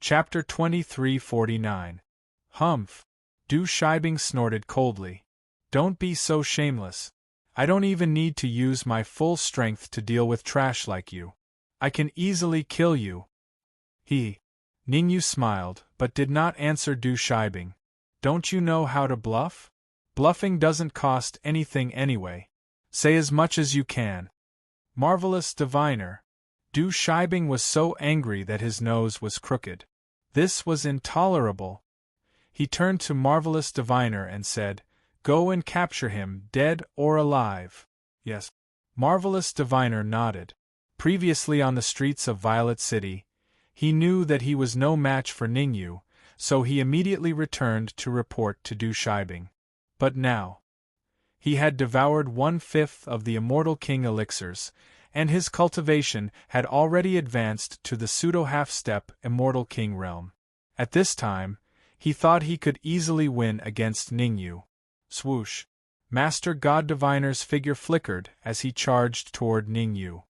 Chapter 2349. Humph. Du Scheibing snorted coldly. Don't be so shameless. I don't even need to use my full strength to deal with trash like you. I can easily kill you. Ningyu smiled, but did not answer Du Scheibing. Don't you know how to bluff? Bluffing doesn't cost anything anyway. Say as much as you can. Marvelous diviner. Du Scheibing was so angry that his nose was crooked. This was intolerable. He turned to Marvelous Diviner and said, "Go and capture him, dead or alive." Yes. Marvelous Diviner nodded. Previously on the streets of Violet City, he knew that he was no match for Ningyu, so he immediately returned to report to Du Scheibing. But now, he had devoured 1/5 of the Immortal King elixirs, and his cultivation had already advanced to the pseudo-half-step Immortal King realm. At this time, he thought he could easily win against Ningyu. Swoosh! Master God Diviner's figure flickered as he charged toward Ningyu.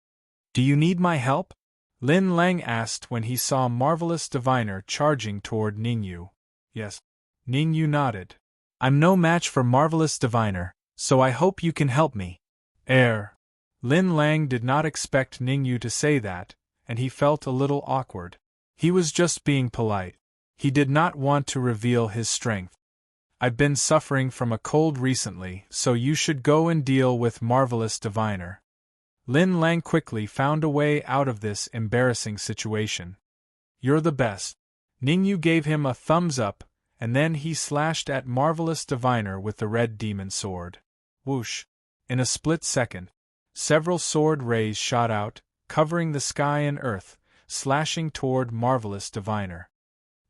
"Do you need my help?" Lin Lang asked when he saw Marvelous Diviner charging toward Ningyu. Yes. Ningyu nodded. "I'm no match for Marvelous Diviner, so I hope you can help me." Lin Lang did not expect Ningyu to say that, and he felt a little awkward. He was just being polite. He did not want to reveal his strength. "I've been suffering from a cold recently, so you should go and deal with Marvelous Diviner." Lin Lang quickly found a way out of this embarrassing situation. "You're the best." Ningyu gave him a thumbs up, and then he slashed at Marvelous Diviner with the red demon sword. Whoosh! In a split second, several sword rays shot out, covering the sky and earth, slashing toward Marvelous Diviner.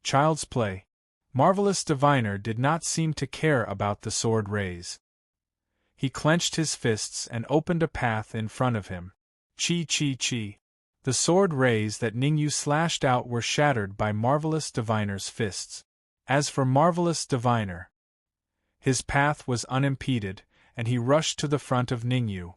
Child's play. Marvelous Diviner did not seem to care about the sword rays. He clenched his fists and opened a path in front of him. Chi. The sword rays that Ningyu slashed out were shattered by Marvelous Diviner's fists. As for Marvelous Diviner, his path was unimpeded, and he rushed to the front of Ningyu.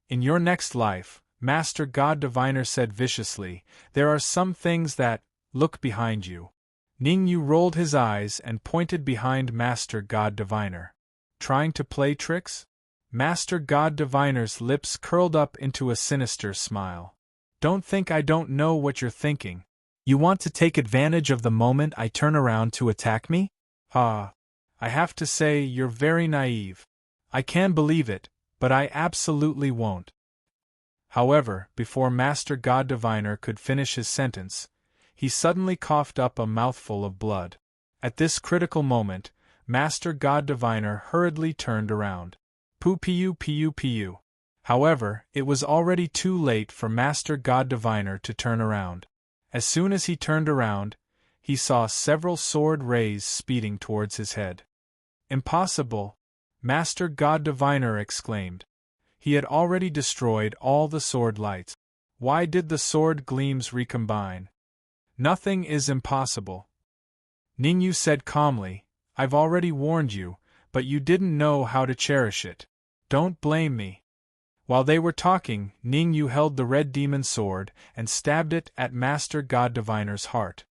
"In your next life," Master God Diviner said viciously, "there are some things that, look behind you." Ningyu rolled his eyes and pointed behind Master God Diviner. "Trying to play tricks?" Master God Diviner's lips curled up into a sinister smile. "Don't think I don't know what you're thinking. You want to take advantage of the moment I turn around to attack me? I have to say you're very naive. I can believe it, but I absolutely won't." However, before Master God Diviner could finish his sentence, he suddenly coughed up a mouthful of blood. At this critical moment, Master God Diviner hurriedly turned around. Pew. However, it was already too late for Master God Diviner to turn around. As soon as he turned around, he saw several sword rays speeding towards his head. "Impossible!" Master God Diviner exclaimed. He had already destroyed all the sword lights. Why did the sword gleams recombine? "Nothing is impossible," Ningyu said calmly. "I've already warned you, but you didn't know how to cherish it. Don't blame me." While they were talking, Ningyu held the red demon sword and stabbed it at Master God Diviner's heart.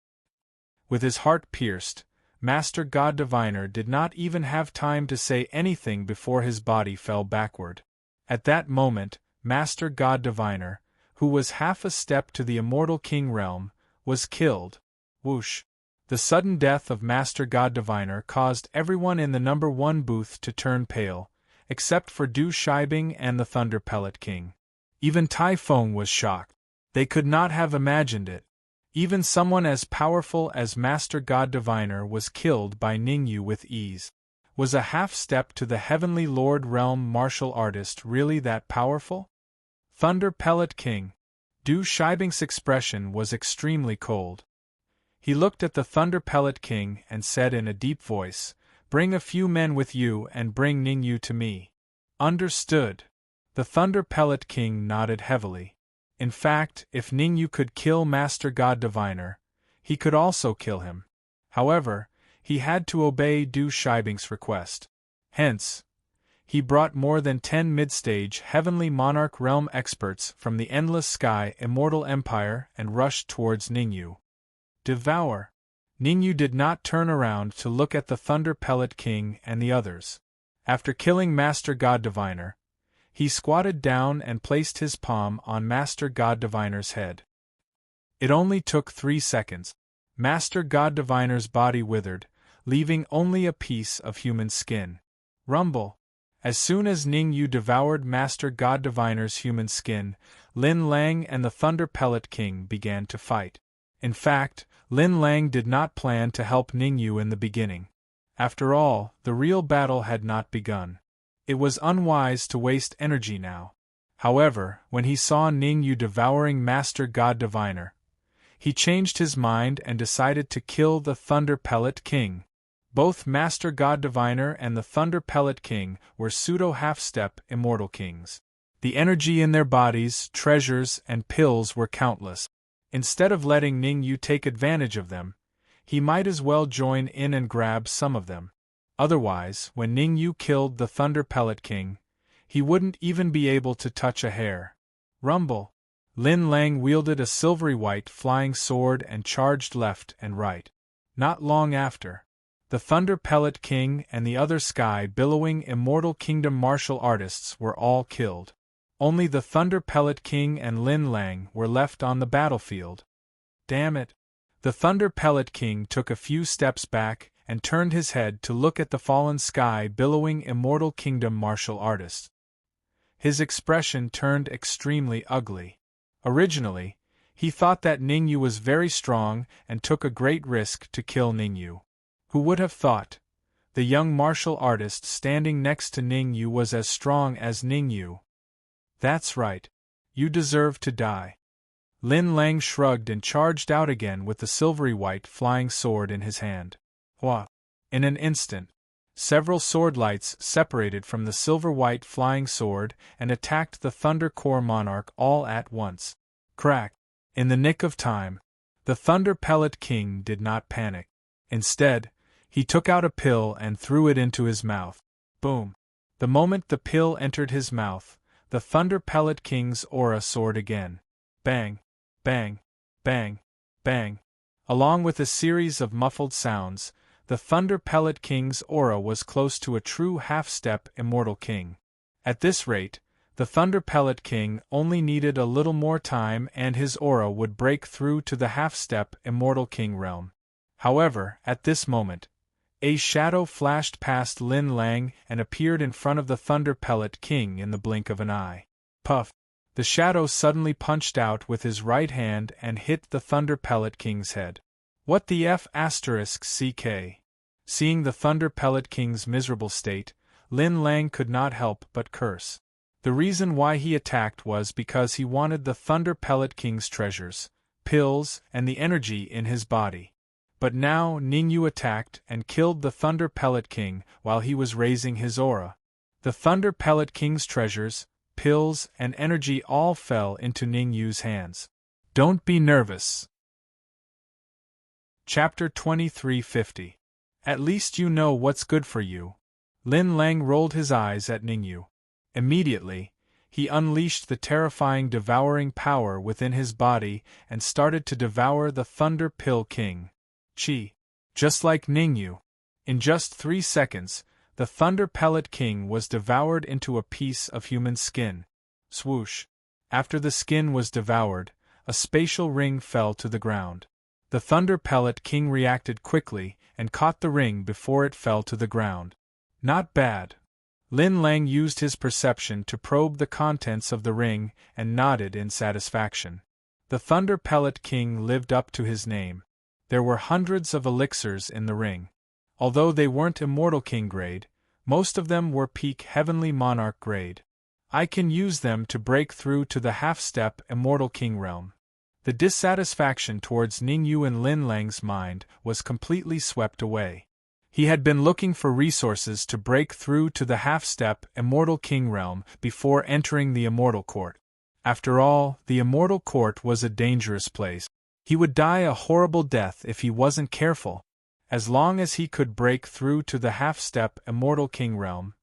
With his heart pierced, Master God Diviner did not even have time to say anything before his body fell backward. At that moment, Master God Diviner, who was half a step to the Immortal King realm, was killed. Whoosh! The sudden death of Master God Diviner caused everyone in the number 1 booth to turn pale, except for Du Scheibing and the Thunder Pellet King. Even Tai Feng was shocked. They could not have imagined it. Even someone as powerful as Master God Diviner was killed by Ningyu with ease. Was a half-step to the Heavenly Lord realm martial artist really that powerful? Thunder Pellet King. Du Scheibing's expression was extremely cold. He looked at the Thunder Pellet King and said in a deep voice, "Bring a few men with you and bring Ningyu to me." "Understood." The Thunder Pellet King nodded heavily. In fact, if Ningyu could kill Master God Diviner, he could also kill him. However, he had to obey Du Scheibing's request. Hence, he brought more than 10 mid-stage Heavenly Monarch realm experts from the Endless Sky Immortal Empire and rushed towards Ningyu. Devour. Ningyu did not turn around to look at the Thunder Pellet King and the others. After killing Master God Diviner, he squatted down and placed his palm on Master God Diviner's head. It only took 3 seconds. Master God Diviner's body withered, leaving only a piece of human skin. Rumble. As soon as Ningyu devoured Master God Diviner's human skin, Lin Lang and the Thunder Pellet King began to fight. In fact, Lin Lang did not plan to help Ningyu in the beginning. After all, the real battle had not begun. It was unwise to waste energy now. However, when he saw Ningyu devouring Master God Diviner, he changed his mind and decided to kill the Thunder Pellet King. Both Master God Diviner and the Thunder Pellet King were pseudo-half-step immortal kings. The energy in their bodies, treasures, and pills were countless. Instead of letting Ningyu take advantage of them, he might as well join in and grab some of them. Otherwise, when Ningyu killed the Thunder Pellet King, he wouldn't even be able to touch a hair. Rumble. Lin Lang wielded a silvery white flying sword and charged left and right. Not long after, the Thunder Pellet King and the other sky-billowing Immortal Kingdom martial artists were all killed. Only the Thunder Pellet King and Lin Lang were left on the battlefield. Damn it! The Thunder Pellet King took a few steps back and turned his head to look at the fallen sky-billowing Immortal Kingdom martial artists. His expression turned extremely ugly. Originally, he thought that Ningyu was very strong and took a great risk to kill Ningyu. Who would have thought? The young martial artist standing next to Ningyu was as strong as Ningyu. That's right. You deserve to die. Lin Lang shrugged and charged out again with the silvery white flying sword in his hand. Hua! In an instant, several sword lights separated from the silver-white flying sword and attacked the Thunder Core Monarch all at once. Crack! In the nick of time, the Thunder Pellet King did not panic. Instead, he took out a pill and threw it into his mouth. Boom! The moment the pill entered his mouth, the Thunder Pellet King's aura soared again. Bang! Bang! Bang! Bang! Along with a series of muffled sounds, the Thunder Pellet King's aura was close to a true half-step immortal king. At this rate, the Thunder Pellet King only needed a little more time and his aura would break through to the half-step immortal king realm. However, at this moment, a shadow flashed past Lin Lang and appeared in front of the Thunder Pellet King in the blink of an eye. Puff! The shadow suddenly punched out with his right hand and hit the Thunder Pellet King's head. What the F***ck? Seeing the Thunder Pellet King's miserable state, Lin Lang could not help but curse. The reason why he attacked was because he wanted the Thunder Pellet King's treasures, pills, and the energy in his body. But now Ningyu attacked and killed the Thunder Pellet King while he was raising his aura. The Thunder Pellet King's treasures, pills, and energy all fell into Ningyu's hands. Don't be nervous. Chapter 2350. At least you know what's good for you. Lin Lang rolled his eyes at Ningyu. Immediately, he unleashed the terrifying devouring power within his body and started to devour the Thunder Pill King. Chi. Just like Ningyu. In just 3 seconds, the Thunder Pellet King was devoured into a piece of human skin. Swoosh. After the skin was devoured, a spatial ring fell to the ground. The Thunder Pellet King reacted quickly and caught the ring before it fell to the ground. Not bad. Lin Lang used his perception to probe the contents of the ring and nodded in satisfaction. The Thunder Pellet King lived up to his name. There were hundreds of elixirs in the ring. Although they weren't Immortal King grade, most of them were peak Heavenly Monarch grade. I can use them to break through to the half-step Immortal King realm. The dissatisfaction towards Ningyu and Lin Lang's mind was completely swept away. He had been looking for resources to break through to the half-step Immortal King realm before entering the Immortal Court. After all, the Immortal Court was a dangerous place. He would die a horrible death if he wasn't careful. As long as he could break through to the half-step Immortal King realm,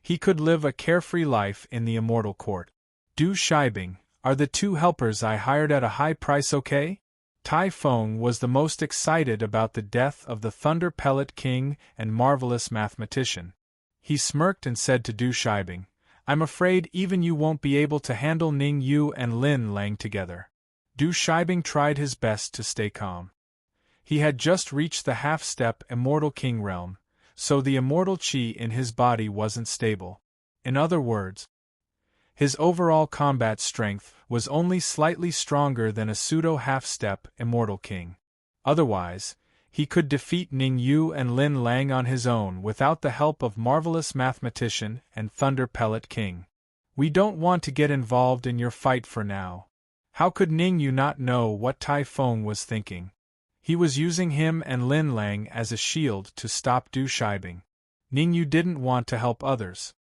he could live a carefree life in the Immortal Court. Du Shibing, are the 2 helpers I hired at a high price okay? Tai Feng was the most excited about the death of the Thunder Pellet King and marvelous mathematician. He smirked and said to Du Shibing, "I'm afraid even you won't be able to handle Ning Yu and Lin Lang together." Du Shibing tried his best to stay calm. He had just reached the half-step Immortal King realm, so the immortal qi in his body wasn't stable. In other words, his overall combat strength was only slightly stronger than a pseudo-half-step Immortal King. Otherwise, he could defeat Ning Yu and Lin Lang on his own without the help of marvelous mathematician and Thunder Pellet King. "We don't want to get involved in your fight for now." How could Ning Yu not know what Tai Feng was thinking? He was using him and Lin Lang as a shield to stop Du Shibing. Ning Yu didn't want to help others.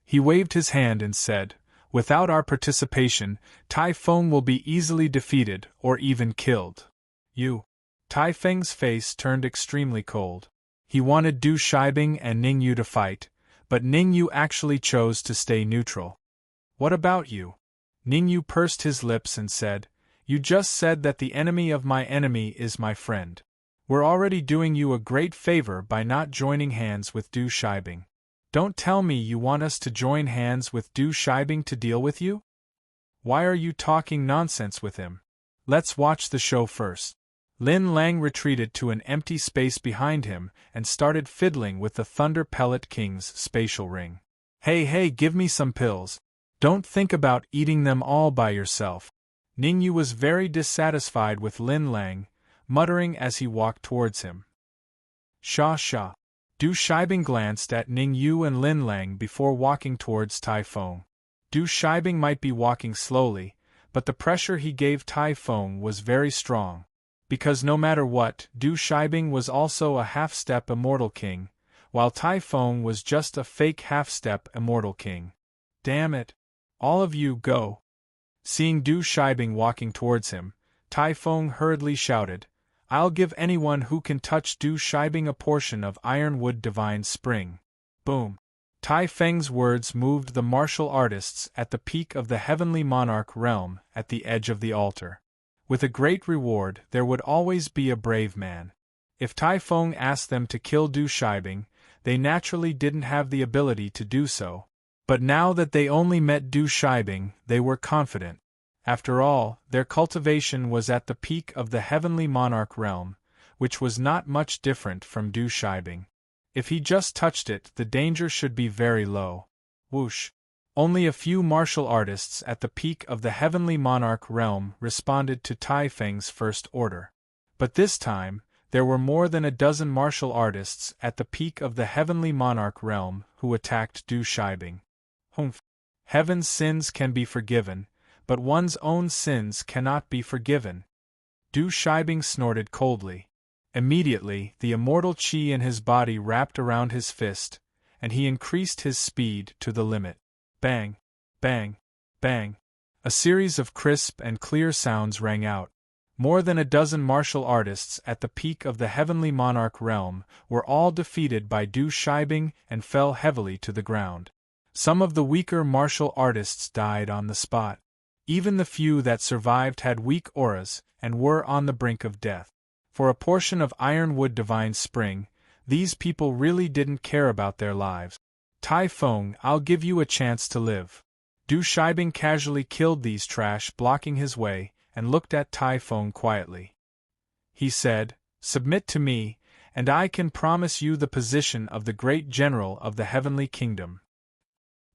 He waved his hand and said, "Without our participation, Tai Feng will be easily defeated or even killed." "You?" Tai Feng's face turned extremely cold. He wanted Du Shibing and Ning Yu to fight, but Ning Yu actually chose to stay neutral. "What about you?" Ning Yu pursed his lips and said, "You just said that the enemy of my enemy is my friend. We're already doing you a great favor by not joining hands with Du Shibing. Don't tell me you want us to join hands with Du Shibing to deal with you? Why are you talking nonsense with him? Let's watch the show first." Lin Lang retreated to an empty space behind him and started fiddling with the Thunder Pellet King's spatial ring. Hey, give me some pills. Don't think about eating them all by yourself." Ning Yu was very dissatisfied with Lin Lang, muttering as he walked towards him. Sha. Du Shibing glanced at Ning Yu and Lin Lang before walking towards Tai Feng. Du Shibing might be walking slowly, but the pressure he gave Tai Feng was very strong. Because no matter what, Du Shibing was also a half-step Immortal King, while Tai Feng was just a fake half-step Immortal King. "Damn it! All of you, go!" Seeing Du Shibing walking towards him, Tai Feng hurriedly shouted, "I'll give anyone who can touch Du Shibing a portion of Ironwood Divine Spring." Boom! Tai Feng's words moved the martial artists at the peak of the Heavenly Monarch realm at the edge of the altar. With a great reward, there would always be a brave man. If Tai Feng asked them to kill Du Shibing, they naturally didn't have the ability to do so. But now that they only met Du Shibing, they were confident. After all, their cultivation was at the peak of the Heavenly Monarch realm, which was not much different from Du Shibing. If he just touched it, the danger should be very low. Whoosh! Only a few martial artists at the peak of the Heavenly Monarch realm responded to Tai Feng's first order. But this time, there were more than a dozen martial artists at the peak of the Heavenly Monarch realm who attacked Du Shibing. Humph! Heaven's sins can be forgiven, but one's own sins cannot be forgiven. Du Shibing snorted coldly. Immediately, the immortal qi in his body wrapped around his fist, and he increased his speed to the limit. Bang! Bang! Bang! A series of crisp and clear sounds rang out. More than a dozen martial artists at the peak of the Heavenly Monarch realm were all defeated by Du Shibing and fell heavily to the ground. Some of the weaker martial artists died on the spot. Even the few that survived had weak auras and were on the brink of death. For a portion of Ironwood Divine Spring, these people really didn't care about their lives. Tai Feng, I'll give you a chance to live. Du Shibing casually killed these trash blocking his way and looked at Tai Feng quietly. He said, "Submit to me, and I can promise you the position of the great general of the Heavenly Kingdom."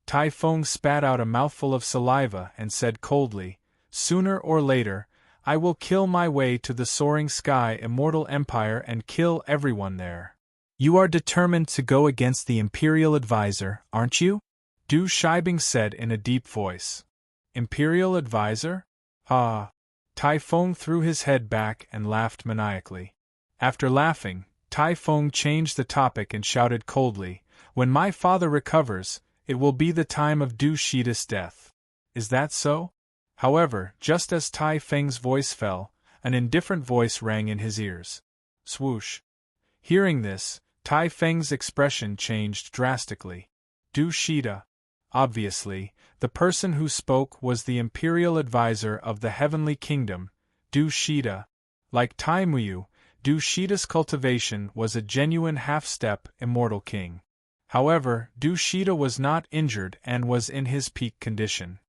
Tai Feng spat out a mouthful of saliva and said coldly, "Sooner or later, I will kill my way to the soaring sky Immortal Empire and kill everyone there." "You are determined to go against the Imperial Advisor, aren't you?" Du Shibing said in a deep voice. "Imperial Advisor? Ah." Tai Feng threw his head back and laughed maniacally. After laughing, Tai Feng changed the topic and shouted coldly, "When my father recovers, it will be the time of Du Shida's death. Is that so?" However, just as Tai Feng's voice fell, an indifferent voice rang in his ears. Swoosh! Hearing this, Tai Feng's expression changed drastically. Du Shida. Obviously, the person who spoke was the Imperial Advisor of the Heavenly Kingdom, Du Shida. Like Tai Muyu, Du Shida's cultivation was a genuine half-step immortal king. However, Du Shida was not injured and was in his peak condition.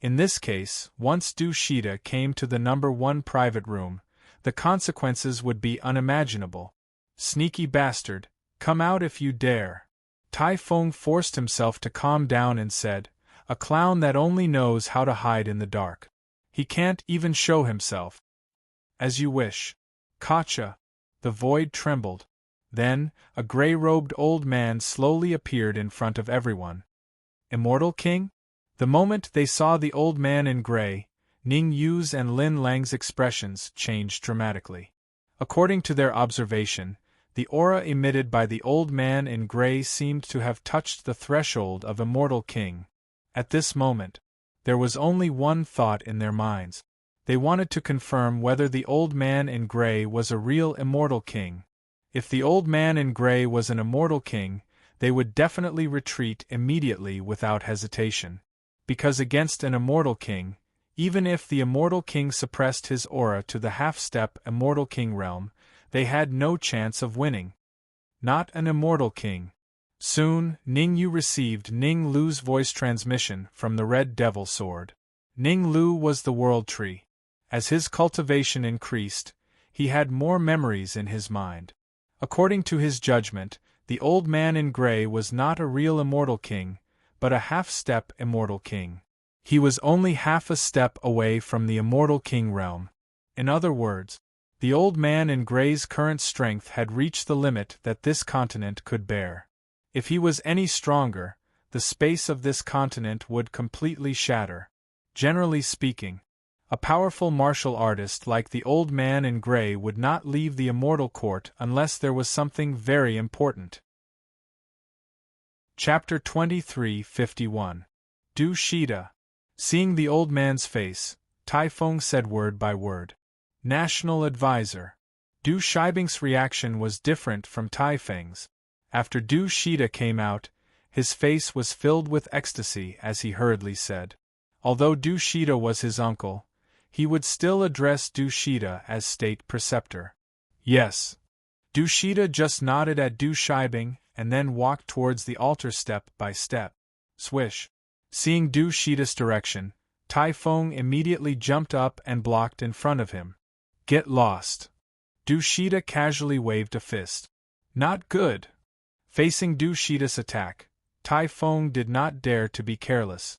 In this case, once Du Shida came to the number 1 private room, the consequences would be unimaginable. Sneaky bastard, come out if you dare. Tai Feng forced himself to calm down and said, a clown that only knows how to hide in the dark. He can't even show himself. As you wish. Kacha. The void trembled. Then, a gray-robed old man slowly appeared in front of everyone. Immortal King? The moment they saw the old man in gray, Ning Yu's and Lin Lang's expressions changed dramatically. According to their observation, the aura emitted by the old man in gray seemed to have touched the threshold of Immortal King. At this moment, there was only one thought in their minds. They wanted to confirm whether the old man in gray was a real Immortal King. If the old man in gray was an Immortal King, they would definitely retreat immediately without hesitation. Because against an Immortal King, even if the Immortal King suppressed his aura to the half-step Immortal King realm, they had no chance of winning. Not an Immortal King. Soon, Ning Yu received Ning Lu's voice transmission from the Red Devil Sword. Ning Lu was the World Tree. As his cultivation increased, he had more memories in his mind. According to his judgment, the old man in gray was not a real Immortal King, but a half-step Immortal King. He was only half a step away from the Immortal King realm. In other words, the old man in gray's current strength had reached the limit that this continent could bear. If he was any stronger, the space of this continent would completely shatter. Generally speaking, a powerful martial artist like the old man in gray would not leave the Immortal Court unless there was something very important. Chapter 23:51. Du Shida. Seeing the old man's face, Tai Feng said word by word. National Advisor. Du Shibing's reaction was different from Tai Feng's. After Du Shida came out, his face was filled with ecstasy as he hurriedly said. Although Du Shida was his uncle, he would still address Du Shida as state preceptor. Yes. Du Shida just nodded at Du Shibing and then walked towards the altar step by step. Swish. Seeing Du Shida's direction, Tai Feng immediately jumped up and blocked in front of him. Get lost. Du Shida casually waved a fist. Not good. Facing Du Shida's attack, Tai Feng did not dare to be careless.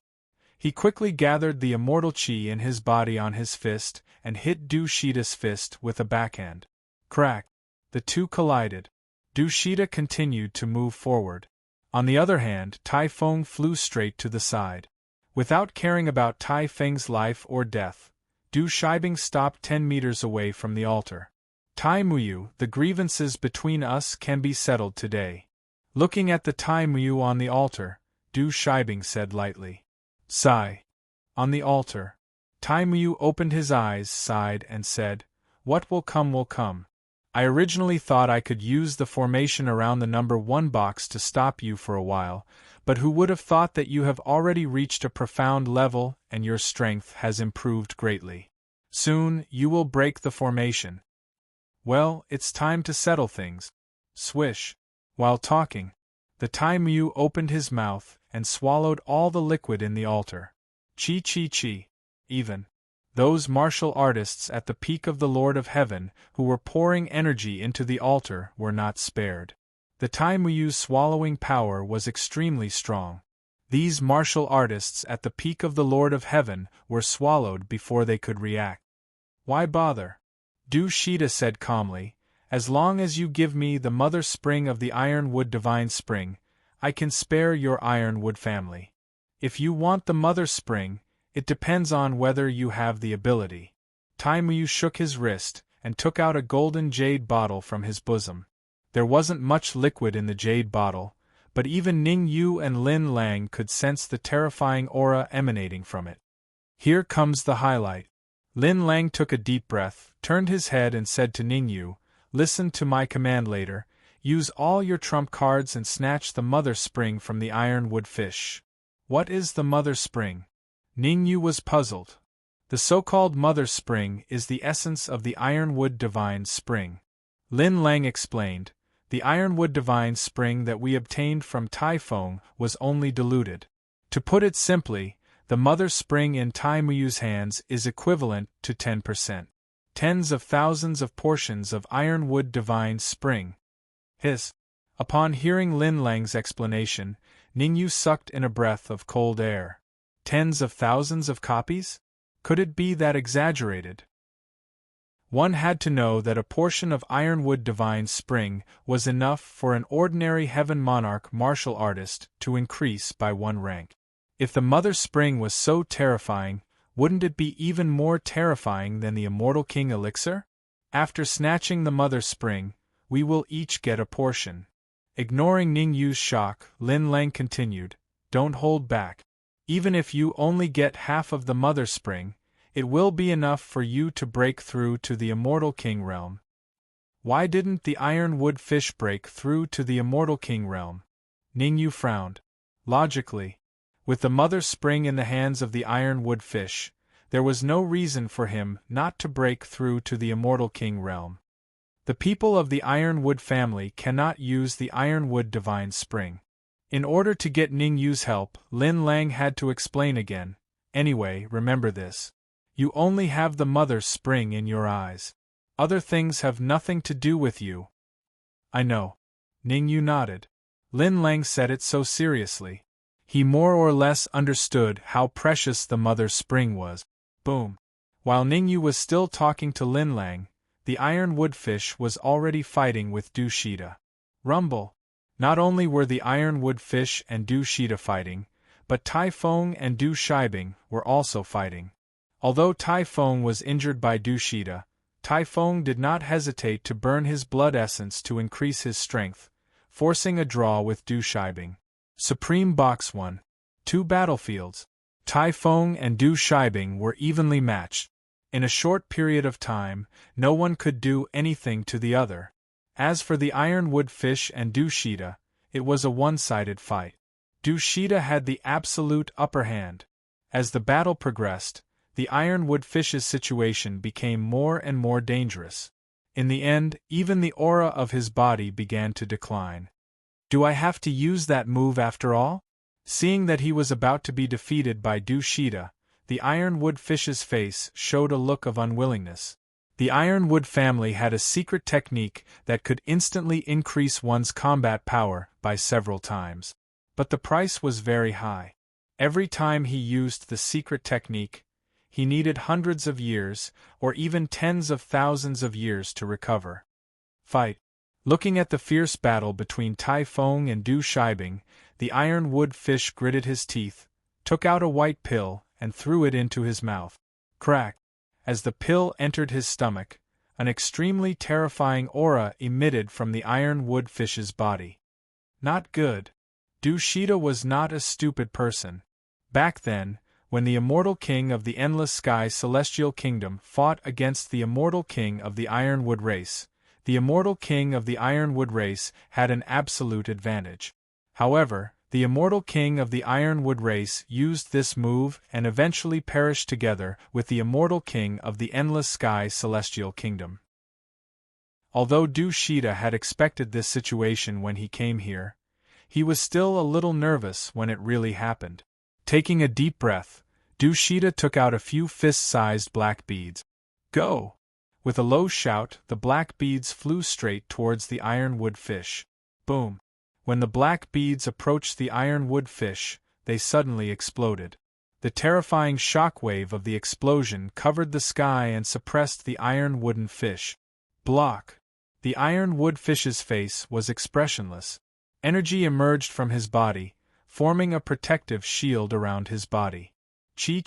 He quickly gathered the immortal chi in his body on his fist and hit Du Shida's fist with a backhand. Crack. The two collided. Du Shida continued to move forward. On the other hand, Tai Feng flew straight to the side. Without caring about Tai Feng's life or death, Du Shibing stopped 10 meters away from the altar. Tai Muyu, the grievances between us can be settled today. Looking at the Tai Muyu on the altar, Du Shibing said lightly. Sigh. On the altar, Tai Muyu opened his eyes, sighed, and said, What will come will come. I originally thought I could use the formation around the number 1 box to stop you for a while, but who would have thought that you have already reached a profound level and your strength has improved greatly. Soon, you will break the formation. Well, it's time to settle things. Swish. While talking, the Tai Muyu opened his mouth and swallowed all the liquid in the altar. Chi chi chi. Even those martial artists at the peak of the Lord of Heaven who were pouring energy into the altar were not spared. The Tai Muyu's swallowing power was extremely strong. These martial artists at the peak of the Lord of Heaven were swallowed before they could react. Why bother? Du Shida said calmly, As long as you give me the mother spring of the Ironwood Divine Spring, I can spare your Ironwood family. If you want the mother spring, it depends on whether you have the ability. Tai Muyu shook his wrist and took out a golden jade bottle from his bosom. There wasn't much liquid in the jade bottle, but even Ning Yu and Lin Lang could sense the terrifying aura emanating from it. Here comes the highlight. Lin Lang took a deep breath, turned his head and said to Ning Yu, Listen to my command later, use all your trump cards and snatch the mother spring from the ironwood fish. What is the mother spring? Ning Yu was puzzled. The so-called Mother Spring is the essence of the Ironwood Divine Spring. Lin Lang explained, the Ironwood Divine Spring that we obtained from Tai Feng was only diluted. To put it simply, the Mother Spring in Tai Muyu's hands is equivalent to 10%. Tens of thousands of portions of Ironwood Divine Spring. Upon hearing Lin Lang's explanation, Ningyu sucked in a breath of cold air. Tens of thousands of copies? Could it be that exaggerated? One had to know that a portion of Ironwood Divine Spring was enough for an ordinary Heaven Monarch martial artist to increase by 1 rank. If the Mother Spring was so terrifying, wouldn't it be even more terrifying than the Immortal King elixir? After snatching the Mother Spring, we will each get a portion. Ignoring Ningyu's shock, Lin Lang continued, don't hold back. Even if you only get half of the Mother Spring, it will be enough for you to break through to the Immortal King realm. Why didn't the Ironwood Fish break through to the Immortal King realm? Ningyu frowned. Logically, with the Mother Spring in the hands of the Ironwood Fish, there was no reason for him not to break through to the Immortal King realm. The people of the Ironwood family cannot use the Ironwood Divine Spring. In order to get Ningyu's help, Lin Lang had to explain again. Anyway, remember this. You only have the Mother Spring in your eyes. Other things have nothing to do with you. I know. Ningyu nodded. Lin Lang said it so seriously. He more or less understood how precious the Mother Spring was. Boom. While Ningyu was still talking to Lin Lang, the Ironwood Fish was already fighting with Du Shida. Rumble. Not only were the Ironwood Fish and Du Shida fighting, but Tai Feng and Du Shibing were also fighting. Although Tai Feng was injured by Du Shida, Tai Feng did not hesitate to burn his blood essence to increase his strength, forcing a draw with Du Shibing. Supreme Box 1. 2 battlefields. Tai Feng and Du Shibing were evenly matched. In a short period of time, no one could do anything to the other. As for the Ironwood Fish and Du Shida, it was a one-sided fight. Du Shida had the absolute upper hand. As the battle progressed, the Ironwood Fish's situation became more and more dangerous. In the end, even the aura of his body began to decline. Do I have to use that move after all? Seeing that he was about to be defeated by Du Shida, the Ironwood Fish's face showed a look of unwillingness. The Ironwood family had a secret technique that could instantly increase one's combat power by several times. But the price was very high. Every time he used the secret technique, he needed hundreds of years, or even tens of thousands of years to recover. Fight. Looking at the fierce battle between Tai Feng and Du Shibing, the Ironwood Fish gritted his teeth, took out a white pill, and threw it into his mouth. Crack! As the pill entered his stomach, an extremely terrifying aura emitted from the Ironwood Fish's body. Not good. Du Shida was not a stupid person. Back then, when the Immortal King of the Endless Sky Celestial Kingdom fought against the Immortal King of the Ironwood race, the Immortal King of the Ironwood race had an absolute advantage. However, the Immortal King of the Ironwood race used this move and eventually perished together with the Immortal King of the Endless Sky Celestial Kingdom. Although Du Shida had expected this situation when he came here, he was still a little nervous when it really happened. Taking a deep breath, Du Shida took out a few fist-sized black beads. Go! With a low shout, the black beads flew straight towards the Ironwood Fish. Boom! When the black beads approached the Ironwood Fish, they suddenly exploded. The terrifying shockwave of the explosion covered the sky and suppressed the Ironwooden Fish. Block! The Ironwood Fish's face was expressionless. Energy emerged from his body, forming a protective shield around his body. Chi.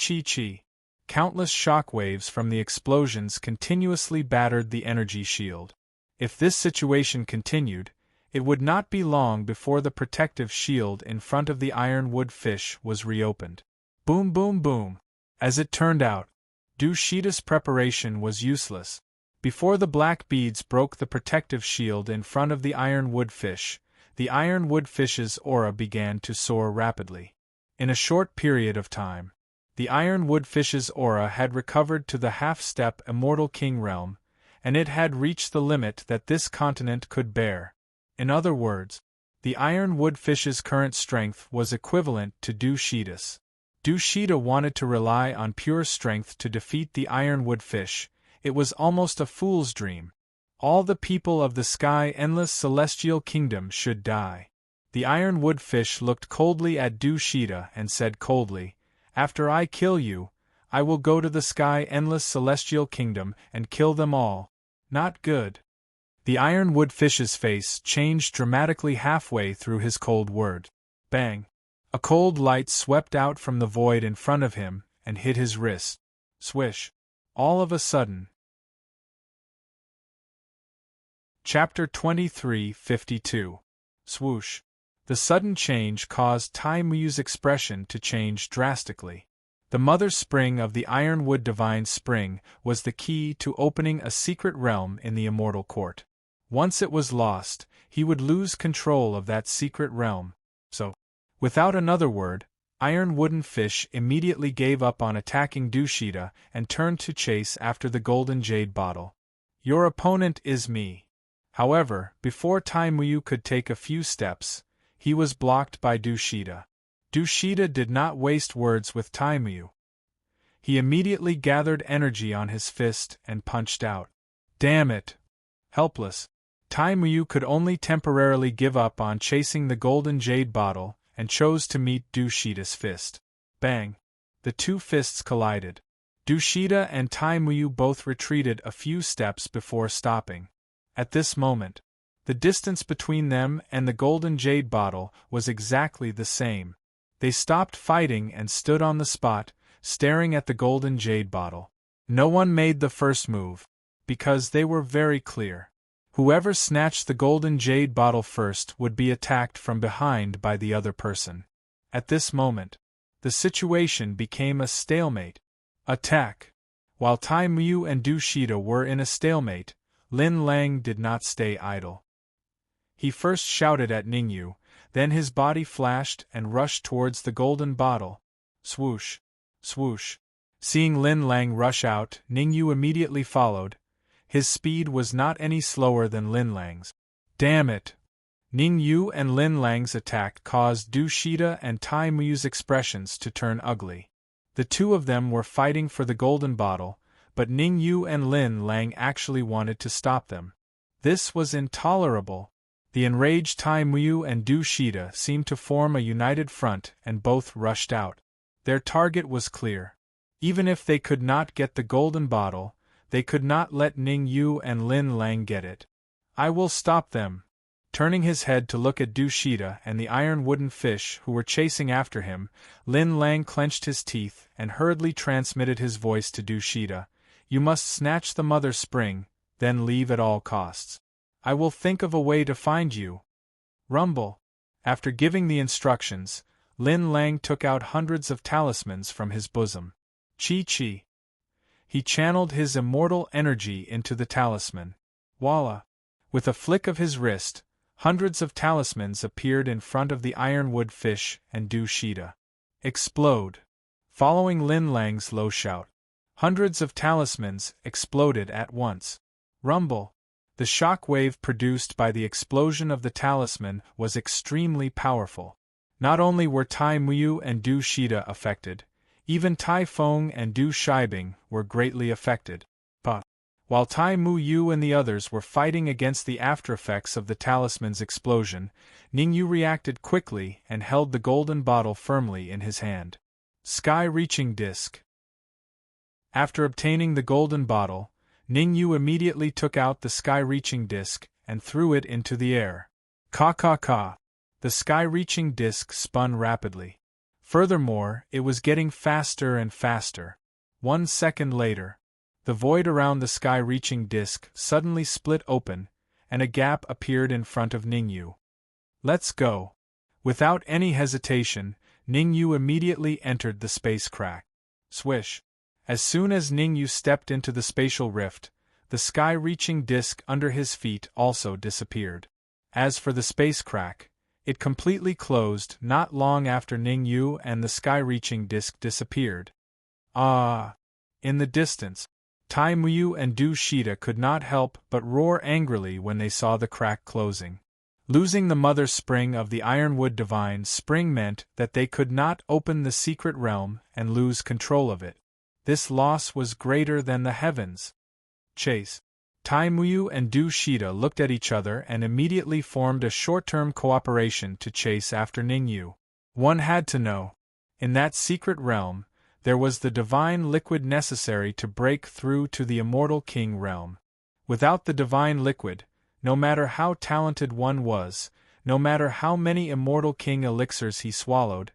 Countless shockwaves from the explosions continuously battered the energy shield. If this situation continued, it would not be long before the protective shield in front of the Ironwood Fish was reopened. Boom boom boom. As it turned out, Du Shida's preparation was useless. Before the black beads broke the protective shield in front of the Ironwood Fish, the Ironwood Fish's aura began to soar rapidly. In a short period of time, The iron woodfish's aura had recovered to the half-step immortal king realm, and it had reached the limit that this continent could bear. In other words, the iron woodfish's current strength was equivalent to Dushida's. Dushida wanted to rely on pure strength to defeat the iron woodfish. It was almost a fool's dream. All the people of the sky endless celestial kingdom should die. The iron woodfish looked coldly at Dushida and said coldly, "After I kill you, I will go to the sky endless celestial kingdom and kill them all." Not good. The iron woodfish's face changed dramatically halfway through his cold word. Bang! A cold light swept out from the void in front of him and hit his wrist. Swish! All of a sudden. Chapter 23:52. Swoosh! The sudden change caused Tai Muyu's expression to change drastically. The mother spring of the ironwood divine spring was the key to opening a secret realm in the immortal court. Once it was lost, he would lose control of that secret realm. So, without another word, Iron Wooden Fish immediately gave up on attacking Dushida and turned to chase after the golden jade bottle. Your opponent is me. However, before Tai Muyu could take a few steps, he was blocked by Dushida. Dushida did not waste words with Tai Muyu. He immediately gathered energy on his fist and punched out. Damn it! Helpless, Tai Muyu could only temporarily give up on chasing the golden jade bottle and chose to meet Dushida's fist. Bang! The two fists collided. Dushida and Tai Muyu both retreated a few steps before stopping. At this moment, the distance between them and the golden jade bottle was exactly the same. They stopped fighting and stood on the spot, staring at the golden jade bottle. No one made the first move, because they were very clear. Whoever snatched the golden jade bottle first would be attacked from behind by the other person. At this moment, the situation became a stalemate. Attack! While Tai Muyu and Dushida were in a stalemate, Lin Lang did not stay idle. He first shouted at Ningyu, then his body flashed and rushed towards the golden bottle. Swoosh! Swoosh! Seeing Lin Lang rush out, Ningyu immediately followed. His speed was not any slower than Lin Lang's. Damn it! Ningyu and Lin Lang's attack caused Dushida and Tai Muyu's expressions to turn ugly. The two of them were fighting for the golden bottle, but Ningyu and Lin Lang actually wanted to stop them. This was intolerable. The enraged Tai Muyu and Dushida seemed to form a united front and both rushed out. Their target was clear. Even if they could not get the golden bottle, they could not let Ningyu and Lin Lang get it. I will stop them. Turning his head to look at Dushida and the iron wooden fish who were chasing after him, Lin Lang clenched his teeth and hurriedly transmitted his voice to Dushida. You must snatch the mother spring, then leave at all costs. I will think of a way to find you. Rumble. After giving the instructions, Lin Lang took out hundreds of talismans from his bosom. Chi. He channeled his immortal energy into the talisman. Voila! With a flick of his wrist, hundreds of talismans appeared in front of the ironwood fish and Dushida. Explode! Following Lin Lang's low shout, hundreds of talismans exploded at once. Rumble! The shock wave produced by the explosion of the talisman was extremely powerful. Not only were Tai Muyu and Dushida affected, even Tai Feng and Du Shibing were greatly affected. But, while Tai Muyu and the others were fighting against the aftereffects of the talisman's explosion, Ningyu reacted quickly and held the golden bottle firmly in his hand. Sky-reaching disc. After obtaining the golden bottle, Ningyu immediately took out the sky-reaching disc and threw it into the air. Ka. The sky-reaching disc spun rapidly. Furthermore, it was getting faster and faster. 1 second later, the void around the sky-reaching disc suddenly split open, and a gap appeared in front of Ningyu. Let's go. Without any hesitation, Ningyu immediately entered the space crack. Swish. As soon as Ningyu stepped into the spatial rift, the sky-reaching disc under his feet also disappeared. As for the space crack, it completely closed not long after Ningyu and the sky-reaching disc disappeared. Ah! In the distance, Tai Muyu and Du Shida could not help but roar angrily when they saw the crack closing. Losing the mother spring of the Ironwood Divine Spring meant that they could not open the secret realm and lose control of it. This loss was greater than the heavens. Chase. Tai Muyu and Du Shida looked at each other and immediately formed a short-term cooperation to chase after Ningyu. One had to know. In that secret realm, there was the divine liquid necessary to break through to the Immortal King realm. Without the divine liquid, no matter how talented one was, no matter how many Immortal King elixirs he swallowed,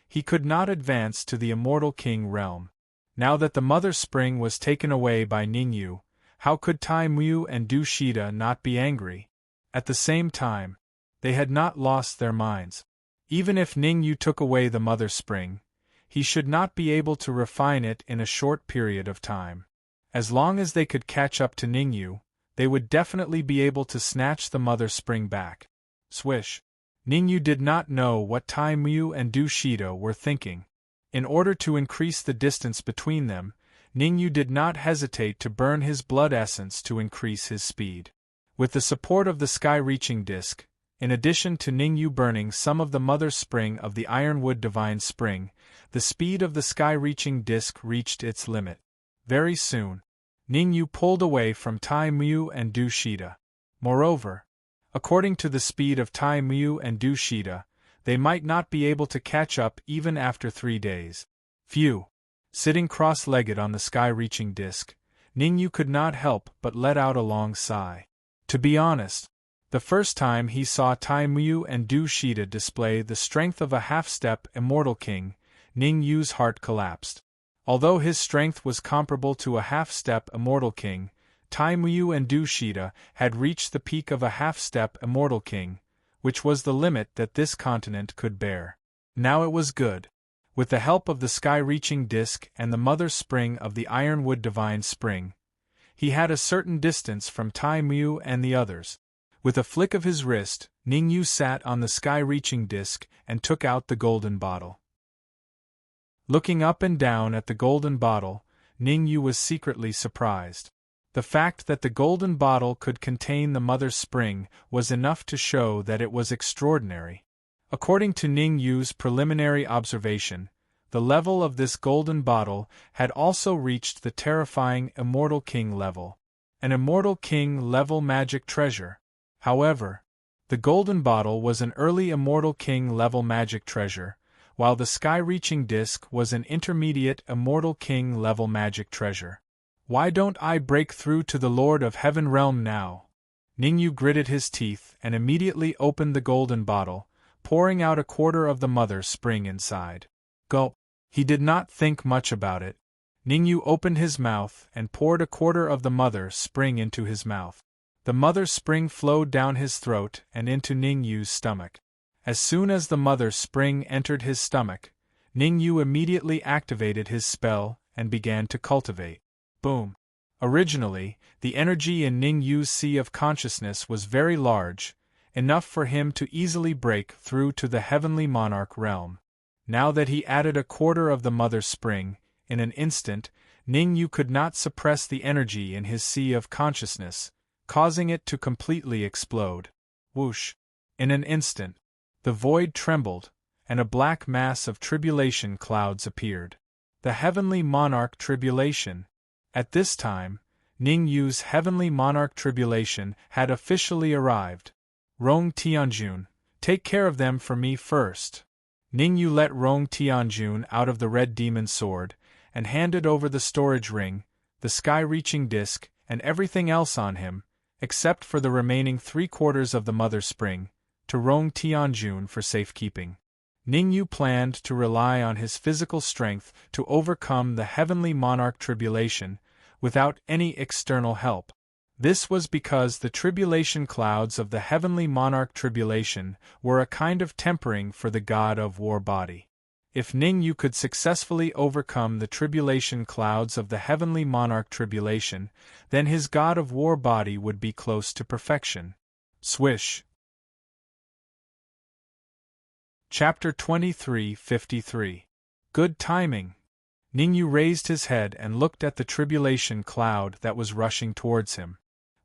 he could not advance to the Immortal King realm. Now that the Mother Spring was taken away by Ningyu, how could Tai Muyu and Du Shida not be angry? At the same time, they had not lost their minds. Even if Ningyu took away the Mother Spring, he should not be able to refine it in a short period of time. As long as they could catch up to Ningyu, they would definitely be able to snatch the Mother Spring back. Swish. Ningyu did not know what Tai Muyu and Du Shida were thinking. In order to increase the distance between them, Ningyu did not hesitate to burn his blood essence to increase his speed. With the support of the sky-reaching disc, in addition to Ningyu burning some of the Mother Spring of the Ironwood Divine Spring, the speed of the sky-reaching disc reached its limit. Very soon, Ningyu pulled away from Tai Muyu and Du Shida. Moreover, according to the speed of Tai Muyu and Du Shida, they might not be able to catch up even after 3 days. Phew! Sitting cross-legged on the sky-reaching disc, Ningyu could not help but let out a long sigh. To be honest, the first time he saw Tai Muyu and Du Shida display the strength of a half-step Immortal King, Ningyu's heart collapsed. Although his strength was comparable to a half-step Immortal King, Tai Muyu and Du Shida had reached the peak of a half-step Immortal King, which was the limit that this continent could bear. Now it was good. With the help of the sky-reaching disc and the Mother Spring of the Ironwood Divine Spring, he had a certain distance from Tai Muyu and the others. With a flick of his wrist, Ningyu sat on the sky-reaching disc and took out the golden bottle. Looking up and down at the golden bottle, Ningyu was secretly surprised. The fact that the golden bottle could contain the Mother Spring was enough to show that it was extraordinary. According to Ningyu's preliminary observation, the level of this golden bottle had also reached the terrifying Immortal King level. An Immortal King level magic treasure. However, the golden bottle was an early Immortal King level magic treasure, while the sky-reaching disc was an intermediate Immortal King level magic treasure. Why don't I break through to the Lord of Heaven realm now? Ningyu gritted his teeth and immediately opened the golden bottle, pouring out a quarter of the Mother Spring inside. Gulp. He did not think much about it. Ningyu opened his mouth and poured a quarter of the Mother Spring into his mouth. The Mother Spring flowed down his throat and into Ningyu's stomach. As soon as the Mother Spring entered his stomach, Ningyu immediately activated his spell and began to cultivate. Boom! Originally, the energy in Ningyu's sea of consciousness was very large, enough for him to easily break through to the Heavenly Monarch realm. Now that he added a quarter of the Mother Spring, in an instant, Ningyu could not suppress the energy in his sea of consciousness, causing it to completely explode. Whoosh! In an instant, the void trembled, and a black mass of tribulation clouds appeared. The Heavenly Monarch Tribulation. At this time, Ningyu's Heavenly Monarch Tribulation had officially arrived. Rong Tianjun, take care of them for me first. Ningyu let Rong Tianjun out of the Red Demon Sword, and handed over the storage ring, the sky-reaching disc, and everything else on him, except for the remaining 3/4 of the Mother Spring, to Rong Tianjun for safekeeping. Ningyu planned to rely on his physical strength to overcome the Heavenly Monarch Tribulation, without any external help. This was because the tribulation clouds of the Heavenly Monarch Tribulation were a kind of tempering for the God of War body. If Ningyu could successfully overcome the tribulation clouds of the Heavenly Monarch Tribulation, then his God of War body would be close to perfection. Swish! Chapter 23:53. Good timing. Ningyu raised his head and looked at the tribulation cloud that was rushing towards him.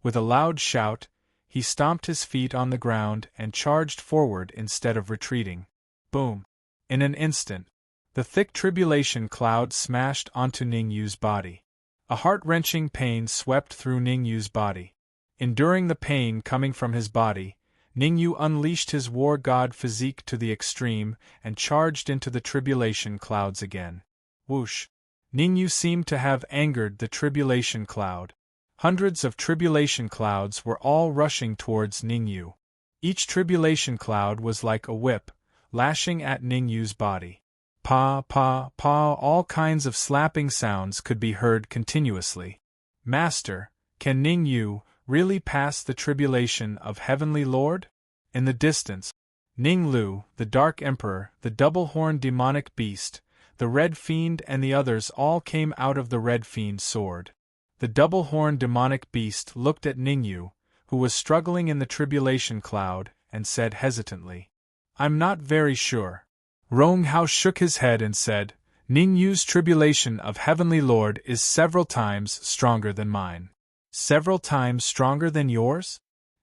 With a loud shout, he stomped his feet on the ground and charged forward instead of retreating. Boom! In an instant, the thick tribulation cloud smashed onto Ningyu's body. A heart-wrenching pain swept through Ningyu's body. Enduring the pain coming from his body, Ningyu unleashed his war god physique to the extreme and charged into the tribulation clouds again. Whoosh! Ningyu seemed to have angered the tribulation cloud. Hundreds of tribulation clouds were all rushing towards Ningyu. Each tribulation cloud was like a whip, lashing at Ningyu's body. Pa, pa, pa, all kinds of slapping sounds could be heard continuously. Master, can Ningyu really pass the tribulation of Heavenly Lord? In the distance, Ninglu, the Dark Emperor, the double-horned demonic beast, the Red Fiend and the others all came out of the Red Fiend's sword. The double-horned demonic beast looked at Ningyu, who was struggling in the tribulation cloud, and said hesitantly, "I'm not very sure." Rong Hao shook his head and said, "Ningyu's tribulation of Heavenly Lord is several times stronger than mine." "Several times stronger than yours?"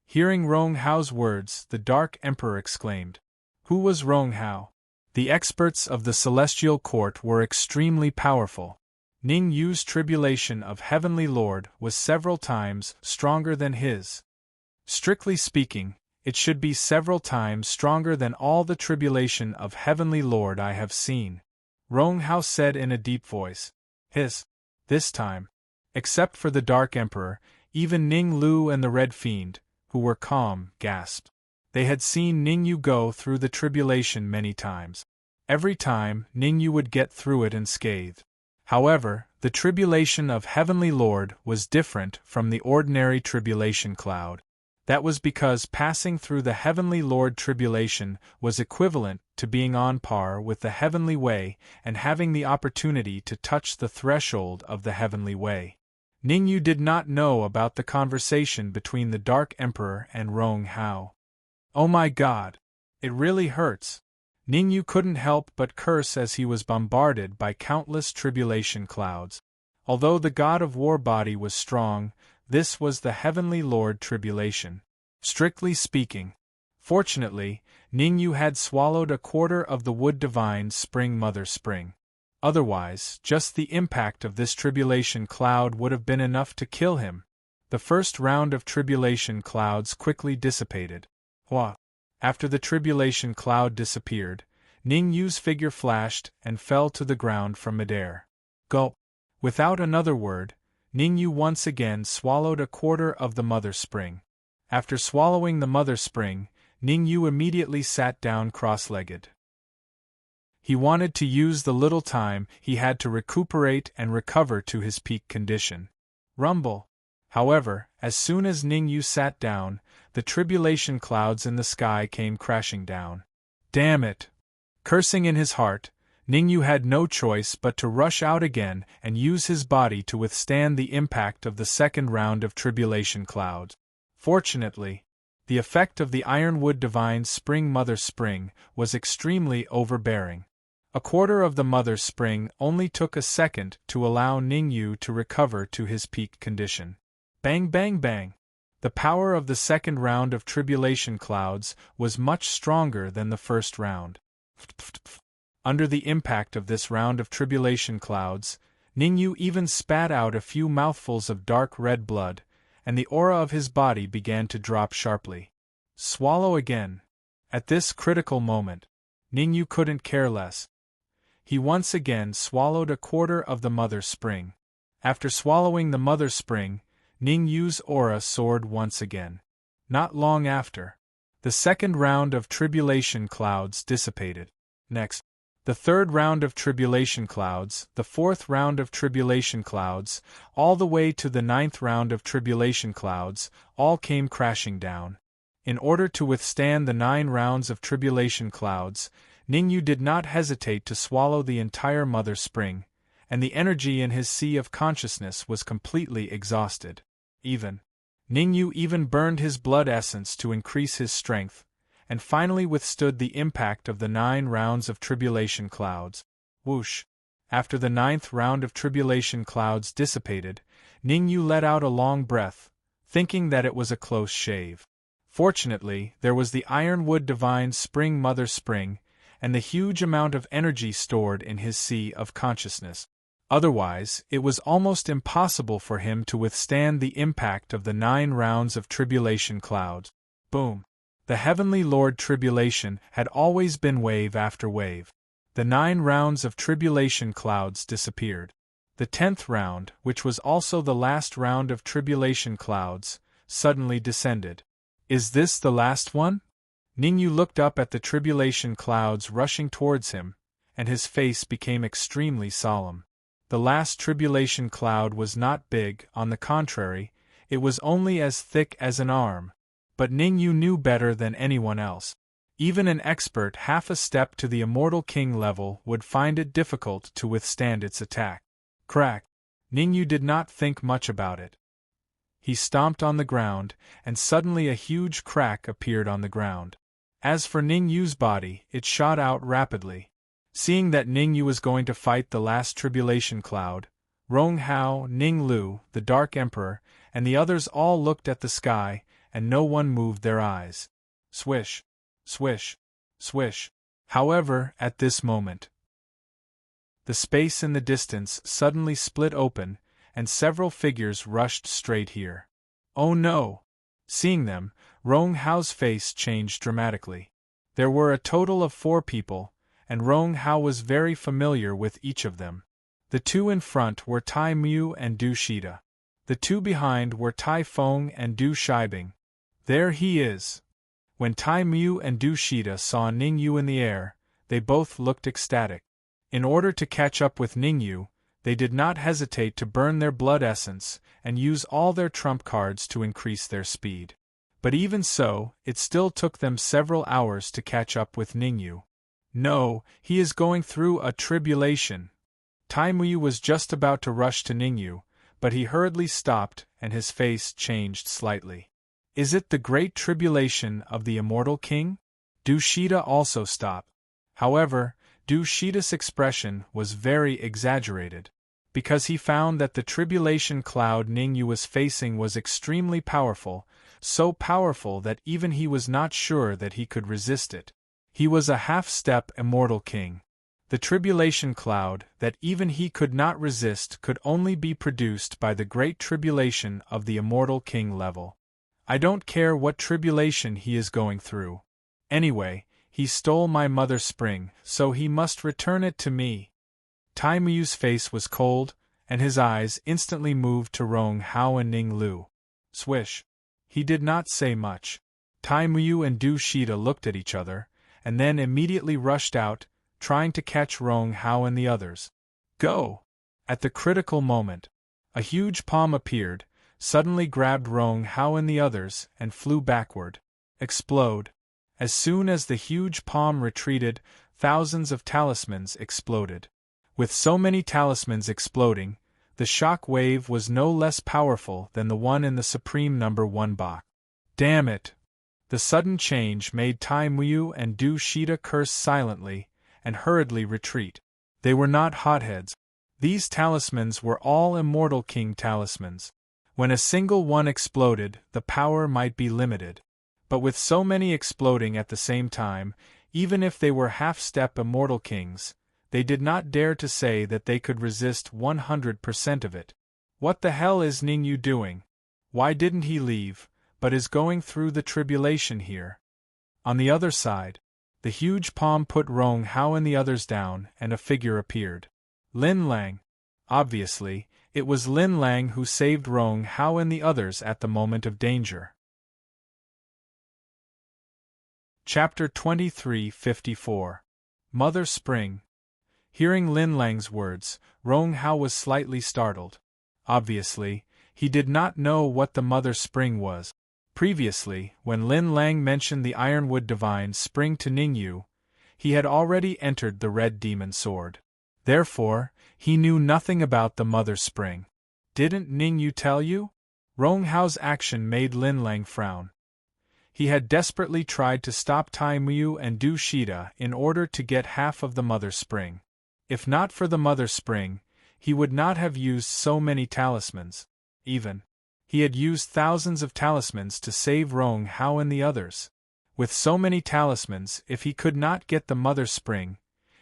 Hearing Rong Hao's words, the Dark Emperor exclaimed. Who was Rong Hao? The experts of the Celestial Court were extremely powerful. Ningyu's tribulation of Heavenly Lord was several times stronger than his. Strictly speaking, it should be several times stronger than all the tribulation of Heavenly Lord I have seen. Rong Hao said in a deep voice. This time. Except for the Dark Emperor, even Ning Lu and the Red Fiend, who were calm, gasped. They had seen Ningyu go through the tribulation many times. Every time, Ningyu would get through it unscathed. However, the tribulation of Heavenly Lord was different from the ordinary tribulation cloud. That was because passing through the Heavenly Lord tribulation was equivalent to being on par with the Heavenly Way and having the opportunity to touch the threshold of the Heavenly Way. Ningyu did not know about the conversation between the Dark Emperor and Rong Hao. "Oh my God! It really hurts!" Ningyu couldn't help but curse as he was bombarded by countless tribulation clouds. Although the God of War body was strong, this was the Heavenly Lord tribulation. Strictly speaking. Fortunately, Ningyu had swallowed a quarter of the Wood Divine Spring Mother Spring. Otherwise, just the impact of this tribulation cloud would have been enough to kill him. The first round of tribulation clouds quickly dissipated. After the tribulation cloud disappeared, Ningyu's figure flashed and fell to the ground from midair. Gulp! Without another word, Ningyu once again swallowed a quarter of the Mother Spring. After swallowing the Mother Spring, Ningyu immediately sat down cross-legged. He wanted to use the little time he had to recuperate and recover to his peak condition. Rumble! However, as soon as Ningyu sat down, the tribulation clouds in the sky came crashing down. Damn it! Cursing in his heart, Ningyu had no choice but to rush out again and use his body to withstand the impact of the second round of tribulation clouds. Fortunately, the effect of the Ironwood Divine Spring Mother Spring was extremely overbearing. A quarter of the Mother Spring only took a second to allow Ningyu to recover to his peak condition. Bang bang bang! The power of the second round of tribulation clouds was much stronger than the first round. Under the impact of this round of tribulation clouds, Ningyu even spat out a few mouthfuls of dark red blood, and the aura of his body began to drop sharply. Swallow again. At this critical moment, Ningyu couldn't care less. He once again swallowed a quarter of the Mother Spring. After swallowing the Mother Spring, Ningyu's aura soared once again. Not long after, the second round of tribulation clouds dissipated. Next, the third round of tribulation clouds, the fourth round of tribulation clouds, all the way to the ninth round of tribulation clouds, all came crashing down. In order to withstand the 9 rounds of tribulation clouds, Ningyu did not hesitate to swallow the entire Mother Spring, and the energy in his sea of consciousness was completely exhausted. Ningyu even burned his blood essence to increase his strength, and finally withstood the impact of the 9 rounds of tribulation clouds. Whoosh! After the 9th round of tribulation clouds dissipated, Ningyu let out a long breath, thinking that it was a close shave. Fortunately, there was the Ironwood Divine Spring Mother Spring, and the huge amount of energy stored in his sea of consciousness. Otherwise, it was almost impossible for him to withstand the impact of the 9 rounds of tribulation clouds. Boom! The Heavenly Lord Tribulation had always been wave after wave. The 9 rounds of tribulation clouds disappeared. The 10th round, which was also the last round of tribulation clouds, suddenly descended. Is this the last one? Ningyu looked up at the tribulation clouds rushing towards him, and his face became extremely solemn. The last tribulation cloud was not big, on the contrary, it was only as thick as an arm. But Ningyu knew better than anyone else. Even an expert half a step to the Immortal King level would find it difficult to withstand its attack. Crack! Ningyu did not think much about it. He stomped on the ground, and suddenly a huge crack appeared on the ground. As for Ningyu's body, it shot out rapidly. Seeing that Ningyu was going to fight the last tribulation cloud, Rong Hao, Ning Lu, the Dark Emperor, and the others all looked at the sky, and no one moved their eyes. Swish! Swish! Swish! However, at this moment, the space in the distance suddenly split open, and several figures rushed straight here. Oh no! Seeing them, Rong Hao's face changed dramatically. There were a total of 4 people, and Rong Hao was very familiar with each of them. The 2 in front were Tai Mu and Du Shida. The 2 behind were Tai Feng and Du Shibing. There he is! When Tai Mu and Du Shida saw Ningyu in the air, they both looked ecstatic. In order to catch up with Ningyu, they did not hesitate to burn their blood essence and use all their trump cards to increase their speed. But even so, it still took them several hours to catch up with Ningyu. No, he is going through a tribulation. Tai Mu was just about to rush to Ningyu, but he hurriedly stopped and his face changed slightly. Is it the great tribulation of the Immortal King? Du Shida also stopped. However, Du Shida's expression was very exaggerated, because he found that the tribulation cloud Ningyu was facing was extremely powerful, so powerful that even he was not sure that he could resist it. He was a half-step Immortal King. The tribulation cloud that even he could not resist could only be produced by the great tribulation of the Immortal King level. I don't care what tribulation he is going through. Anyway, he stole my Mother Spring, so he must return it to me. Tai Mu's face was cold, and his eyes instantly moved to Rong Hao and Ning Lu. Swish! He did not say much. Tai Mu and Du Shida looked at each other, and then immediately rushed out, trying to catch Rong Hao and the others. Go! At the critical moment, a huge palm appeared, suddenly grabbed Rong Hao and the others, and flew backward. Explode! As soon as the huge palm retreated, thousands of talismans exploded. With so many talismans exploding, the shock wave was no less powerful than the one in the Supreme No. 1 box. Damn it! The sudden change made Tai Mu and Du Shida curse silently, and hurriedly retreat. They were not hotheads. These talismans were all Immortal King talismans. When a single one exploded, the power might be limited. But with so many exploding at the same time, even if they were half-step Immortal Kings, they did not dare to say that they could resist 100% of it. What the hell is Ningyu doing? Why didn't he leave, but is going through the tribulation here? On the other side, the huge palm put Rong Hao and the others down, and a figure appeared. Lin Lang. Obviously, it was Lin Lang who saved Rong Hao and the others at the moment of danger. Chapter 23:54. Mother Spring. Hearing Lin Lang's words, Rong Hao was slightly startled. Obviously, he did not know what the Mother Spring was. Previously, when Lin Lang mentioned the Ironwood Divine Spring to Ningyu, he had already entered the Red Demon Sword. Therefore, he knew nothing about the Mother Spring. Didn't Ningyu tell you? Rong Hao's action made Lin Lang frown. He had desperately tried to stop Tai Mu and Du Shida in order to get half of the Mother Spring. If not for the Mother Spring, he would not have used so many talismans. Even, he had used thousands of talismans to save Rong Hao and the others. With so many talismans, if he could not get the Mother Spring,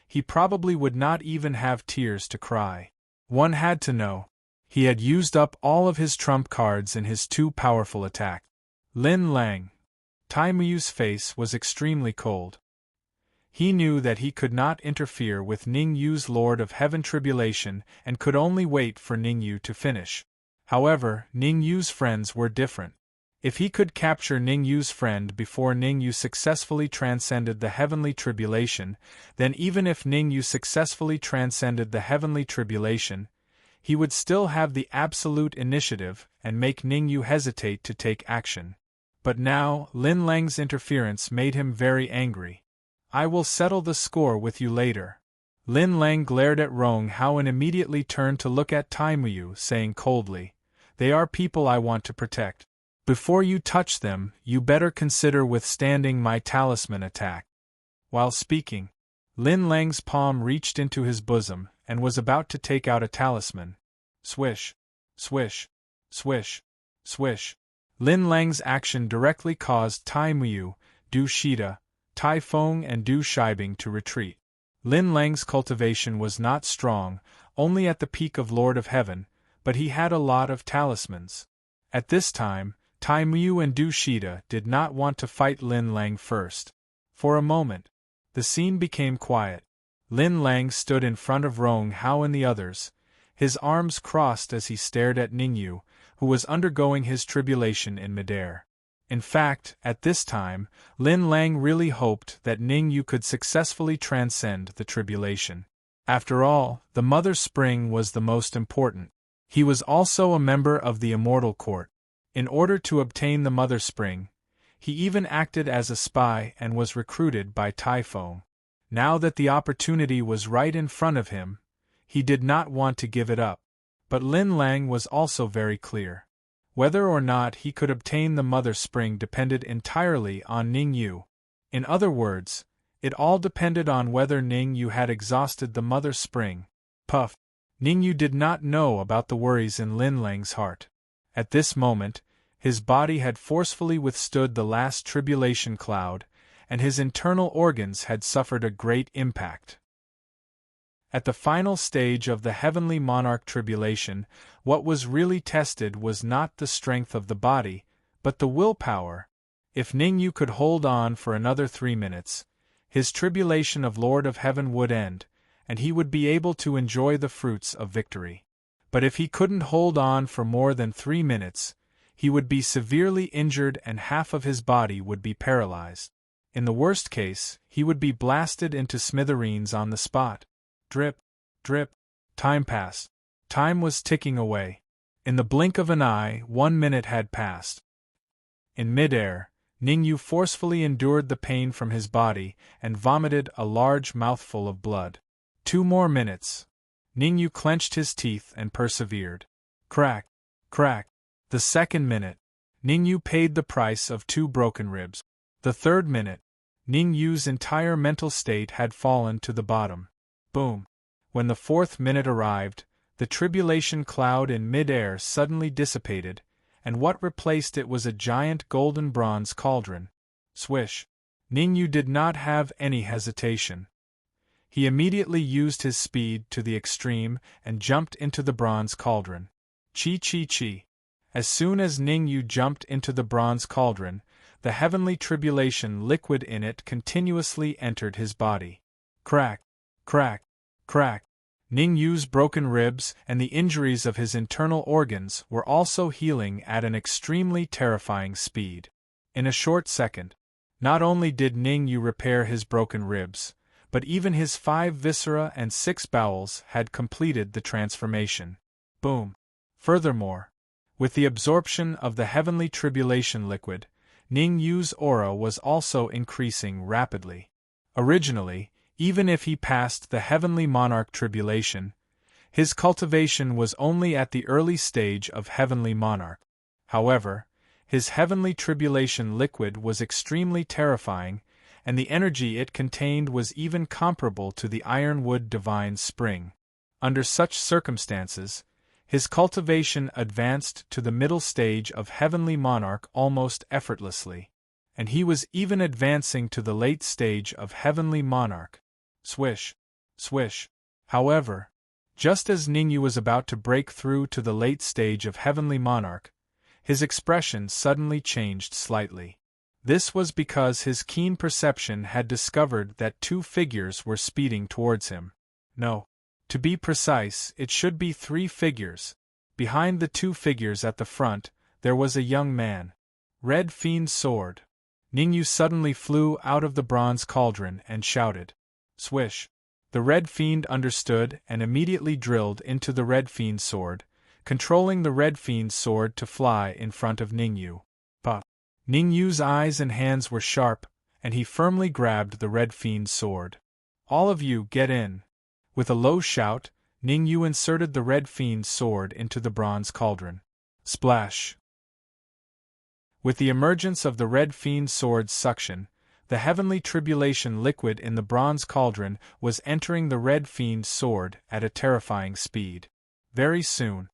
he probably would not even have tears to cry. One had to know. He had used up all of his trump cards in his too powerful attack. Lin Lang. Tai Muyu's face was extremely cold. He knew that he could not interfere with Ning Yu's Lord of Heaven tribulation and could only wait for Ning Yu to finish. However, Ning Yu's friends were different. If he could capture Ning Yu's friend before Ning Yu successfully transcended the heavenly tribulation, then even if Ning Yu successfully transcended the heavenly tribulation, he would still have the absolute initiative and make Ning Yu hesitate to take action. But now, Lin Lang's interference made him very angry. I will settle the score with you later. Lin Lang glared at Rong Hao and immediately turned to look at Tai Muyu, saying coldly, "They are people I want to protect. Before you touch them, you better consider withstanding my talisman attack." While speaking, Lin Lang's palm reached into his bosom and was about to take out a talisman. Swish, swish, swish, swish. Lin Lang's action directly caused Tai Muyu, Du Shida, Tai Feng and Du Shibing to retreat. Lin Lang's cultivation was not strong, only at the peak of Lord of Heaven, but he had a lot of talismans. At this time, Tai Muyu and Du Shida did not want to fight Lin Lang first. For a moment, the scene became quiet. Lin Lang stood in front of Rong Hao and the others, his arms crossed as he stared at Ning Yu, who was undergoing his tribulation in midair. In fact, at this time, Lin Lang really hoped that Ning Yu could successfully transcend the tribulation. After all, the Mother Spring was the most important. He was also a member of the Immortal Court. In order to obtain the Mother Spring, he even acted as a spy and was recruited by Tai Feng. Now that the opportunity was right in front of him, he did not want to give it up. But Lin Lang was also very clear. Whether or not he could obtain the Mother Spring depended entirely on Ning Yu. In other words, it all depended on whether Ning Yu had exhausted the Mother Spring. Puff. Ning Yu did not know about the worries in Lin Lang's heart. At this moment, his body had forcefully withstood the last tribulation cloud, and his internal organs had suffered a great impact. At the final stage of the heavenly monarch tribulation, what was really tested was not the strength of the body, but the willpower. If Ning Yu could hold on for another 3 minutes, his tribulation of Lord of Heaven would end, and he would be able to enjoy the fruits of victory. But if he couldn't hold on for more than 3 minutes, he would be severely injured and half of his body would be paralyzed. In the worst case, he would be blasted into smithereens on the spot. Drip, drip. Time passed. Time was ticking away. In the blink of an eye, 1 minute had passed. In midair, Ning Yu forcefully endured the pain from his body and vomited a large mouthful of blood. 2 more minutes. Ning Yu clenched his teeth and persevered. Crack, crack. The second minute, Ning Yu paid the price of 2 broken ribs. The third minute, Ning Yu's entire mental state had fallen to the bottom. Boom. When the 4th minute arrived, the tribulation cloud in mid-air suddenly dissipated, and what replaced it was a giant golden bronze cauldron. Swish. Ning Yu did not have any hesitation. He immediately used his speed to the extreme and jumped into the bronze cauldron. Chi. As soon as Ning Yu jumped into the bronze cauldron, the heavenly tribulation liquid in it continuously entered his body. Crack, crack, crack. Ning Yu's broken ribs and the injuries of his internal organs were also healing at an extremely terrifying speed. In a short second, not only did Ning Yu repair his broken ribs, but even his 5 viscera and 6 bowels had completed the transformation. Boom. Furthermore, with the absorption of the heavenly tribulation liquid, Ning Yu's aura was also increasing rapidly. Originally, even if he passed the heavenly monarch tribulation, his cultivation was only at the early stage of heavenly monarch. However, his heavenly tribulation liquid was extremely terrifying, and the energy it contained was even comparable to the ironwood divine spring. Under such circumstances, his cultivation advanced to the middle stage of heavenly monarch almost effortlessly, and he was even advancing to the late stage of heavenly monarch. Swish, swish. However, just as Ningyu was about to break through to the late stage of heavenly monarch, his expression suddenly changed slightly. This was because his keen perception had discovered that two figures were speeding towards him. No. To be precise, it should be three figures. Behind the two figures at the front, there was a young man. Red Fiend's sword. Ningyu suddenly flew out of the bronze cauldron and shouted. Swish. The Red Fiend understood and immediately drilled into the Red Fiend's sword, controlling the Red Fiend's sword to fly in front of Ningyu. But Ningyu's eyes and hands were sharp, and he firmly grabbed the Red Fiend's sword. All of you get in. With a low shout, Ningyu inserted the Red Fiend's sword into the bronze cauldron. Splash! With the emergence of the Red Fiend's sword's suction, the heavenly tribulation liquid in the bronze cauldron was entering the Red Fiend's sword at a terrifying speed. Very soon,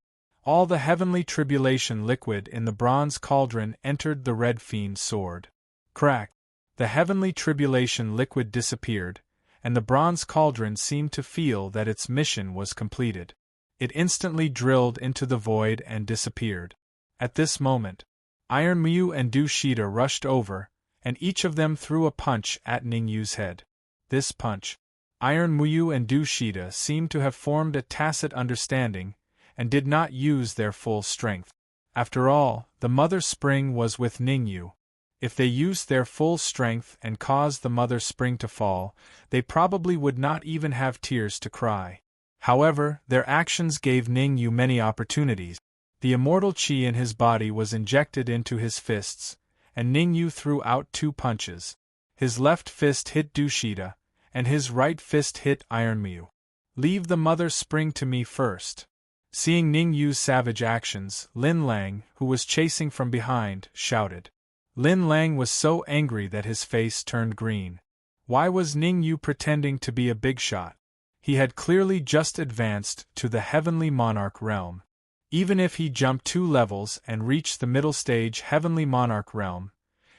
all the heavenly tribulation liquid in the bronze cauldron entered the Red Fiend's sword. Crack! The heavenly tribulation liquid disappeared, and the bronze cauldron seemed to feel that its mission was completed. It instantly drilled into the void and disappeared. At this moment, Iron Myu and Du Shida rushed over, and each of them threw a punch at Ningyu's head. This punch, Iron Myu and Du Shida seemed to have formed a tacit understanding, and did not use their full strength. After all, the Mother Spring was with Ningyu. If they used their full strength and caused the Mother Spring to fall, they probably would not even have tears to cry. However, their actions gave Ningyu many opportunities. The immortal qi in his body was injected into his fists, and Ningyu threw out two punches. His left fist hit Du Shida, and his right fist hit Iron Myu. Leave the Mother Spring to me first. Seeing Ningyu's savage actions, Lin Lang, who was chasing from behind, shouted. Lin Lang was so angry that his face turned green. Why was Ningyu pretending to be a big shot? He had clearly just advanced to the heavenly monarch realm. Even if he jumped 2 levels and reached the middle stage heavenly monarch realm,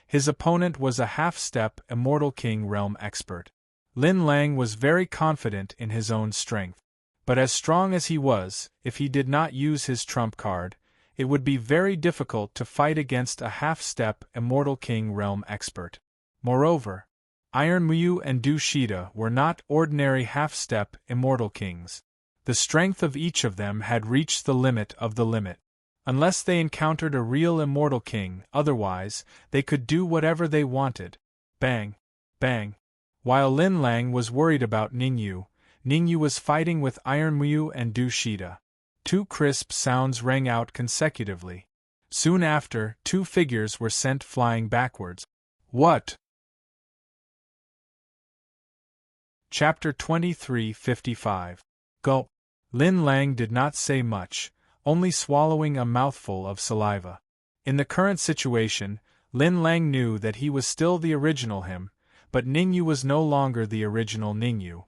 his opponent was a half-step immortal king realm expert. Lin Lang was very confident in his own strength. But as strong as he was, if he did not use his trump card, it would be very difficult to fight against a half-step Immortal King realm expert. Moreover, Iron Myu and Du Shida were not ordinary half-step Immortal Kings. The strength of each of them had reached the limit of the limit. Unless they encountered a real Immortal King, otherwise, they could do whatever they wanted. Bang! Bang! While Lin Lang was worried about Ningyu, Ningyu was fighting with Iron Myu and Du Shida. 2 crisp sounds rang out consecutively. Soon after, 2 figures were sent flying backwards. What? Chapter 23:55. Gulp. Lin Lang did not say much, only swallowing a mouthful of saliva. In the current situation, Lin Lang knew that he was still the original him, but Ningyu was no longer the original Ningyu.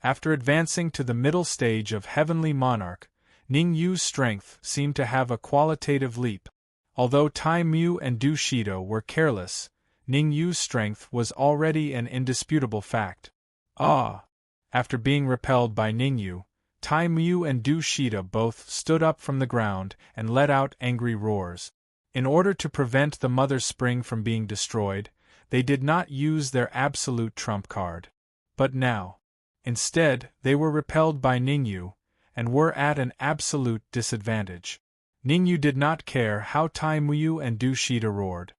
After advancing to the middle stage of Heavenly Monarch, Ningyu's strength seemed to have a qualitative leap. Although Tai Myu and Du Shida were careless, Ningyu's strength was already an indisputable fact. Ah! After being repelled by Ningyu, Tai Myu and Du Shida both stood up from the ground and let out angry roars. In order to prevent the Mother Spring from being destroyed, they did not use their absolute trump card. But now, instead, they were repelled by Ningyu, and were at an absolute disadvantage. Ningyu did not care how Tai Myu and Du Shida roared.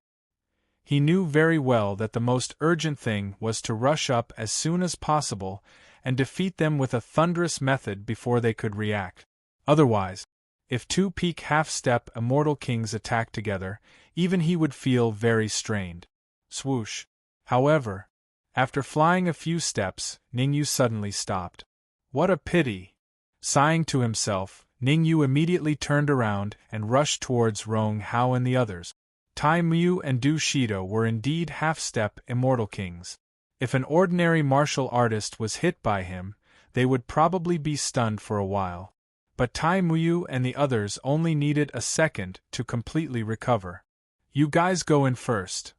He knew very well that the most urgent thing was to rush up as soon as possible and defeat them with a thunderous method before they could react. Otherwise, if 2 peak half-step Immortal Kings attacked together, even he would feel very strained. Swoosh! However, after flying a few steps, Ningyu suddenly stopped. What a pity! Sighing to himself, Ningyu immediately turned around and rushed towards Rong Hao and the others. Tai Myu and Du Shida were indeed half-step Immortal Kings. If an ordinary martial artist was hit by him, they would probably be stunned for a while. But Tai Muyu and the others only needed a second to completely recover. You guys go in first.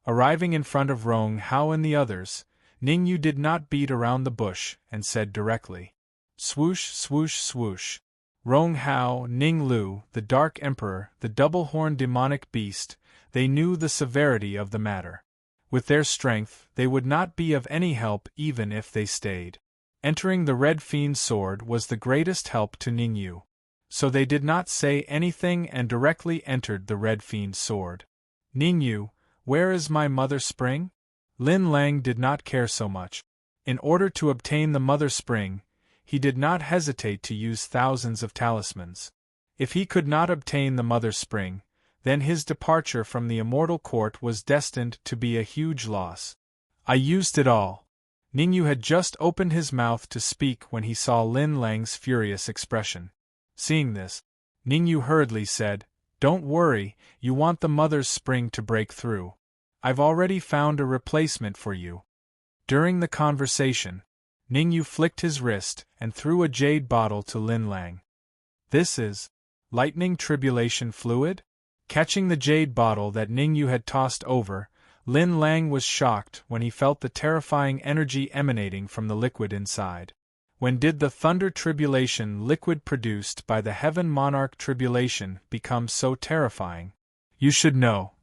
Arriving in front of Rong Hao and the others, Ningyu did not beat around the bush and said directly. Swoosh, swoosh, swoosh. Rong Hao, Ning Lu, the Dark Emperor, the double-horned demonic beast, they knew the severity of the matter. With their strength, they would not be of any help even if they stayed. Entering the Red Fiend's sword was the greatest help to Ningyu. So they did not say anything and directly entered the Red Fiend's sword. Ningyu, where is my mother spring? Lin Lang did not care so much. In order to obtain the mother spring, he did not hesitate to use thousands of talismans. If he could not obtain the mother spring, then his departure from the immortal court was destined to be a huge loss. I used it all. Ningyu had just opened his mouth to speak when he saw Lin Lang's furious expression. Seeing this, Ningyu hurriedly said, Don't worry, you want the mother's spring to break through. I've already found a replacement for you. During the conversation, Ningyu flicked his wrist and threw a jade bottle to Lin Lang. This is lightning tribulation fluid? Catching the jade bottle that Ningyu had tossed over, Lin Lang was shocked when he felt the terrifying energy emanating from the liquid inside. When did the thunder tribulation liquid produced by the heaven monarch tribulation become so terrifying? You should know.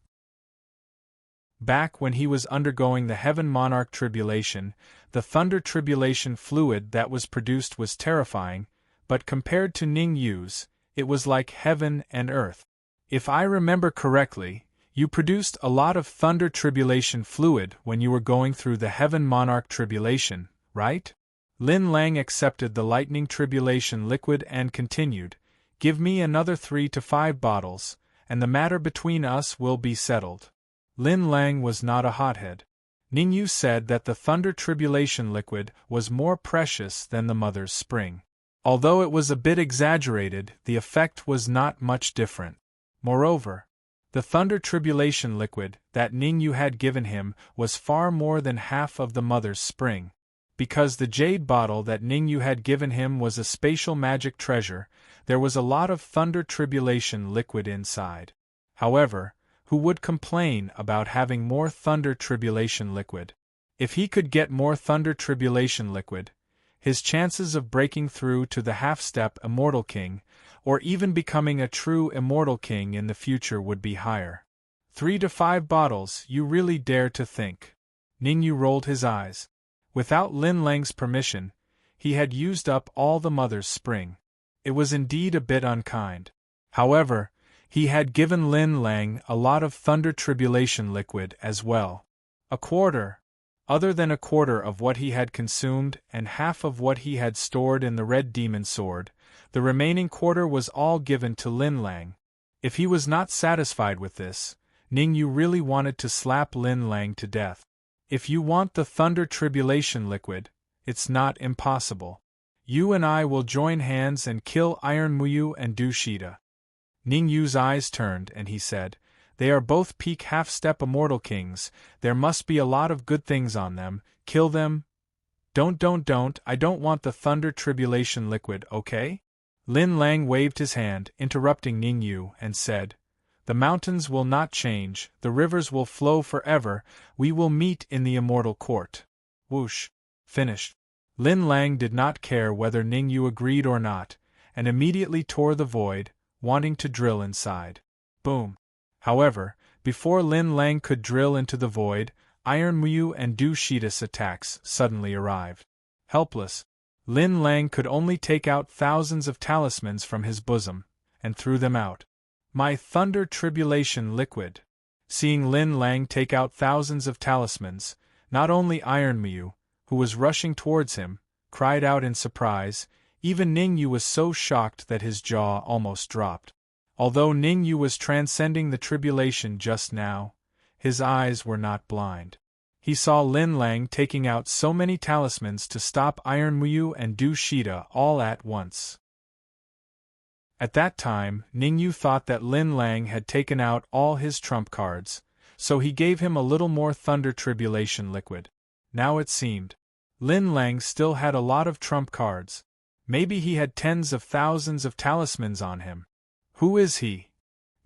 Back when he was undergoing the heaven monarch tribulation, the thunder tribulation fluid that was produced was terrifying, but compared to Ningyu's, it was like heaven and earth. If I remember correctly, you produced a lot of thunder tribulation fluid when you were going through the heaven monarch tribulation, right? Lin Lang accepted the lightning tribulation liquid and continued, Give me another 3 to 5 bottles, and the matter between us will be settled. Lin Lang was not a hothead. Ningyu said that the thunder tribulation liquid was more precious than the mother's spring. Although it was a bit exaggerated, the effect was not much different. Moreover, the thunder tribulation liquid that Ningyu had given him was far more than half of the mother's spring. Because the jade bottle that Ningyu had given him was a spatial magic treasure, there was a lot of thunder tribulation liquid inside. However, who would complain about having more thunder tribulation liquid? If he could get more thunder tribulation liquid, his chances of breaking through to the half-step Immortal King, or even becoming a true Immortal King in the future would be higher. 3 to 5 bottles, you really dare to think? Ningyu rolled his eyes. Without Lin Lang's permission, he had used up all the mother's spring. It was indeed a bit unkind. However, he had given Lin Lang a lot of thunder tribulation liquid as well. A quarter. Other than a quarter of what he had consumed and half of what he had stored in the Red Demon Sword, the remaining quarter was all given to Lin Lang. If he was not satisfied with this, Ningyu really wanted to slap Lin Lang to death. If you want the thunder tribulation liquid, it's not impossible. You and I will join hands and kill Iron Muyu and Du Shida. Ningyu's eyes turned and he said, They are both peak half-step Immortal Kings, there must be a lot of good things on them, kill them. Don't, I don't want the thunder tribulation liquid, okay? Lin Lang waved his hand, interrupting Ningyu, and said, The mountains will not change, the rivers will flow forever, we will meet in the immortal court. Whoosh. Finished. Lin Lang did not care whether Ningyu agreed or not, and immediately tore the void, wanting to drill inside. Boom. However, before Lin Lang could drill into the void, Iron Muyu and Du Shida's attacks suddenly arrived. Helpless, Lin Lang could only take out thousands of talismans from his bosom, and threw them out. My thunder tribulation liquid. Seeing Lin Lang take out thousands of talismans, not only Iron Muyu, who was rushing towards him, cried out in surprise, even Ningyu was so shocked that his jaw almost dropped. Although Ningyu was transcending the tribulation just now, his eyes were not blind. He saw Lin Lang taking out so many talismans to stop Iron Muyu and Du Shida all at once. At that time, Ningyu thought that Lin Lang had taken out all his trump cards, so he gave him a little more thunder tribulation liquid. Now it seemed. Lin Lang still had a lot of trump cards. Maybe he had tens of thousands of talismans on him. Who is he?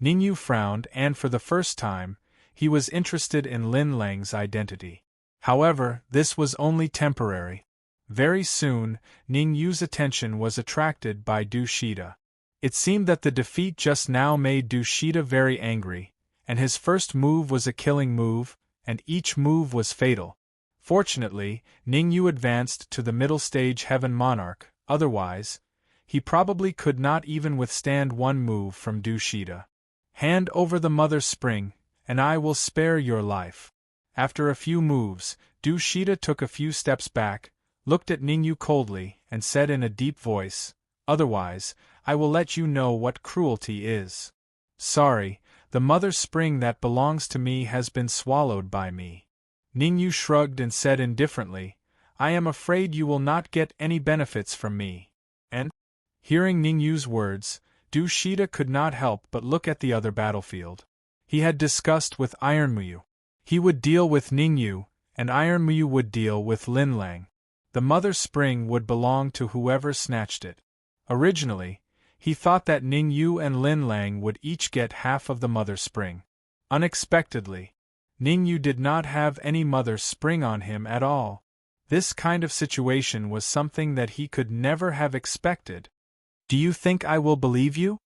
Ningyu frowned, and for the first time, he was interested in Lin Lang's identity. However, this was only temporary. Very soon, Ningyu's attention was attracted by Du Shida. It seemed that the defeat just now made Du Shida very angry, and his first move was a killing move, and each move was fatal. Fortunately, Ningyu advanced to the middle stage Heaven Monarch, otherwise, he probably could not even withstand one move from Du Shida. Hand over the Mother Spring, and I will spare your life. After a few moves, Du Shida took a few steps back, looked at Ningyu coldly, and said in a deep voice, "Otherwise, I will let you know what cruelty is. Sorry, the Mother Spring that belongs to me has been swallowed by me." Ningyu shrugged and said indifferently, "I am afraid you will not get any benefits from me." And, hearing Ningyu's words, Du Shida could not help but look at the other battlefield. He had discussed with Ironmuyu. He would deal with Ningyu, and Ironmuyu would deal with Lin Lang. The Mother Spring would belong to whoever snatched it. Originally, he thought that Ningyu and Lin Lang would each get half of the Mother Spring. Unexpectedly, Ningyu did not have any Mother Spring on him at all. This kind of situation was something that he could never have expected. "Do you think I will believe you?"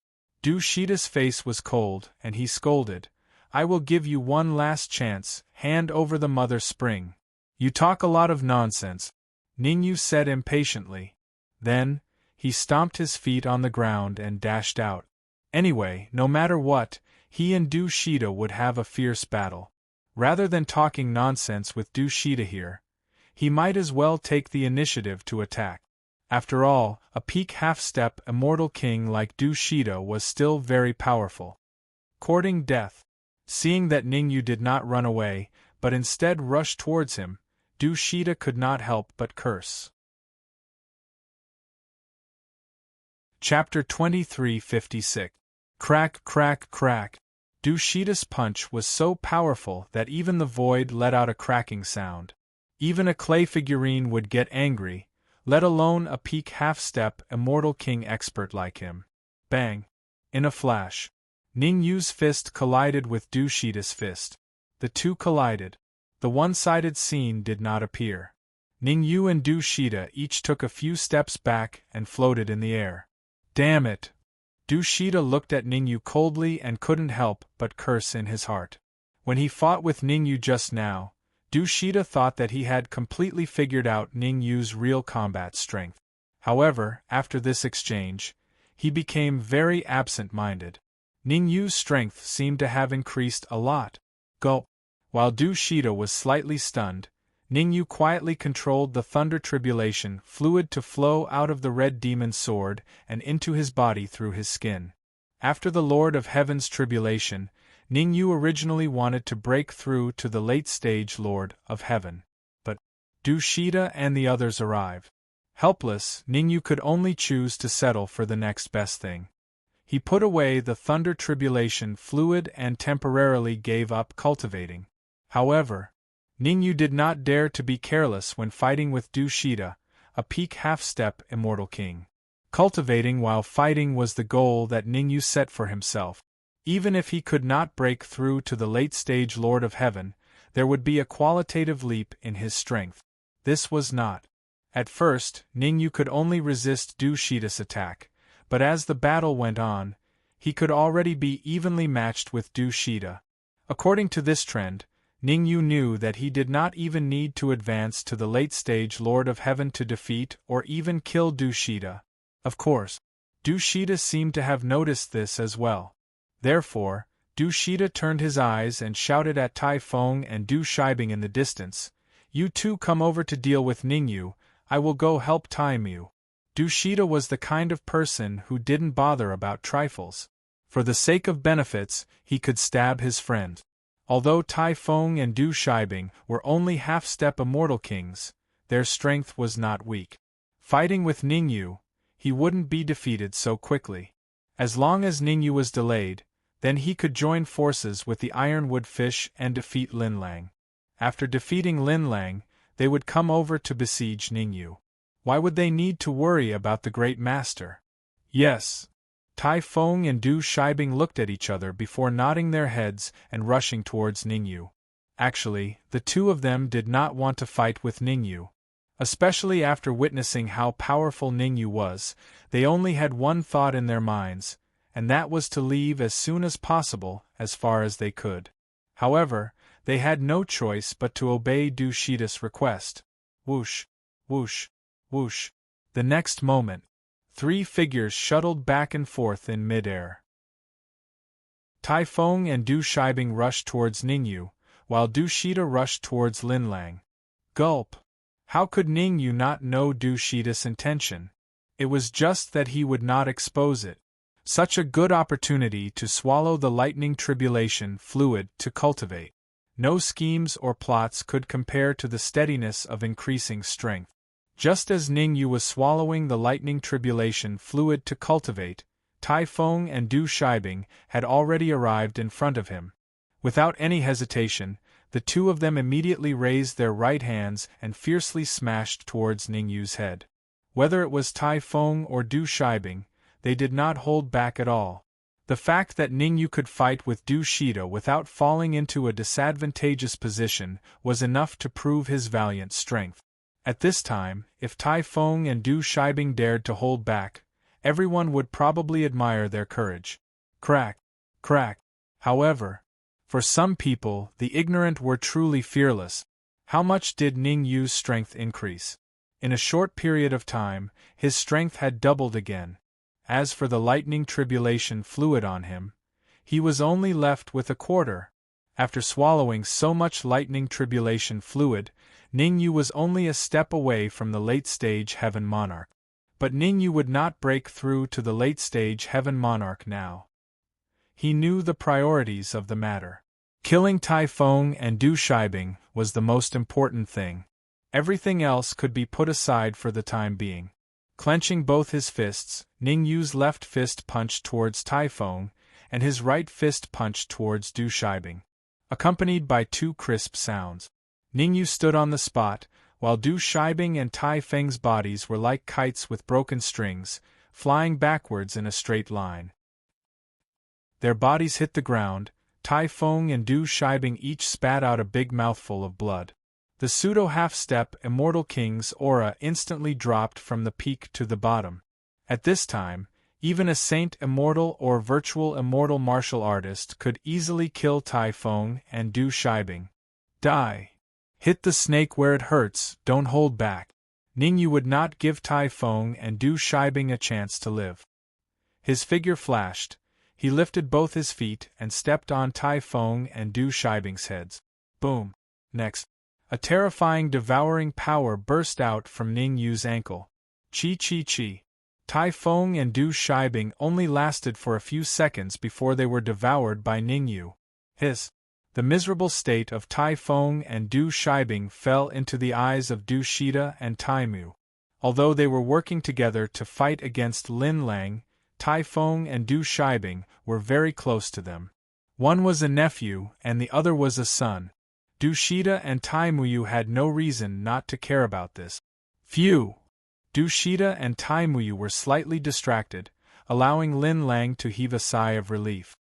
Du Shida's face was cold, and he scolded, "I will give you one last chance, hand over the Mother Spring." "You talk a lot of nonsense," Ningyu said impatiently. Then, he stomped his feet on the ground and dashed out. Anyway, no matter what, he and Du Shida would have a fierce battle. Rather than talking nonsense with Du Shida here, he might as well take the initiative to attack. After all, a peak half-step immortal king like Du Shida was still very powerful. Courting death. Seeing that Ningyu did not run away, but instead rushed towards him, Du Shida could not help but curse. Chapter 2356. Crack, crack, crack. Du Shida's punch was so powerful that even the void let out a cracking sound. Even a clay figurine would get angry, let alone a peak half-step immortal king expert like him. Bang! In a flash, Ningyu's fist collided with Du Shida's fist. The two collided. The one-sided scene did not appear. Ningyu and Du Shida each took a few steps back and floated in the air. Damn it! Du Shida looked at Ningyu coldly and couldn't help but curse in his heart. When he fought with Ningyu just now, Du Shida thought that he had completely figured out Ningyu's real combat strength. However, after this exchange, he became very absent-minded. Ningyu's strength seemed to have increased a lot. Gulp. While Du Shida was slightly stunned, Ningyu quietly controlled the thunder tribulation fluid to flow out of the red demon's sword and into his body through his skin. After the Lord of Heaven's tribulation, Ningyu originally wanted to break through to the late-stage Lord of Heaven. But Du Shida and the others arrived. Helpless, Ningyu could only choose to settle for the next best thing. He put away the thunder tribulation fluid and temporarily gave up cultivating. However, Ningyu did not dare to be careless when fighting with Du Shida, a peak half-step immortal king. Cultivating while fighting was the goal that Ningyu set for himself. Even if he could not break through to the late-stage Lord of Heaven, there would be a qualitative leap in his strength. This was not. At first, Ningyu could only resist Du Shida's attack, but as the battle went on, he could already be evenly matched with Du Shida. According to this trend, Ningyu knew that he did not even need to advance to the late-stage Lord of Heaven to defeat or even kill Du Shida. Of course, Du Shida seemed to have noticed this as well. Therefore, Du Shida turned his eyes and shouted at Tai Feng and Du Shibing in the distance, "You two come over to deal with Ningyu, I will go help Tai Mu." Du Shida was the kind of person who didn't bother about trifles. For the sake of benefits, he could stab his friend. Although Tai Feng and Du Shibing were only half-step immortal kings, their strength was not weak. Fighting with Ningyu, he wouldn't be defeated so quickly. As long as Ningyu was delayed, then he could join forces with the Ironwood Fish and defeat Lin Lang. After defeating Lin Lang, they would come over to besiege Ningyu. Why would they need to worry about the great master? Yes. Tai Feng and Du Shibing looked at each other before nodding their heads and rushing towards Ningyu. Actually, the two of them did not want to fight with Ningyu. Especially after witnessing how powerful Ningyu was, they only had one thought in their minds, and that was to leave as soon as possible, as far as they could. However, they had no choice but to obey Du Shida's request. Whoosh, whoosh, whoosh. The next moment, 3 figures shuttled back and forth in mid-air. Tai Feng and Du Shibing rushed towards Ningyu, while Du Shida rushed towards Lin Lang. Gulp! How could Ningyu not know Du Shida's intention? It was just that he would not expose it. Such a good opportunity to swallow the lightning tribulation fluid to cultivate. No schemes or plots could compare to the steadiness of increasing strength. Just as Ningyu was swallowing the lightning tribulation fluid to cultivate, Tai Feng and Du Shibing had already arrived in front of him. Without any hesitation, the two of them immediately raised their right hands and fiercely smashed towards Ningyu's head. Whether it was Tai Feng or Du Shibing, they did not hold back at all. The fact that Ningyu could fight with Du Shida without falling into a disadvantageous position was enough to prove his valiant strength. At this time, if Tai Feng and Du Shibing dared to hold back, everyone would probably admire their courage. Crack, crack. However, for some people, the ignorant were truly fearless. How much did Ningyu's strength increase? In a short period of time, his strength had doubled again. As for the lightning tribulation fluid on him, he was only left with a quarter. After swallowing so much lightning tribulation fluid, Ningyu was only a step away from the late-stage Heaven Monarch. But Ningyu would not break through to the late-stage Heaven Monarch now. He knew the priorities of the matter. Killing Tai Feng and Du Shibing was the most important thing. Everything else could be put aside for the time being. Clenching both his fists, Ningyu's left fist punched towards Tai Feng, and his right fist punched towards Du Shibing. Accompanied by 2 crisp sounds. Ningyu stood on the spot, while Du Shibing and Tai Feng's bodies were like kites with broken strings, flying backwards in a straight line. Their bodies hit the ground. Tai Feng and Du Shibing each spat out a big mouthful of blood. The pseudo-half-step Immortal King's aura instantly dropped from the peak to the bottom. At this time, even a Saint Immortal or Virtual Immortal martial artist could easily kill Tai Feng and Du Shibing. Die! Hit the snake where it hurts, don't hold back. Ningyu would not give Tai Feng and Du Shibing a chance to live. His figure flashed. He lifted both his feet and stepped on Tai Feng and Du Shibing's heads. Boom! Next, a terrifying devouring power burst out from Ningyu's ankle. Chi. Tai Feng and Du Shibing only lasted for a few seconds before they were devoured by Ningyu. The miserable state of Tai Feng and Du Shibing fell into the eyes of Du Shida and Taimu. Although they were working together to fight against Lin Lang, Tai Feng and Du Shibing were very close to them. One was a nephew and the other was a son. Du Shida and Taimu had no reason not to care about this. Phew! Du Shida and Taimu were slightly distracted, allowing Lin Lang to heave a sigh of relief.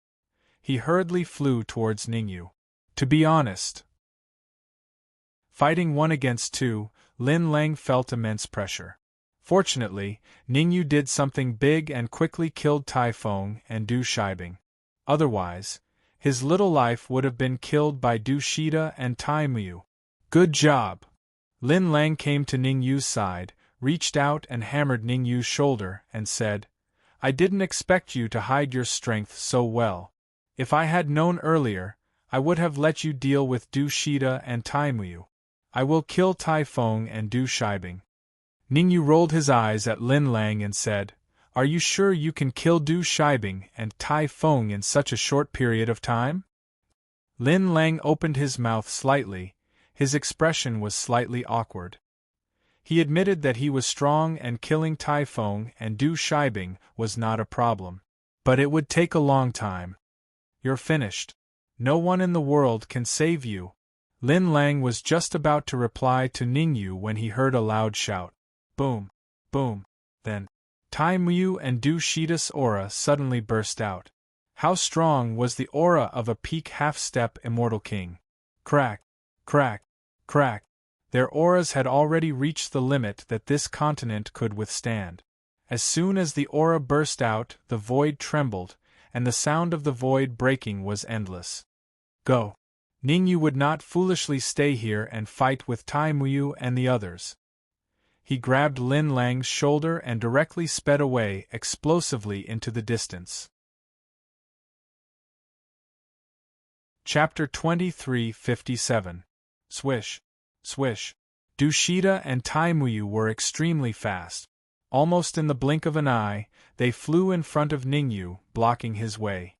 He hurriedly flew towards Ningyu. To be honest, fighting 1 against 2, Lin Lang felt immense pressure. Fortunately, Ningyu did something big and quickly killed Tai Feng and Du Shibing. Otherwise, his little life would have been killed by Du Shida and Taimu. Good job! Lin Lang came to Ningyu's side, reached out and hammered Ningyu's shoulder, and said, I didn't expect you to hide your strength so well. If I had known earlier, I would have let you deal with Du Shida and Taimu. I will kill Tai Feng and Du Shibing. Ningyu rolled his eyes at Lin Lang and said, Are you sure you can kill Du Shibing and Tai Feng in such a short period of time? Lin Lang opened his mouth slightly. His expression was slightly awkward. He admitted that he was strong and killing Tai Feng and Du Shibing was not a problem. But it would take a long time. You're finished. No one in the world can save you. Lin Lang was just about to reply to Ningyu when he heard a loud shout. Boom! Boom! Then, Tai Muyu and Du Shida's aura suddenly burst out. How strong was the aura of a peak half-step immortal king! Crack! Crack! Crack! Their auras had already reached the limit that this continent could withstand. As soon as the aura burst out, the void trembled, and the sound of the void breaking was endless. Go! Ningyu would not foolishly stay here and fight with Tai Muyu and the others. He grabbed Lin Lang's shoulder and directly sped away explosively into the distance. Chapter 23:57. Swish! Swish! Du Shida and Tai Muyu were extremely fast. Almost in the blink of an eye, they flew in front of Ningyu, blocking his way.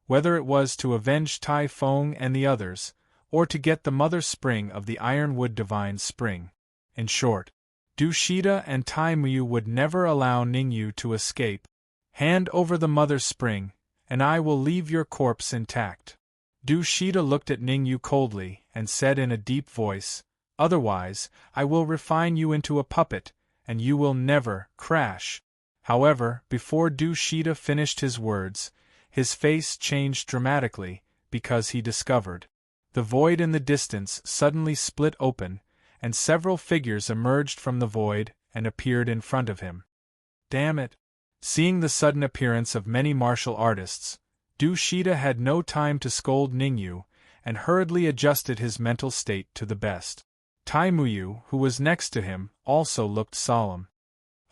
Whether it was to avenge Tai Feng and the others, or to get the mother spring of the Ironwood Divine Spring. In short, Du Shida and Tai Muyu would never allow Ningyu to escape. Hand over the mother spring, and I will leave your corpse intact. Du Shida looked at Ningyu coldly, and said in a deep voice, otherwise, I will refine you into a puppet, and you will never crash. However, before Du Shida finished his words, his face changed dramatically, because he discovered. The void in the distance suddenly split open, and several figures emerged from the void and appeared in front of him. Damn it! Seeing the sudden appearance of many martial artists, Du Shida had no time to scold Ningyu, and hurriedly adjusted his mental state to the best. Tai Muyu, who was next to him, also looked solemn.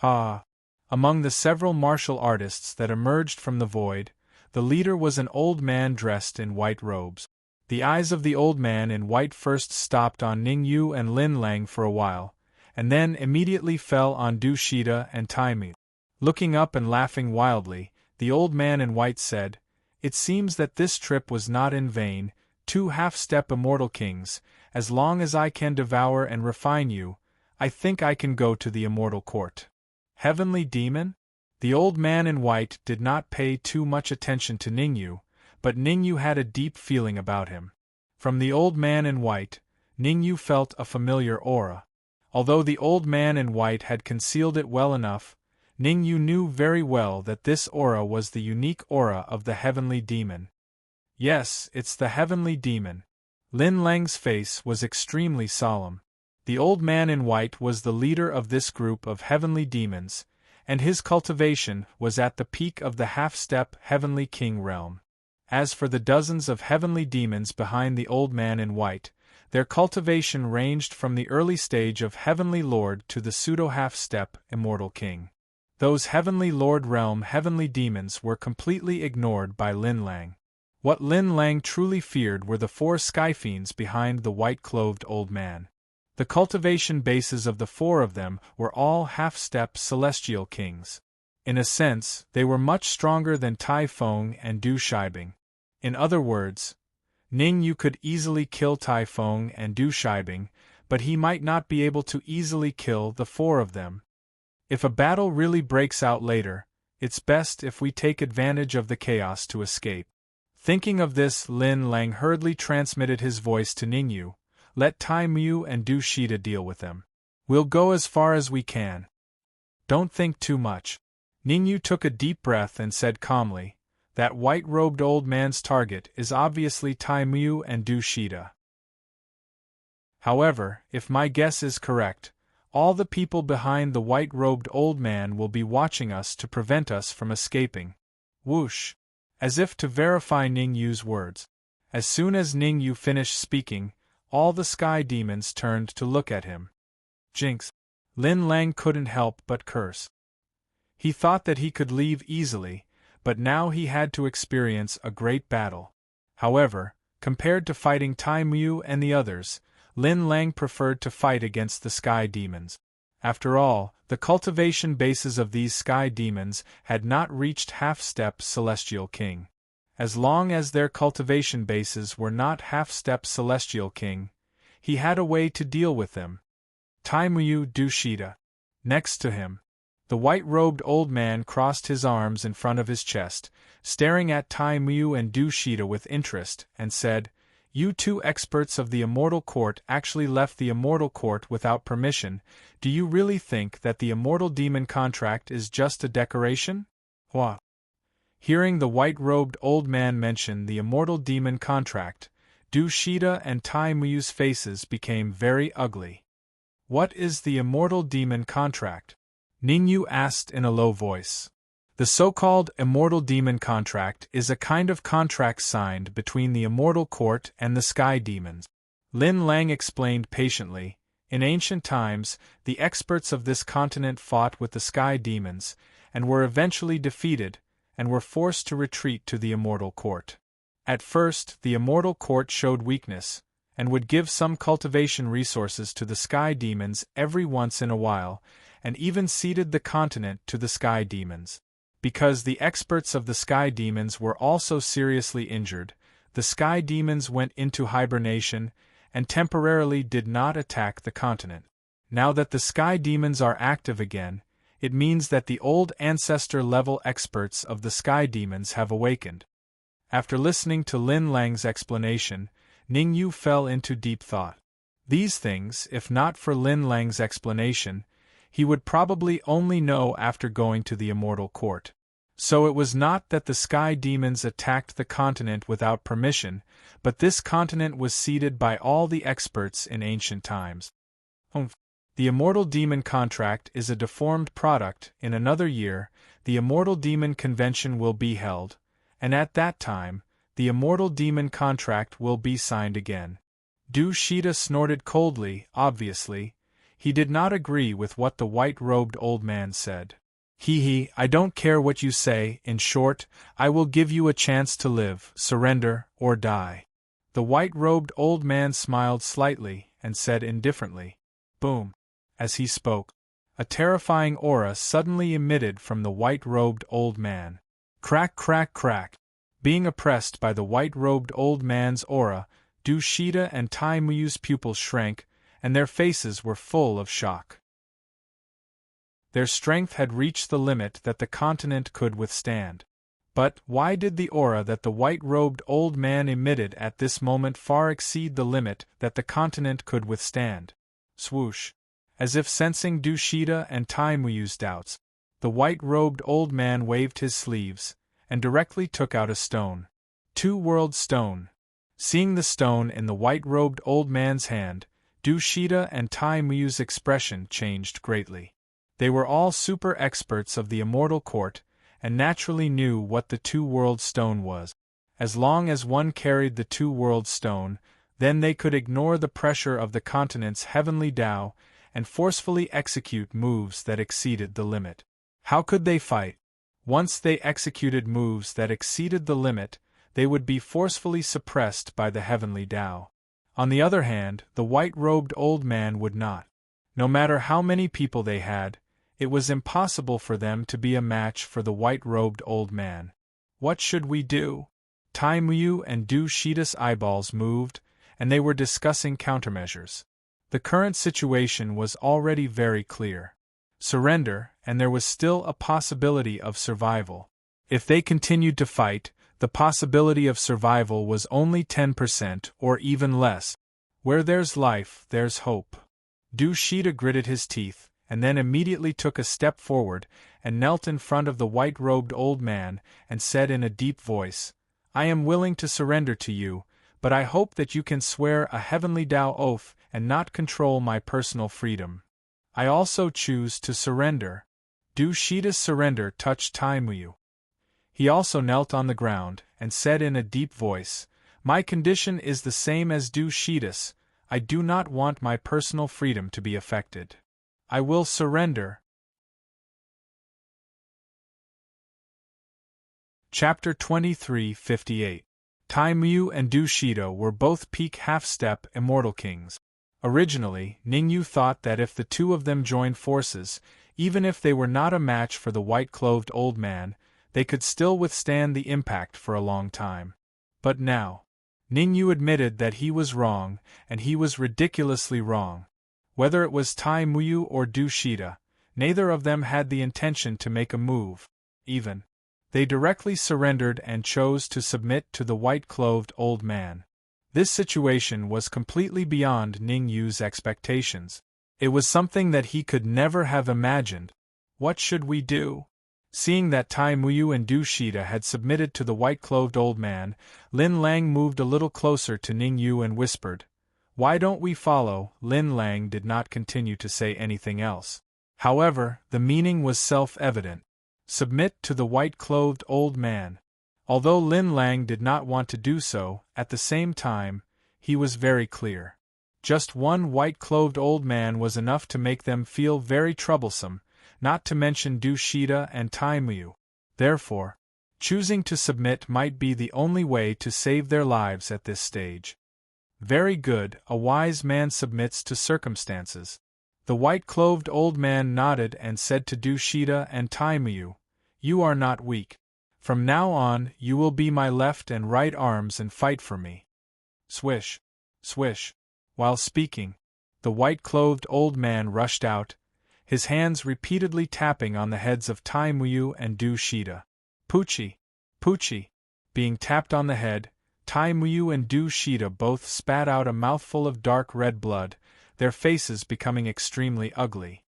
Among the several martial artists that emerged from the void, the leader was an old man dressed in white robes. The eyes of the old man in white first stopped on Ningyu and Lin Lang for a while, and then immediately fell on Du Shida and Tai Muyu. Looking up and laughing wildly, the old man in white said, It seems that this trip was not in vain, 2 half-step immortal kings. As long as I can devour and refine you, I think I can go to the immortal court. Heavenly demon? The old man in white did not pay too much attention to Ningyu, but Ningyu had a deep feeling about him. From the old man in white, Ningyu felt a familiar aura. Although the old man in white had concealed it well enough, Ningyu knew very well that this aura was the unique aura of the heavenly demon. Yes, it's the heavenly demon. Lin Lang's face was extremely solemn. The old man in white was the leader of this group of heavenly demons, and his cultivation was at the peak of the half-step heavenly king realm. As for the dozens of heavenly demons behind the old man in white, their cultivation ranged from the early stage of heavenly lord to the pseudo-half-step immortal king. Those heavenly lord realm heavenly demons were completely ignored by Lin Lang. What Lin Lang truly feared were the 4 skyfiends behind the white-clothed old man. The cultivation bases of the 4 of them were all half-step celestial kings. In a sense, they were much stronger than Tai Feng and Du Shibing. In other words, Ningyu could easily kill Tai Feng and Du Shibing, but he might not be able to easily kill the 4 of them. If a battle really breaks out later, it's best if we take advantage of the chaos to escape. Thinking of this, Lin Lang hurriedly transmitted his voice to Ningyu, Let Tai Muyu and Du Shida deal with them. We'll go as far as we can. Don't think too much. Ningyu took a deep breath and said calmly, That white-robed old man's target is obviously Tai Muyu and Du Shida. However, if my guess is correct, all the people behind the white-robed old man will be watching us to prevent us from escaping. Whoosh! As if to verify Ningyu's words. As soon as Ningyu finished speaking, all the sky demons turned to look at him. Jinx! Lin Lang couldn't help but curse. He thought that he could leave easily, but now he had to experience a great battle. However, compared to fighting Tai Muyu and the others, Lin Lang preferred to fight against the sky demons. After all, the cultivation bases of these sky demons had not reached half-step celestial king. As long as their cultivation bases were not half-step celestial king, he had a way to deal with them. Tai Muyu Du Shida. Next to him, the white-robed old man crossed his arms in front of his chest, staring at Tai Muyu and Du Shida with interest, and said, You two experts of the Immortal Court actually left the Immortal Court without permission. Do you really think that the Immortal Demon contract is just a decoration? What? Hearing the white-robed old man mention the Immortal Demon contract, Dushita and Tai Muyu's faces became very ugly. What is the Immortal Demon contract? Ningyu asked in a low voice. The so-called Immortal Demon contract is a kind of contract signed between the Immortal Court and the Sky Demons. Lin Lang explained patiently. In ancient times, the experts of this continent fought with the Sky Demons, and were eventually defeated, and were forced to retreat to the Immortal Court. At first, the Immortal Court showed weakness, and would give some cultivation resources to the Sky Demons every once in a while, and even ceded the continent to the Sky Demons. Because the experts of the Sky Demons were also seriously injured, the Sky Demons went into hibernation, and temporarily did not attack the continent. Now that the Sky Demons are active again, it means that the old ancestor-level experts of the Sky Demons have awakened. After listening to Lin Lang's explanation, Ningyu fell into deep thought. These things, if not for Lin Lang's explanation, he would probably only know after going to the Immortal Court. So it was not that the Sky Demons attacked the continent without permission, but this continent was ceded by all the experts in ancient times. The Immortal Demon contract is a deformed product. In another year, the Immortal Demon Convention will be held, and at that time, the Immortal Demon contract will be signed again. Dushita snorted coldly. Obviously, he did not agree with what the white-robed old man said. I don't care what you say. In short, I will give you a chance to live, surrender, or die. The white-robed old man smiled slightly and said indifferently, boom. As he spoke, a terrifying aura suddenly emitted from the white-robed old man. Crack, crack, crack. Being oppressed by the white-robed old man's aura, Dushita and Tai Muyu's pupils shrank, and their faces were full of shock. Their strength had reached the limit that the continent could withstand. But why did the aura that the white-robed old man emitted at this moment far exceed the limit that the continent could withstand? Swoosh! As if sensing Dushita and Tai Muyu's doubts, the white-robed old man waved his sleeves, and directly took out a stone. Two-world stone. Seeing the stone in the white-robed old man's hand, Dushita and Tai Muyu's expression changed greatly. They were all super experts of the Immortal Court, and naturally knew what the two-world stone was. As long as one carried the two-world stone, then they could ignore the pressure of the continent's heavenly Tao, and forcefully execute moves that exceeded the limit. How could they fight? Once they executed moves that exceeded the limit, they would be forcefully suppressed by the heavenly Tao. On the other hand, the white-robed old man would not. No matter how many people they had, it was impossible for them to be a match for the white-robed old man. What should we do? Tai Muyu and Dushita's eyeballs moved, and they were discussing countermeasures. The current situation was already very clear. Surrender, and there was still a possibility of survival. If they continued to fight, the possibility of survival was only 10% or even less. Where there's life, there's hope. Dushita gritted his teeth, and then immediately took a step forward and knelt in front of the white-robed old man and said in a deep voice, I am willing to surrender to you, but I hope that you can swear a heavenly Tao oath and not control my personal freedom. I also choose to surrender. Dushita's surrender touched Tai Muyu. He also knelt on the ground and said in a deep voice, My condition is the same as Dushita's. I do not want my personal freedom to be affected. I will surrender. Chapter 23:58. Tai Muyu and Dushita were both peak half-step immortal kings. Originally, Ningyu thought that if the two of them joined forces, even if they were not a match for the white-clothed old man, they could still withstand the impact for a long time. But now, Ningyu admitted that he was wrong, and he was ridiculously wrong. Whether it was Tai Muyu or Dushita, neither of them had the intention to make a move. Even, they directly surrendered and chose to submit to the white-clothed old man. This situation was completely beyond Ning Yu's expectations. It was something that he could never have imagined. What should we do? Seeing that Tai Muyu and Du Shida had submitted to the white-clothed old man, Lin Lang moved a little closer to Ning Yu and whispered, "Why don't we follow?" Lin Lang did not continue to say anything else. However, the meaning was self-evident. Submit to the white-clothed old man. Although Lin Lang did not want to do so, at the same time, he was very clear. Just one white-clothed old man was enough to make them feel very troublesome, not to mention Du Shida and Tai Muyu. Therefore, choosing to submit might be the only way to save their lives at this stage. Very good, a wise man submits to circumstances. The white-clothed old man nodded and said to Du Shida and Tai Muyu, "You are not weak. From now on, you will be my left and right arms and fight for me." Swish, swish. While speaking, the white-clothed old man rushed out, his hands repeatedly tapping on the heads of Tai Muyu and Du Shida. Poochie, Poochie. Being tapped on the head, Tai Muyu and Du Shida both spat out a mouthful of dark red blood, their faces becoming extremely ugly.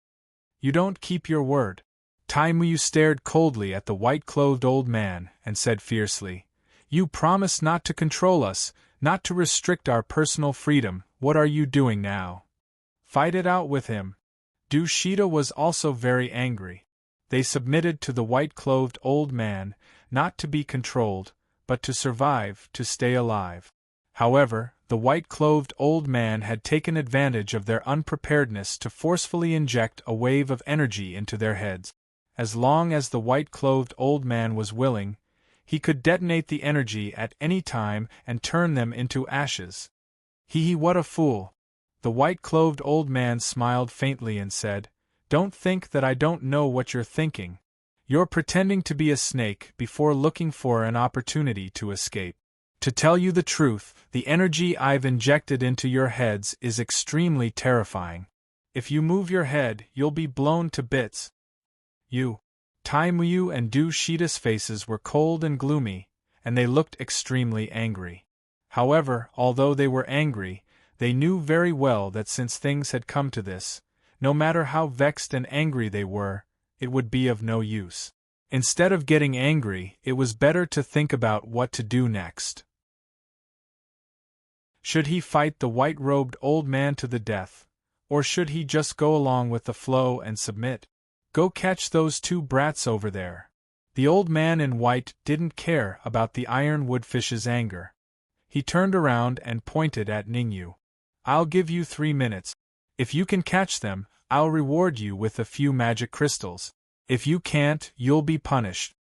"You don't keep your word." Tai Muyu stared coldly at the white-clothed old man and said fiercely, "You promised not to control us, not to restrict our personal freedom. What are you doing now? Fight it out with him." Du Shida was also very angry. They submitted to the white-clothed old man, not to be controlled, but to survive, to stay alive. However, the white-clothed old man had taken advantage of their unpreparedness to forcefully inject a wave of energy into their heads. As long as the white-clothed old man was willing, he could detonate the energy at any time and turn them into ashes. What a fool! The white-clothed old man smiled faintly and said, "Don't think that I don't know what you're thinking. You're pretending to be a snake before looking for an opportunity to escape. To tell you the truth, the energy I've injected into your heads is extremely terrifying. If you move your head, you'll be blown to bits." Tai Muyu and Du Shida's faces were cold and gloomy, and they looked extremely angry. However, although they were angry, they knew very well that since things had come to this, no matter how vexed and angry they were, it would be of no use. Instead of getting angry, it was better to think about what to do next. Should he fight the white-robed old man to the death, or should he just go along with the flow and submit? "Go catch those two brats over there." The old man in white didn't care about the ironwood fish's anger. He turned around and pointed at Ning Yu. "I'll give you 3 minutes. If you can catch them, I'll reward you with a few magic crystals. If you can't, you'll be punished."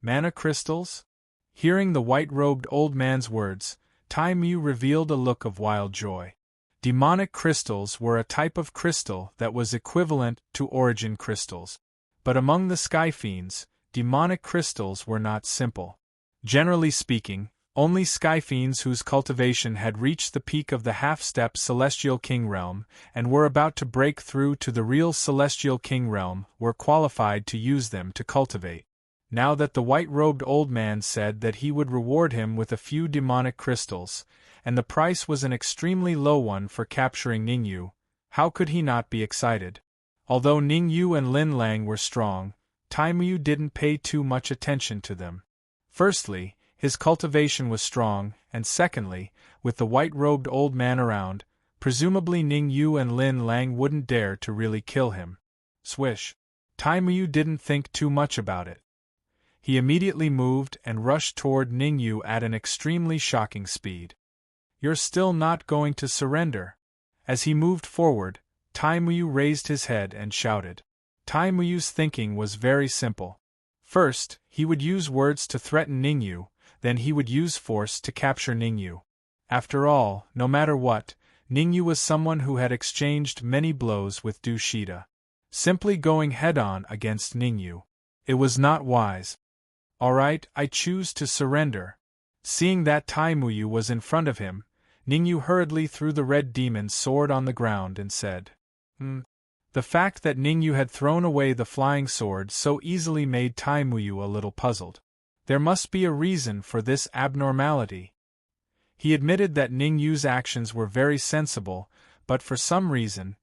Mana crystals? Hearing the white-robed old man's words, Tai Muyu revealed a look of wild joy. Demonic crystals were a type of crystal that was equivalent to origin crystals. But among the sky fiends, demonic crystals were not simple. Generally speaking, only sky fiends whose cultivation had reached the peak of the half-step Celestial King realm and were about to break through to the real Celestial King realm were qualified to use them to cultivate. Now that the white-robed old man said that he would reward him with a few demonic crystals, and the price was an extremely low one for capturing Ning Yu, how could he not be excited? Although Ning Yu and Lin Lang were strong, Tai Muyu didn't pay too much attention to them. Firstly, his cultivation was strong, and secondly, with the white-robed old man around, presumably Ning Yu and Lin Lang wouldn't dare to really kill him. Swish. Tai Muyu didn't think too much about it. He immediately moved and rushed toward Ning Yu at an extremely shocking speed. "You're still not going to surrender?" As he moved forward, Tai Muyu raised his head and shouted. Tai Muyu's thinking was very simple. First, he would use words to threaten Ning Yu, then he would use force to capture Ning Yu. After all, no matter what, Ning Yu was someone who had exchanged many blows with Du Shida. Simply going head-on against Ning Yu, it was not wise. "All right, I choose to surrender." Seeing that Tai Muyu was in front of him, Ning Yu hurriedly threw the red demon's sword on the ground and said, The fact that Ning Yu had thrown away the flying sword so easily made Tai Muyu a little puzzled. There must be a reason for this abnormality. He admitted that Ning Yu's actions were very sensible, but for some reason,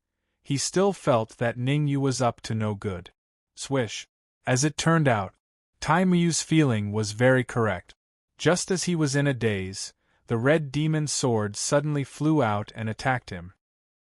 he still felt that Ning Yu was up to no good. Swish. As it turned out, Tai Muyu's feeling was very correct. Just as he was in a daze, the red demon sword suddenly flew out and attacked him.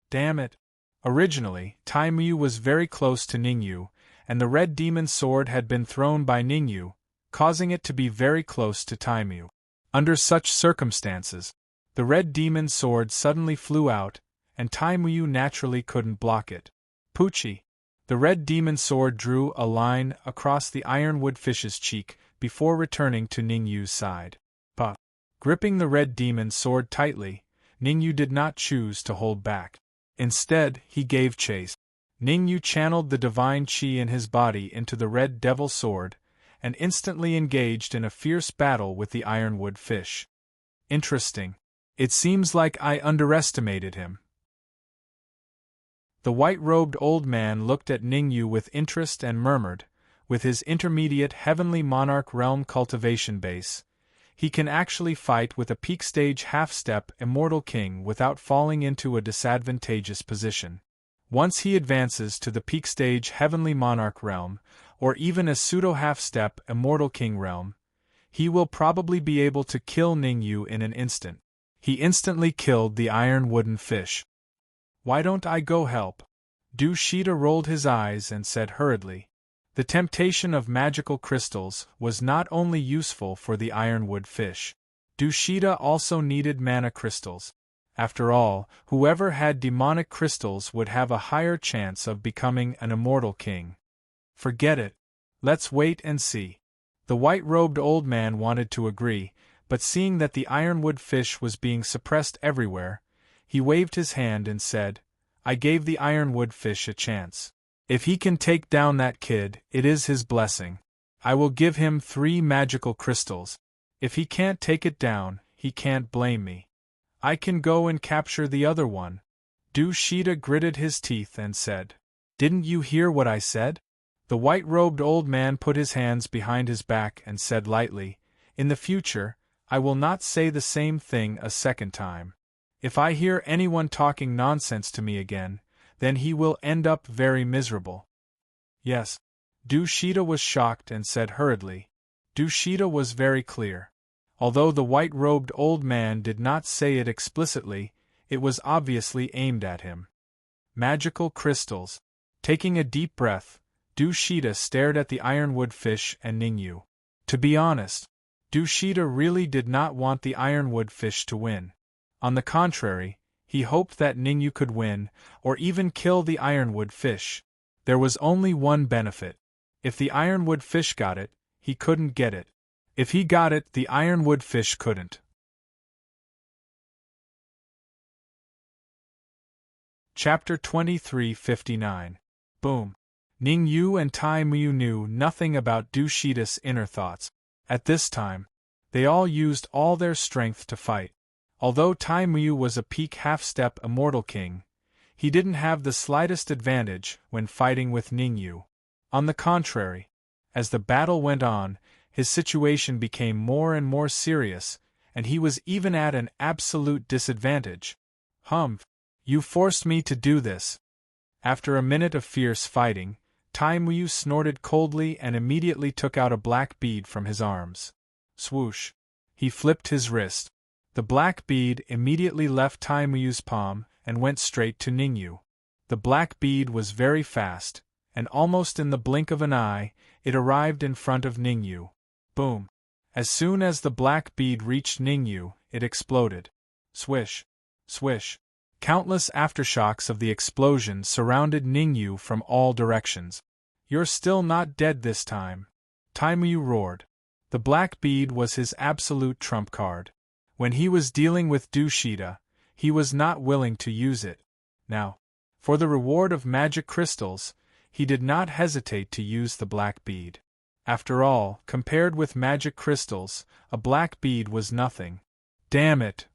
Damn it! Originally, Tai Muyu was very close to Ning Yu, and the red demon sword had been thrown by Ning Yu, causing it to be very close to Tai Muyu. Under such circumstances, the red demon sword suddenly flew out, and Tai Muyu naturally couldn't block it. Poochie! The red demon sword drew a line across the ironwood fish's cheek before returning to Ning Yu's side. Puh! Gripping the red demon sword tightly, Ning Yu did not choose to hold back. Instead, he gave chase. Ning Yu channeled the divine qi in his body into the red devil sword, and instantly engaged in a fierce battle with the ironwood fish. Interesting. It seems like I underestimated him. The white-robed old man looked at Ning Yu with interest and murmured, with his intermediate heavenly monarch realm cultivation base, he can actually fight with a peak stage half-step immortal king without falling into a disadvantageous position. Once he advances to the peak stage heavenly monarch realm, or even a pseudo half-step immortal king realm, he will probably be able to kill Ning Yu in an instant. He instantly killed the iron wooden fish. Why don't I go help? Du Shida rolled his eyes and said hurriedly. The temptation of magical crystals was not only useful for the ironwood fish. Du Shida also needed mana crystals. After all, whoever had demonic crystals would have a higher chance of becoming an immortal king. Forget it. Let's wait and see. The white-robed old man wanted to agree, but seeing that the ironwood fish was being suppressed everywhere, he waved his hand and said, I gave the ironwood fish a chance. If he can take down that kid, it is his blessing. I will give him 3 magical crystals. If he can't take it down, he can't blame me. I can go and capture the other one. Du Shida gritted his teeth and said, Didn't you hear what I said? The white-robed old man put his hands behind his back and said lightly, In the future, I will not say the same thing a second time. If I hear anyone talking nonsense to me again, then he will end up very miserable. Yes. Du Shida was shocked and said hurriedly. Du Shida was very clear. Although the white-robed old man did not say it explicitly, it was obviously aimed at him. Magical crystals. Taking a deep breath, Du Shida stared at the ironwood fish and Ning Yu. To be honest, Du Shida really did not want the ironwood fish to win. On the contrary, he hoped that Ning Yu could win, or even kill the ironwood fish. There was only one benefit. If the ironwood fish got it, he couldn't get it. If he got it, the ironwood fish couldn't. Chapter 23:59. Boom. Ning Yu and Tai Muyu knew nothing about Du Shida's inner thoughts. At this time, they all used all their strength to fight. Although Tai Muyu was a peak half-step immortal king, he didn't have the slightest advantage when fighting with Ning Yu. On the contrary, as the battle went on, his situation became more and more serious, and he was even at an absolute disadvantage. You forced me to do this. After a minute of fierce fighting, Tai Muyu snorted coldly and immediately took out a black bead from his arms. Swoosh. He flipped his wrist. The black bead immediately left Tai Muyu's palm and went straight to Ning Yu. The black bead was very fast, and almost in the blink of an eye, it arrived in front of Ning Yu. Boom. As soon as the black bead reached Ning Yu, it exploded. Swish. Swish. Countless aftershocks of the explosion surrounded Ning Yu from all directions. You're still not dead this time. Tai Muyu roared. The black bead was his absolute trump card. When he was dealing with Du Shida, he was not willing to use it. Now, for the reward of magic crystals, he did not hesitate to use the black bead. After all, compared with magic crystals, a black bead was nothing. Damn it!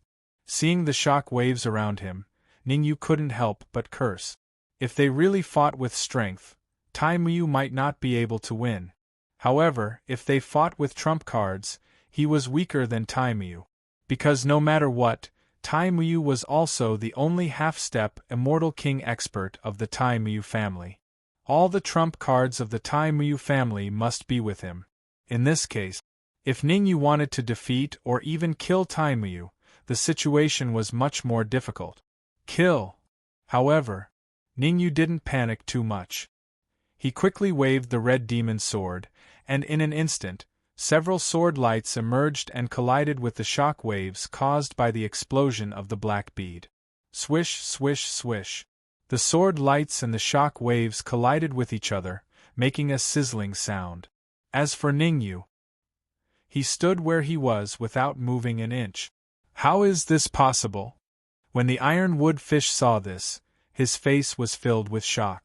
Seeing the shock waves around him, Ning Yu couldn't help but curse. If they really fought with strength, Tai Muyu might not be able to win. However, if they fought with trump cards, he was weaker than Tai Muyu. because no matter what, Tai Muyu was also the only half-step immortal king expert of the Tai Muyu family. All the trump cards of the Tai Muyu family must be with him. In this case, if Ningyu wanted to defeat or even kill Tai Muyu, the situation was much more difficult. Kill! However, Ningyu didn't panic too much. He quickly waved the red demon sword, and in an instant, several sword lights emerged and collided with the shock waves caused by the explosion of the black bead. Swish, swish, swish. The sword lights and the shock waves collided with each other, making a sizzling sound. As for Ningyu, he stood where he was without moving an inch. How is this possible? When the ironwood fish saw this, his face was filled with shock.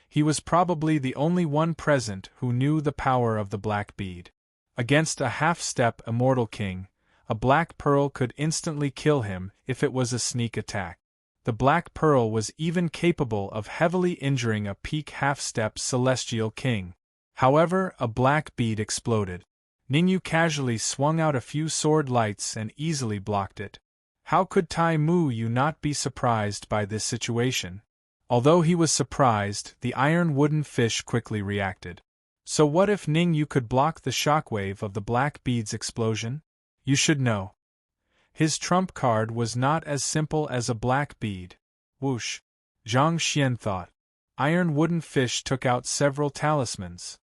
He was probably the only one present who knew the power of the black bead. Against a half-step immortal king, a black pearl could instantly kill him if it was a sneak attack. The black pearl was even capable of heavily injuring a peak half-step celestial king. However, a black bead exploded. Ningyu casually swung out a few sword lights and easily blocked it. How could Tai Muyu not be surprised by this situation? Although he was surprised, the iron wooden fish quickly reacted. So what if Ningyu could block the shockwave of the black bead's explosion? You should know. His trump card was not as simple as a black bead. Whoosh! Zhang Xian thought. Iron wooden fish took out several talismans.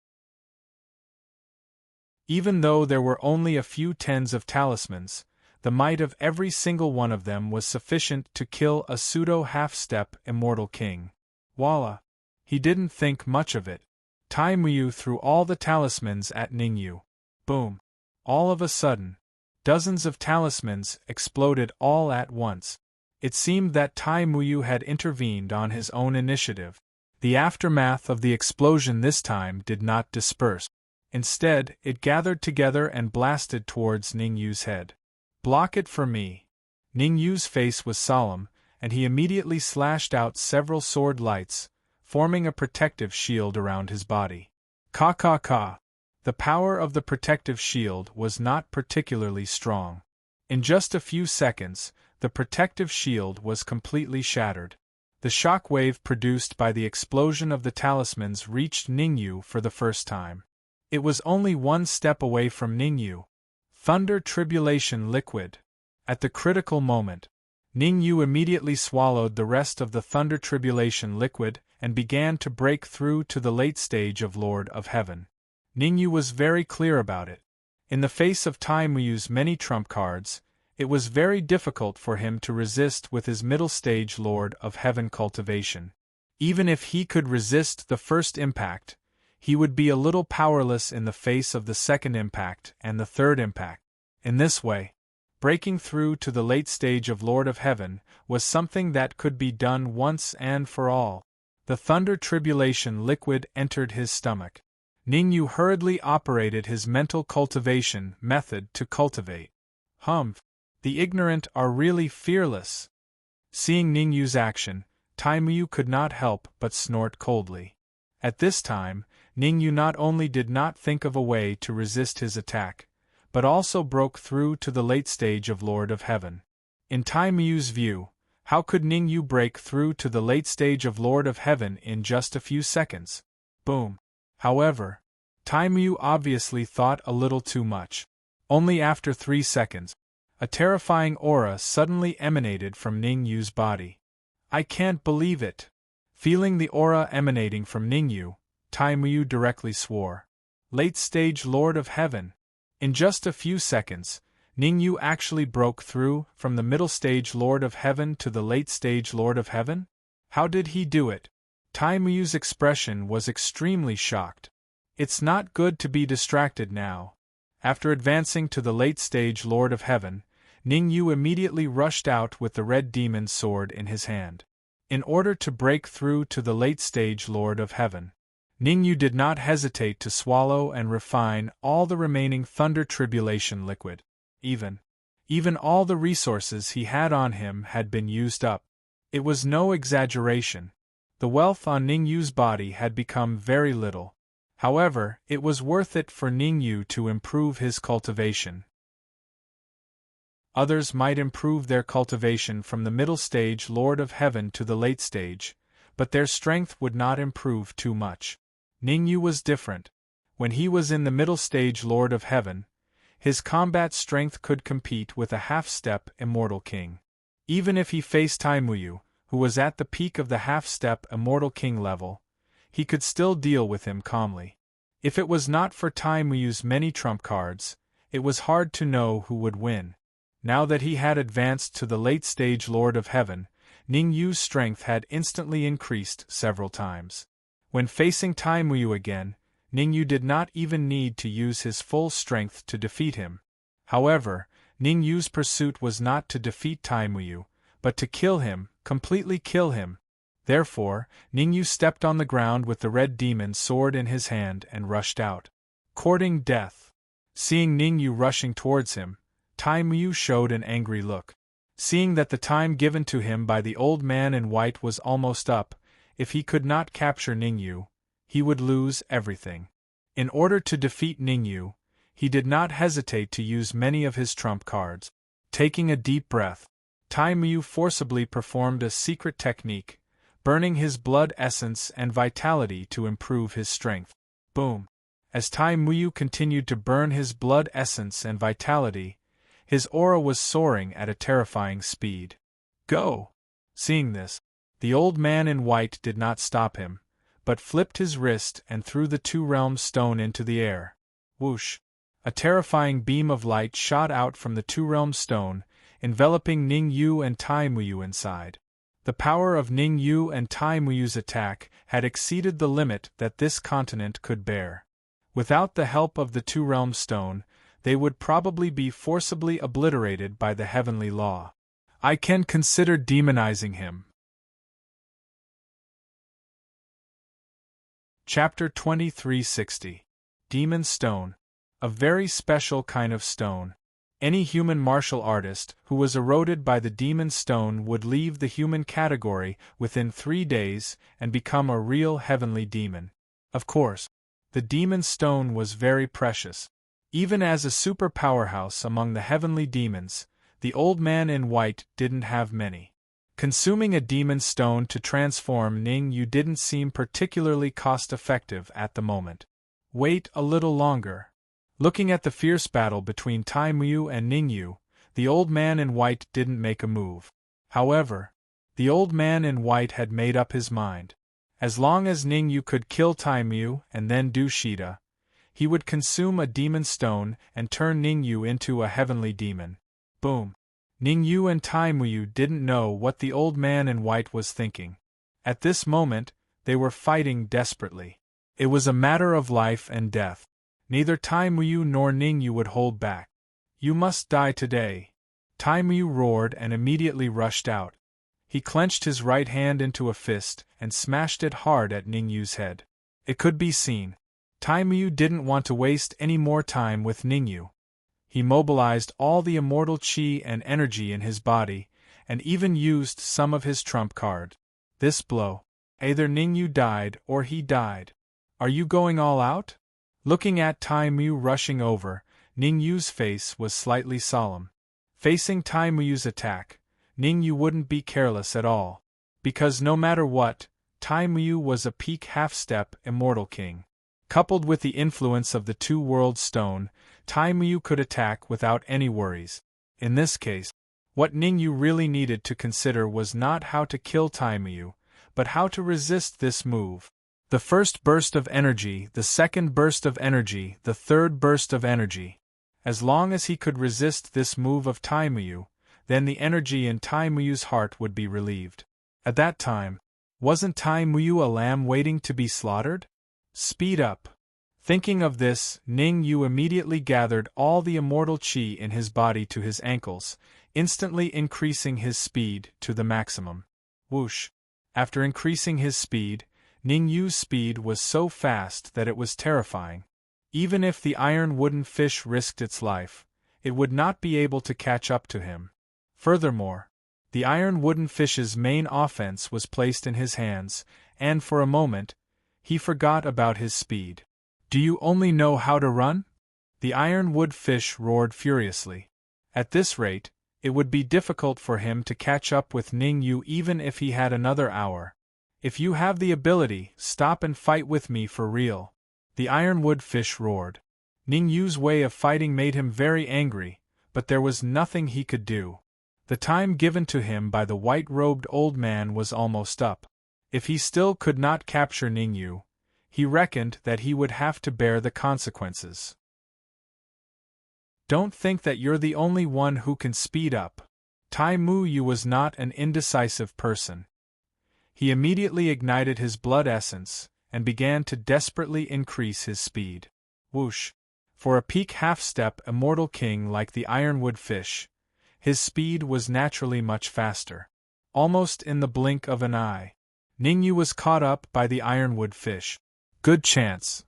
Even though there were only a few tens of talismans, the might of every single one of them was sufficient to kill a pseudo-half-step immortal king. Voila! He didn't think much of it. Tai Muyu threw all the talismans at Ningyu. Boom! All of a sudden, dozens of talismans exploded all at once. It seemed that Tai Muyu had intervened on his own initiative. The aftermath of the explosion this time did not disperse. Instead, it gathered together and blasted towards Ningyu's head. Block it for me. Ningyu's face was solemn, and he immediately slashed out several sword lights, forming a protective shield around his body. Ka ka ka. The power of the protective shield was not particularly strong. In just a few seconds, the protective shield was completely shattered. The shockwave produced by the explosion of the talismans reached Ningyu for the first time. It was only one step away from Ningyu. Thunder Tribulation Liquid. At the critical moment, Ningyu immediately swallowed the rest of the Thunder Tribulation Liquid and began to break through to the late stage of Lord of Heaven. Ningyu was very clear about it. In the face of Tai Muyu's many trump cards, it was very difficult for him to resist with his middle stage Lord of Heaven cultivation. Even if he could resist the first impact, he would be a little powerless in the face of the second impact and the third impact. In this way, breaking through to the late stage of Lord of Heaven was something that could be done once and for all. The Thunder Tribulation Liquid entered his stomach. Ningyu hurriedly operated his mental cultivation method to cultivate. The ignorant are really fearless. Seeing Ningyu's action, Tai Muyu could not help but snort coldly. At this time, Ningyu not only did not think of a way to resist his attack, but also broke through to the late stage of Lord of Heaven. In Tai Muyu's view, how could Ningyu break through to the late stage of Lord of Heaven in just a few seconds? Boom! However, Tai Muyu obviously thought a little too much. Only after 3 seconds, a terrifying aura suddenly emanated from Ningyu's body. I can't believe it! Feeling the aura emanating from Ningyu, Tai Muyu directly swore. Late stage Lord of Heaven. In just a few seconds, Ningyu actually broke through from the middle stage Lord of Heaven to the late stage Lord of Heaven? How did he do it? Tai Muyu's expression was extremely shocked. It's not good to be distracted now. After advancing to the late stage Lord of Heaven, Ningyu immediately rushed out with the red demon sword in his hand. In order to break through to the late stage Lord of Heaven, Ningyu did not hesitate to swallow and refine all the remaining Thunder Tribulation Liquid. Even all the resources he had on him had been used up. It was no exaggeration. The wealth on Ningyu's body had become very little. However, it was worth it for Ningyu to improve his cultivation. Others might improve their cultivation from the middle stage Lord of Heaven to the late stage, but their strength would not improve too much. Ningyu was different. When he was in the middle stage Lord of Heaven, his combat strength could compete with a half-step Immortal King. Even if he faced Taimuyu, who was at the peak of the half-step Immortal King level, he could still deal with him calmly. If it was not for Taimuyu's many trump cards, it was hard to know who would win. Now that he had advanced to the late-stage Lord of Heaven, Ningyu's strength had instantly increased several times. When facing Taimuyu again, Ningyu did not even need to use his full strength to defeat him. However, Ningyu's pursuit was not to defeat Taimuyu, but to kill him, completely kill him. Therefore, Ningyu stepped on the ground with the red demon sword in his hand and rushed out, courting death. Seeing Ningyu rushing towards him, Taimuyu showed an angry look. Seeing that the time given to him by the old man in white was almost up, if he could not capture Ningyu, he would lose everything. In order to defeat Ningyu, he did not hesitate to use many of his trump cards. Taking a deep breath, Taimuyu forcibly performed a secret technique, burning his blood essence and vitality to improve his strength. Boom! As Taimuyu continued to burn his blood essence and vitality, his aura was soaring at a terrifying speed. Go! Seeing this, the old man in white did not stop him, but flipped his wrist and threw the two-realm stone into the air. Whoosh! A terrifying beam of light shot out from the two-realm stone, enveloping Ningyu and Taimuyu inside. The power of Ningyu and Taimuyu's attack had exceeded the limit that this continent could bear. Without the help of the two-realm stone, they would probably be forcibly obliterated by the heavenly law. I can consider demonizing him. Chapter 2360. Demon Stone. A very special kind of stone. Any human martial artist who was eroded by the demon stone would leave the human category within 3 days and become a real heavenly demon. Of course, the demon stone was very precious. Even as a super powerhouse among the heavenly demons, the old man in white didn't have many. Consuming a demon stone to transform Ningyu didn't seem particularly cost-effective at the moment. Wait a little longer. Looking at the fierce battle between Taimuyu and Ningyu, the old man in white didn't make a move. However, the old man in white had made up his mind. As long as Ningyu could kill Taimuyu and then do Shida, he would consume a demon stone and turn Ningyu into a heavenly demon. Boom! Ningyu and Taimuyu didn't know what the old man in white was thinking. At this moment, they were fighting desperately. It was a matter of life and death. Neither Taimuyu nor Ningyu would hold back. You must die today. Taimuyu roared and immediately rushed out. He clenched his right hand into a fist and smashed it hard at Ningyu's head. It could be seen. Taimuyu didn't want to waste any more time with Ningyu. He mobilized all the immortal chi and energy in his body, and even used some of his trump card. This blow. Either Ningyu died or he died. Are you going all out? Looking at Taimuyu rushing over, Ningyu's face was slightly solemn. Facing Taimuyu's attack, Ningyu wouldn't be careless at all. Because no matter what, Taimuyu was a peak half-step Immortal King. Coupled with the influence of the two-world stone, Taimuyu could attack without any worries. In this case, what Ningyu really needed to consider was not how to kill Taimuyu, but how to resist this move. The first burst of energy, the second burst of energy, the third burst of energy. As long as he could resist this move of Taimuyu, then the energy in Taimuyu's heart would be relieved. At that time, wasn't Taimuyu a lamb waiting to be slaughtered? Speed up. Thinking of this, Ningyu immediately gathered all the immortal chi in his body to his ankles, instantly increasing his speed to the maximum. Whoosh! After increasing his speed, Ningyu's speed was so fast that it was terrifying. Even if the iron wooden fish risked its life, it would not be able to catch up to him. Furthermore, the iron wooden fish's main offense was placed in his hands, and for a moment, he forgot about his speed. Do you only know how to run? The iron wood fish roared furiously. At this rate, It would be difficult for him to catch up with Ning Yu even if he had another hour. If you have the ability, stop and fight with me for real. The ironwood fish roared. Ning Yu's way of fighting made him very angry, but there was nothing he could do. The time given to him by the white-robed old man was almost up. If he still could not capture Ning Yu, he reckoned that he would have to bear the consequences. Don't think that you're the only one who can speed up. Tai Mu Yu was not an indecisive person. He immediately ignited his blood essence, and began to desperately increase his speed. Whoosh! For a peak half-step immortal king like the ironwood fish, his speed was naturally much faster. Almost in the blink of an eye, Ning Yu was caught up by the ironwood fish. Good chance.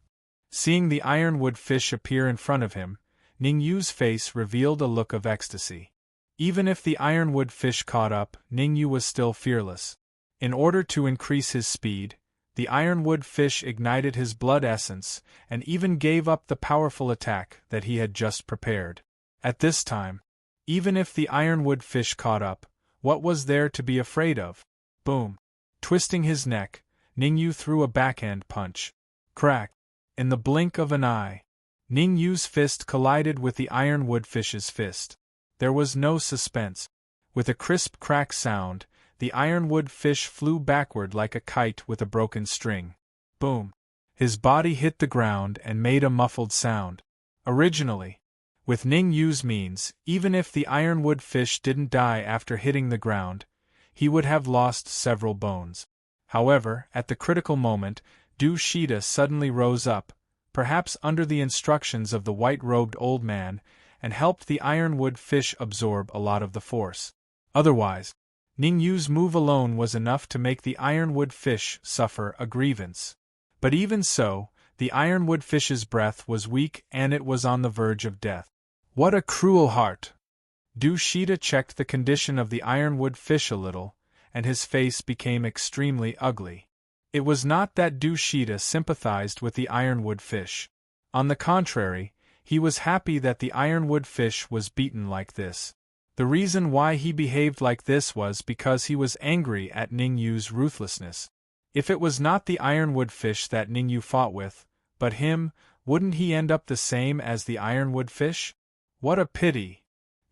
Seeing the ironwood fish appear in front of him, Ning Yu's face revealed a look of ecstasy. Even if the ironwood fish caught up, Ning Yu was still fearless. In order to increase his speed, the ironwood fish ignited his blood essence and even gave up the powerful attack that he had just prepared. At this time, even if the ironwood fish caught up, what was there to be afraid of? Boom! Twisting his neck, Ning Yu threw a backhand punch. Crack! In the blink of an eye, Ning Yu's fist collided with the ironwood fish's fist. There was no suspense. With a crisp crack sound, the ironwood fish flew backward like a kite with a broken string. Boom! His body hit the ground and made a muffled sound. Originally, with Ning Yu's means, even if the ironwood fish didn't die after hitting the ground, he would have lost several bones. However, at the critical moment, Du Shida suddenly rose up, perhaps under the instructions of the white-robed old man, and helped the ironwood fish absorb a lot of the force. Otherwise, Ning Yu's move alone was enough to make the ironwood fish suffer a grievance. But even so, the ironwood fish's breath was weak and it was on the verge of death. What a cruel heart! Du Shida checked the condition of the ironwood fish a little, and his face became extremely ugly. It was not that Du Shida sympathized with the ironwood fish. On the contrary, he was happy that the ironwood fish was beaten like this. The reason why he behaved like this was because he was angry at Ning Yu's ruthlessness. If it was not the ironwood fish that Ning Yu fought with, but him, wouldn't he end up the same as the ironwood fish? What a pity!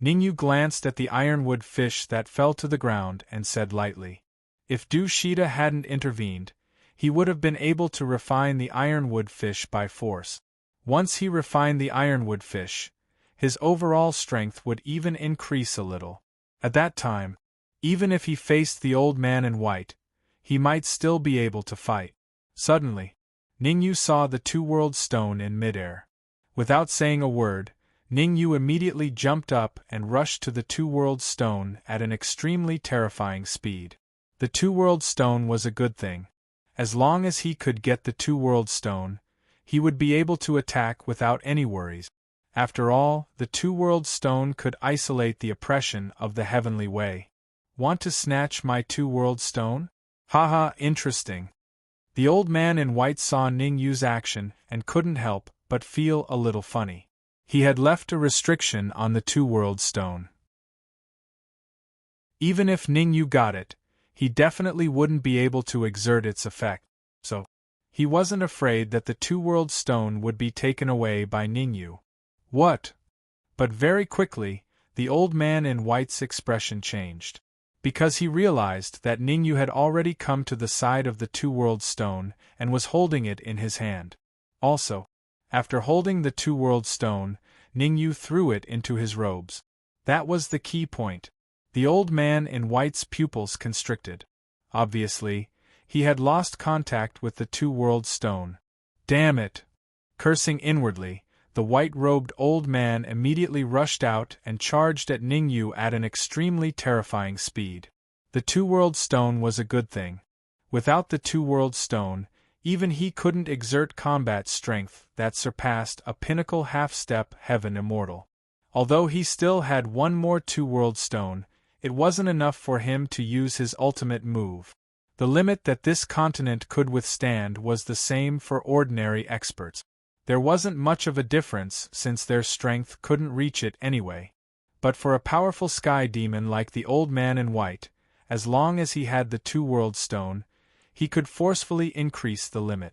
Ning Yu glanced at the ironwood fish that fell to the ground and said lightly, if Du Shida hadn't intervened, he would have been able to refine the ironwood fish by force. Once he refined the ironwood fish, his overall strength would even increase a little. At that time, even if he faced the old man in white, he might still be able to fight. Suddenly, Ning Yu saw the two-world stone in midair. Without saying a word, Ning Yu immediately jumped up and rushed to the two-world stone at an extremely terrifying speed. The two-world stone was a good thing. As long as he could get the two-world stone, he would be able to attack without any worries. After all, the two-world stone could isolate the oppression of the heavenly way. Want to snatch my two-world stone? Haha, interesting. The old man in white saw Ning Yu's action and couldn't help but feel a little funny. He had left a restriction on the two-world stone. Even if Ning Yu got it, he definitely wouldn't be able to exert its effect, so he wasn't afraid that the two-world stone would be taken away by Ning Yu. What? But very quickly, the old man in white's expression changed. Because he realized that Ning Yu had already come to the side of the two-world stone and was holding it in his hand. Also, after holding the two-world stone, Ning Yu threw it into his robes. That was the key point. The old man in white's pupils constricted. Obviously, he had lost contact with the two-world stone. Damn it! Cursing inwardly, the white-robed old man immediately rushed out and charged at Ning Yu at an extremely terrifying speed. The two-world stone was a good thing. Without the two-world stone, even he couldn't exert combat strength that surpassed a pinnacle half-step heaven immortal. Although he still had one more two-world stone, it wasn't enough for him to use his ultimate move. The limit that this continent could withstand was the same for ordinary experts. There wasn't much of a difference since their strength couldn't reach it anyway. But for a powerful sky demon like the Old Man in White, as long as he had the Two-World Stone, he could forcefully increase the limit.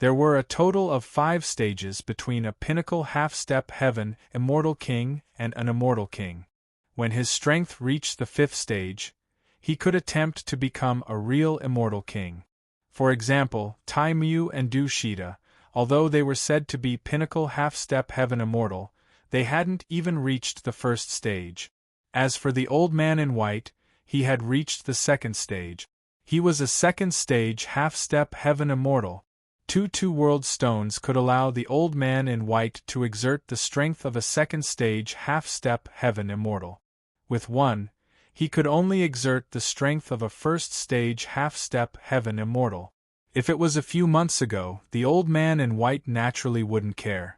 There were a total of 5 stages between a pinnacle half-step heaven immortal king and an immortal king. When his strength reached the 5th stage, he could attempt to become a real immortal king. For example, Tai Mu and Du Shida, although they were said to be pinnacle half-step heaven immortal, they hadn't even reached the 1st stage. As for the Old Man in White, he had reached the 2nd stage. He was a 2nd stage half-step heaven immortal. Two-World Stones could allow the Old Man in White to exert the strength of a 2nd stage half-step heaven immortal. With one, he could only exert the strength of a 1st stage half-step heaven immortal. If it was a few months ago, the Old Man in White naturally wouldn't care.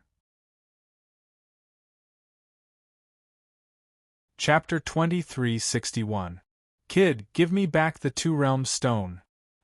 Chapter 2361. Kid, give me back the Two-Realm Stone.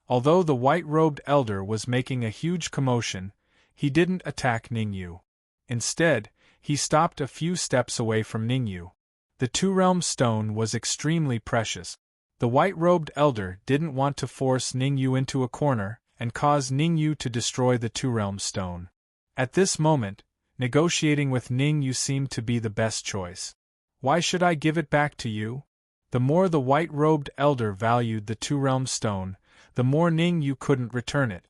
Although the white-robed elder was making a huge commotion, he didn't attack Ningyu. Instead, he stopped a few steps away from Ningyu. The Two-Realm Stone was extremely precious. The white-robed elder didn't want to force Ningyu into a corner and cause Ningyu to destroy the Two-Realm Stone. At this moment, negotiating with Ningyu seemed to be the best choice. Why should I give it back to you? The more the white-robed elder valued the Two-Realm Stone, the more Ningyu couldn't return it.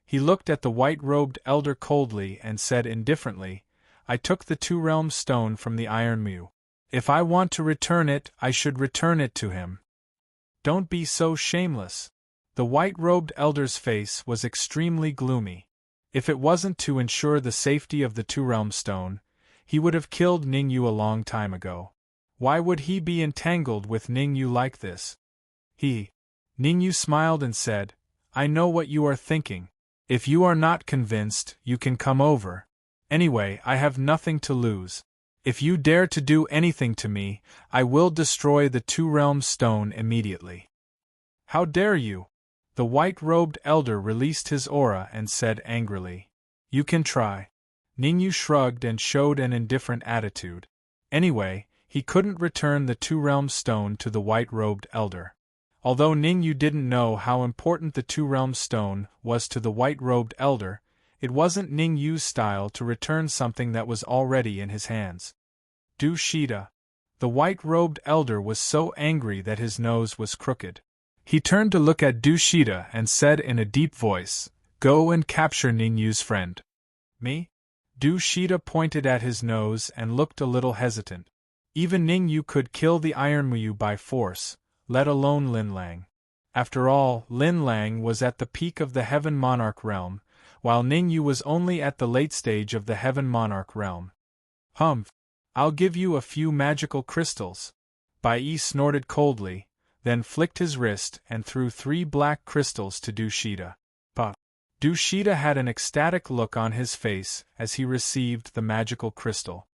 He looked at the white-robed elder coldly and said indifferently, I took the Two-Realm Stone from the Iron Mu. If I want to return it, I should return it to him. Don't be so shameless. The white-robed elder's face was extremely gloomy. If it wasn't to ensure the safety of the Two-Realm Stone, he would have killed Ningyu a long time ago. Why would he be entangled with Ningyu like this? Ningyu smiled and said, I know what you are thinking. If you are not convinced, you can come over. Anyway, I have nothing to lose. If you dare to do anything to me, I will destroy the Two-Realm Stone immediately. How dare you? The white-robed elder released his aura and said angrily. You can try. Ningyu shrugged and showed an indifferent attitude. Anyway, he couldn't return the Two-Realm Stone to the white-robed elder. Although Ningyu didn't know how important the Two-Realm Stone was to the white-robed elder, it wasn't Ningyu's style to return something that was already in his hands. Du Shida. The white-robed elder was so angry that his nose was crooked. He turned to look at Du Shida and said in a deep voice, Go and capture Ningyu's friend. Me? Du Shida pointed at his nose and looked a little hesitant. Even Ningyu could kill the Iron Mu by force, let alone Lin Lang. After all, Lin Lang was at the peak of the Heaven Monarch realm, while Ningyu was only at the late stage of the Heaven Monarch realm. I'll give you a few magical crystals. Bai Yi snorted coldly, then flicked his wrist and threw 3 black crystals to Du Shida. Du Shida had an ecstatic look on his face as he received the magical crystal.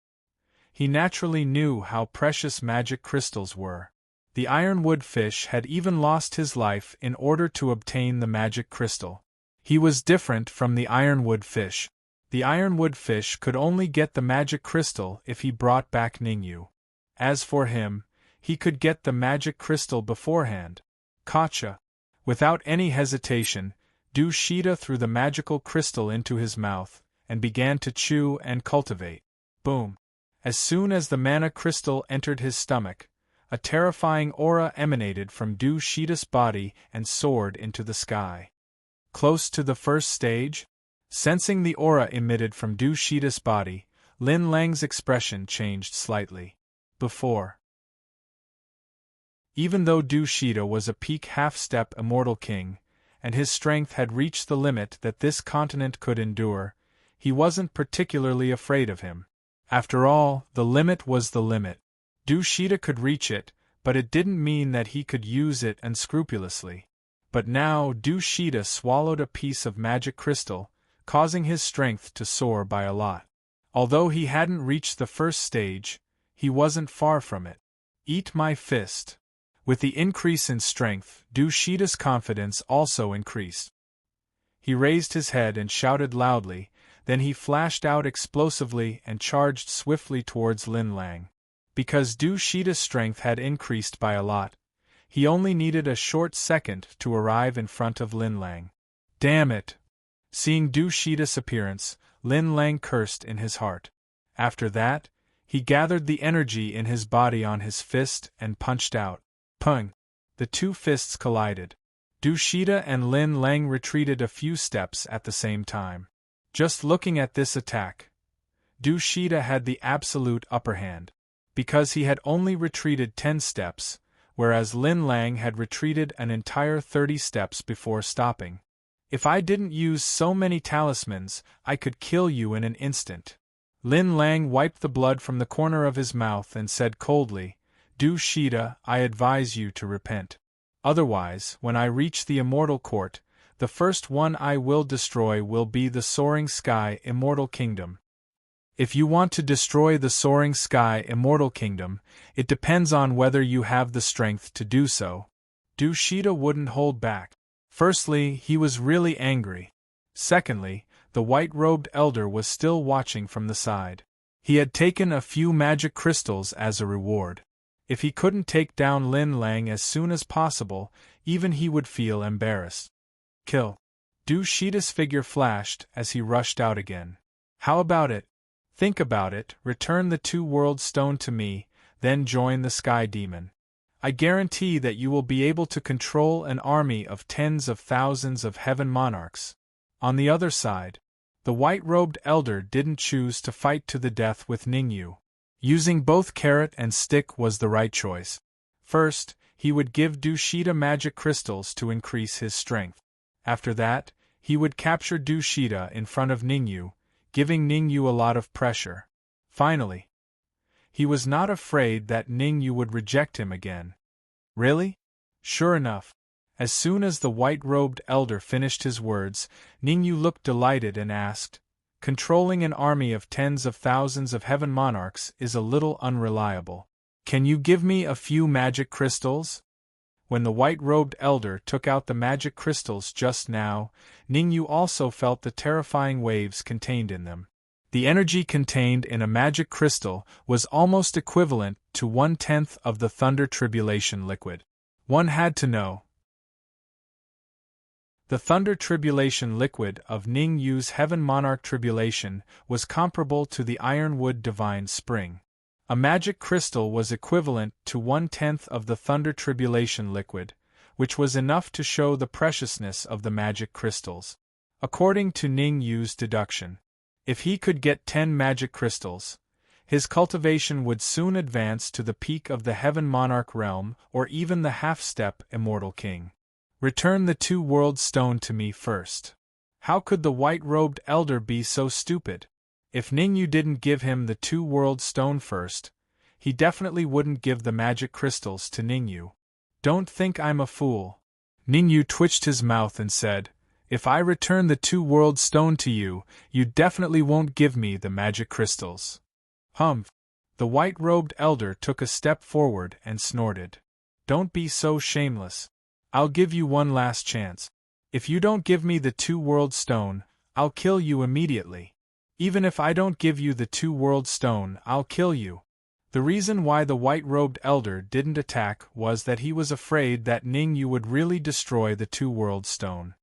He naturally knew how precious magic crystals were. The ironwood fish had even lost his life in order to obtain the magic crystal. He was different from the ironwood fish. The ironwood fish could only get the magic crystal if he brought back Ningyu. As for him, he could get the magic crystal beforehand. Gotcha! Without any hesitation, Du Shida threw the magical crystal into his mouth, and began to chew and cultivate. Boom! As soon as the mana crystal entered his stomach, a terrifying aura emanated from Du Shida's body and soared into the sky. Close to the 1st stage? Sensing the aura emitted from Du Shida's body, Lin Lang's expression changed slightly. Even though Du Shida was a peak half-step immortal king, and his strength had reached the limit that this continent could endure, he wasn't particularly afraid of him. After all, the limit was the limit. Du Shida could reach it, but it didn't mean that he could use it unscrupulously. But now Du Shida swallowed a piece of magic crystal, causing his strength to soar by a lot. Although he hadn't reached the 1st stage, he wasn't far from it. Eat my fist. With the increase in strength, Du Shida's confidence also increased. He raised his head and shouted loudly, then he flashed out explosively and charged swiftly towards Lin Lang. Because Du Shida's strength had increased by a lot, he only needed a short second to arrive in front of Lin Lang. Damn it! Seeing Du Shida's appearance, Lin Lang cursed in his heart. After that, he gathered the energy in his body on his fist and punched out. Pung! The two fists collided. Du Shida and Lin Lang retreated a few steps at the same time. Just looking at this attack, Du Shida had the absolute upper hand, because he had only retreated 10 steps, whereas Lin Lang had retreated an entire 30 steps before stopping. If I didn't use so many talismans, I could kill you in an instant. Lin Lang wiped the blood from the corner of his mouth and said coldly, Du Shida, I advise you to repent. Otherwise, when I reach the Immortal Court, the first one I will destroy will be the Soaring Sky Immortal Kingdom. If you want to destroy the Soaring Sky Immortal Kingdom, it depends on whether you have the strength to do so. Du Shida wouldn't hold back. Firstly, he was really angry. Secondly, the white-robed elder was still watching from the side. He had taken a few magic crystals as a reward. If he couldn't take down Lin Lang as soon as possible, even he would feel embarrassed. Kill. Du Shida's figure flashed as he rushed out again. How about it? Think about it, return the 2-world stone to me, then join the Sky Demon. I guarantee that you will be able to control an army of tens of thousands of heaven monarchs. On the other side, the white-robed elder didn't choose to fight to the death with Ningyu. Using both carrot and stick was the right choice. First, he would give Du Shida magic crystals to increase his strength. After that, he would capture Du Shida in front of Ningyu, giving Ningyu a lot of pressure. Finally, he was not afraid that Ningyu would reject him again. Really? Sure enough, as soon as the white-robed elder finished his words, Ningyu looked delighted and asked, Controlling an army of tens of thousands of heaven monarchs is a little unreliable. Can you give me a few magic crystals? When the white-robed elder took out the magic crystals just now, Ningyu also felt the terrifying waves contained in them. The energy contained in a magic crystal was almost equivalent to 1/10 of the Thunder Tribulation liquid. One had to know. The Thunder Tribulation liquid of Ningyu's Heaven Monarch Tribulation was comparable to the Ironwood Divine Spring. A magic crystal was equivalent to 1/10 of the Thunder Tribulation liquid, which was enough to show the preciousness of the magic crystals. According to Ningyu's deduction, if he could get 10 magic crystals, his cultivation would soon advance to the peak of the Heaven Monarch realm or even the half-step Immortal King. Return the 2-world stone to me first. How could the white-robed elder be so stupid? If Ningyu didn't give him the 2-world stone first, he definitely wouldn't give the magic crystals to Ningyu. Don't think I'm a fool. Ningyu twitched his mouth and said, If I return the 2-world stone to you, you definitely won't give me the magic crystals. Humph. The white-robed elder took a step forward and snorted. Don't be so shameless. I'll give you one last chance. If you don't give me the 2-world stone, I'll kill you immediately. Even if I don't give you the 2-world stone, I'll kill you. The reason why the white-robed elder didn't attack was that he was afraid that Ningyu would really destroy the 2-world stone.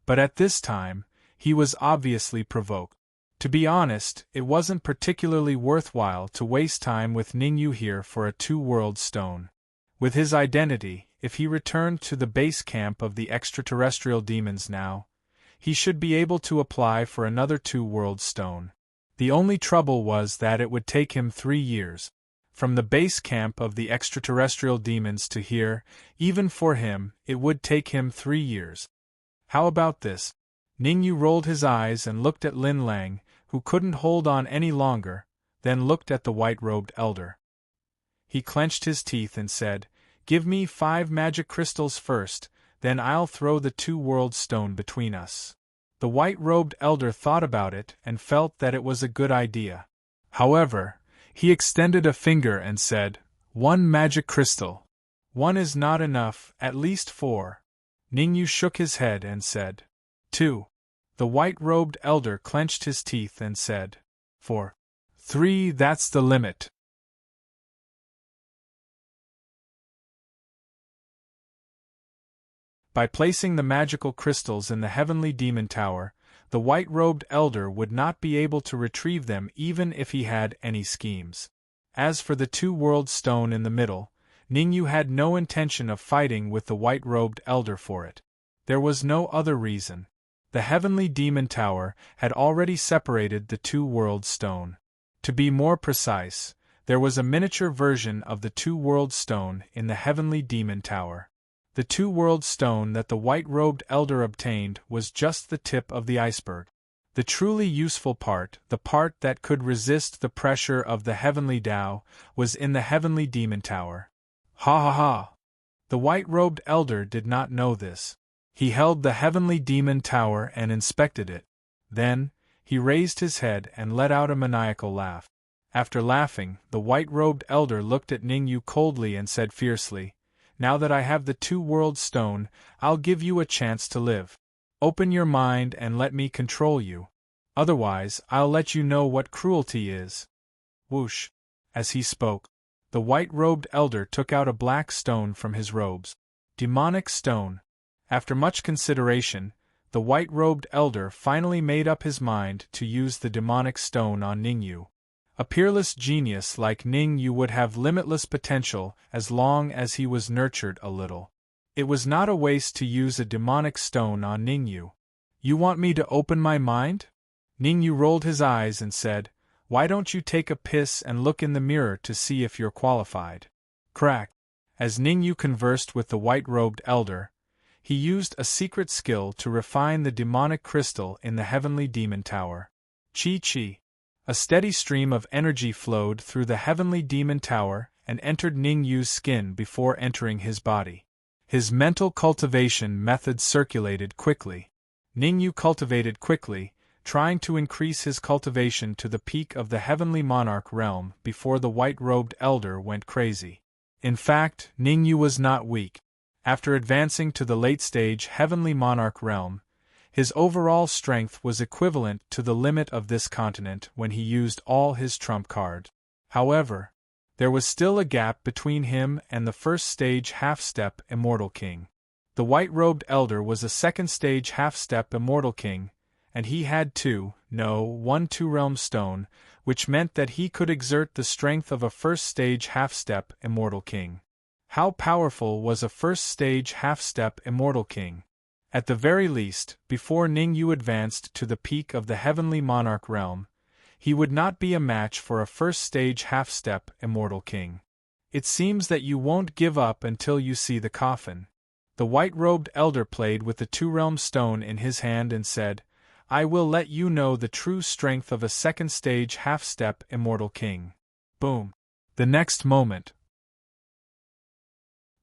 But at this time, he was obviously provoked. To be honest, it wasn't particularly worthwhile to waste time with Ningyu here for a 2-world stone. With his identity, if he returned to the base camp of the extraterrestrial demons now, he should be able to apply for another 2-world stone. The only trouble was that it would take him 3 years. From the base camp of the extraterrestrial demons to here, even for him, it would take him 3 years. How about this? Ningyu rolled his eyes and looked at Lin Lang, who couldn't hold on any longer, then looked at the white-robed elder. He clenched his teeth and said, Give me 5 magic crystals first, then I'll throw the 2-world stone between us. The white-robed elder thought about it and felt that it was a good idea. However, he extended a finger and said, 1 magic crystal. 1 is not enough, at least 4. Ningyu shook his head and said, 2. The white-robed elder clenched his teeth and said, 4. 3, that's the limit. By placing the magical crystals in the heavenly demon tower, the white-robed elder would not be able to retrieve them even if he had any schemes. As for the two-world stone in the middle, Ningyu had no intention of fighting with the white-robed elder for it. There was no other reason. The heavenly demon tower had already separated the two-world stone. To be more precise, there was a miniature version of the two-world stone in the heavenly demon tower. The two-world stone that the white-robed elder obtained was just the tip of the iceberg. The truly useful part, the part that could resist the pressure of the heavenly Tao, was in the heavenly demon tower. Ha ha ha! The white-robed elder did not know this. He held the heavenly demon tower and inspected it. Then, he raised his head and let out a maniacal laugh. After laughing, the white-robed elder looked at Ningyu coldly and said fiercely, "Now that I have the two-world stone, I'll give you a chance to live. Open your mind and let me control you. Otherwise, I'll let you know what cruelty is." Whoosh! As he spoke, the white-robed elder took out a black stone from his robes. Demonic stone. After much consideration, the white-robed elder finally made up his mind to use the demonic stone on Ningyu. A peerless genius like Ningyu would have limitless potential as long as he was nurtured a little. It was not a waste to use a demonic stone on Ningyu. "You want me to open my mind?" Ningyu rolled his eyes and said, "Why don't you take a piss and look in the mirror to see if you're qualified?" Crack! As Ningyu conversed with the white-robed elder, he used a secret skill to refine the demonic crystal in the heavenly demon tower. Chi-chi! A steady stream of energy flowed through the heavenly demon tower and entered Ningyu's skin before entering his body. His mental cultivation method circulated quickly. Ningyu cultivated quickly, trying to increase his cultivation to the peak of the heavenly monarch realm before the white-robed elder went crazy. In fact, Ningyu was not weak. After advancing to the late-stage heavenly monarch realm, his overall strength was equivalent to the limit of this continent when he used all his trump card. However, there was still a gap between him and the first-stage half-step Immortal King. The white-robed elder was a second-stage half-step Immortal King, and he had one two-realm stone, which meant that he could exert the strength of a first-stage half-step Immortal King. How powerful was a first-stage half-step Immortal King? At the very least, before Ningyu advanced to the peak of the heavenly monarch realm, he would not be a match for a first-stage half-step Immortal King. "It seems that you won't give up until you see the coffin." The white-robed elder played with the two-realm stone in his hand and said, "I will let you know the true strength of a second-stage half-step Immortal King." Boom! The next moment,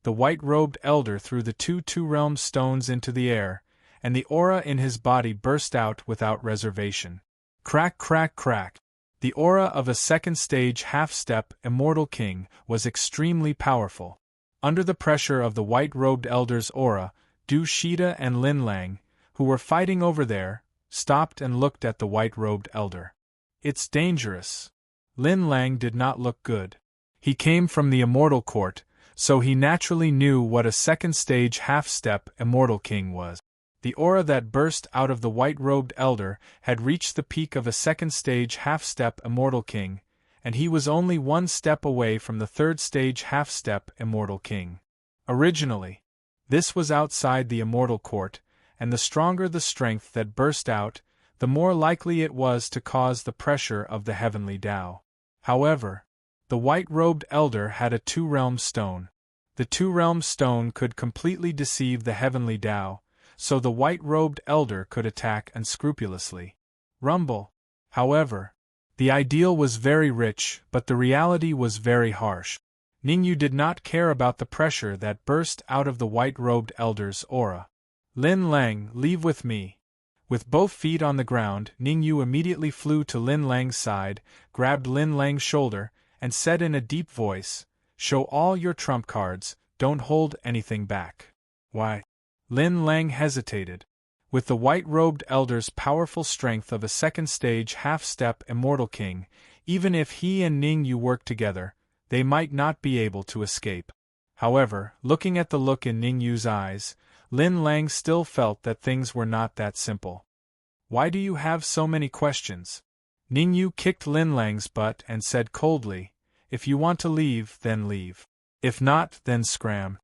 the white-robed elder threw the two-realm stones into the air, and the aura in his body burst out without reservation. Crack, crack, crack! The aura of a second-stage half-step Immortal King was extremely powerful. Under the pressure of the white-robed elder's aura, Du Shida and Lin Lang, who were fighting over there, stopped and looked at the white-robed elder. "It's dangerous." Lin Lang did not look good. He came from the Immortal Court, so he naturally knew what a second-stage half-step Immortal King was. The aura that burst out of the white-robed elder had reached the peak of a second-stage half-step Immortal King, and he was only one step away from the third-stage half-step Immortal King. Originally, this was outside the Immortal Court, and the stronger the strength that burst out, the more likely it was to cause the pressure of the heavenly Tao. However, the white-robed elder had a two-realm stone. The two-realm stone could completely deceive the heavenly Tao, so the white-robed elder could attack unscrupulously. Rumble. However, the ideal was very rich, but the reality was very harsh. Ningyu did not care about the pressure that burst out of the white-robed elder's aura. "Lin Lang, leave with me." With both feet on the ground, Ningyu immediately flew to Lin Lang's side, grabbed Lin Lang's shoulder, and said in a deep voice, "Show all your trump cards, don't hold anything back." "Why?" Lin Lang hesitated. With the white-robed elder's powerful strength of a second-stage half-step Immortal King, even if he and Ningyu worked together, they might not be able to escape. However, looking at the look in Ningyu's eyes, Lin Lang still felt that things were not that simple. Why do you have so many questions? Ningyu kicked Lin Lang's butt and said coldly, if you want to leave, then leave. If not, then scram.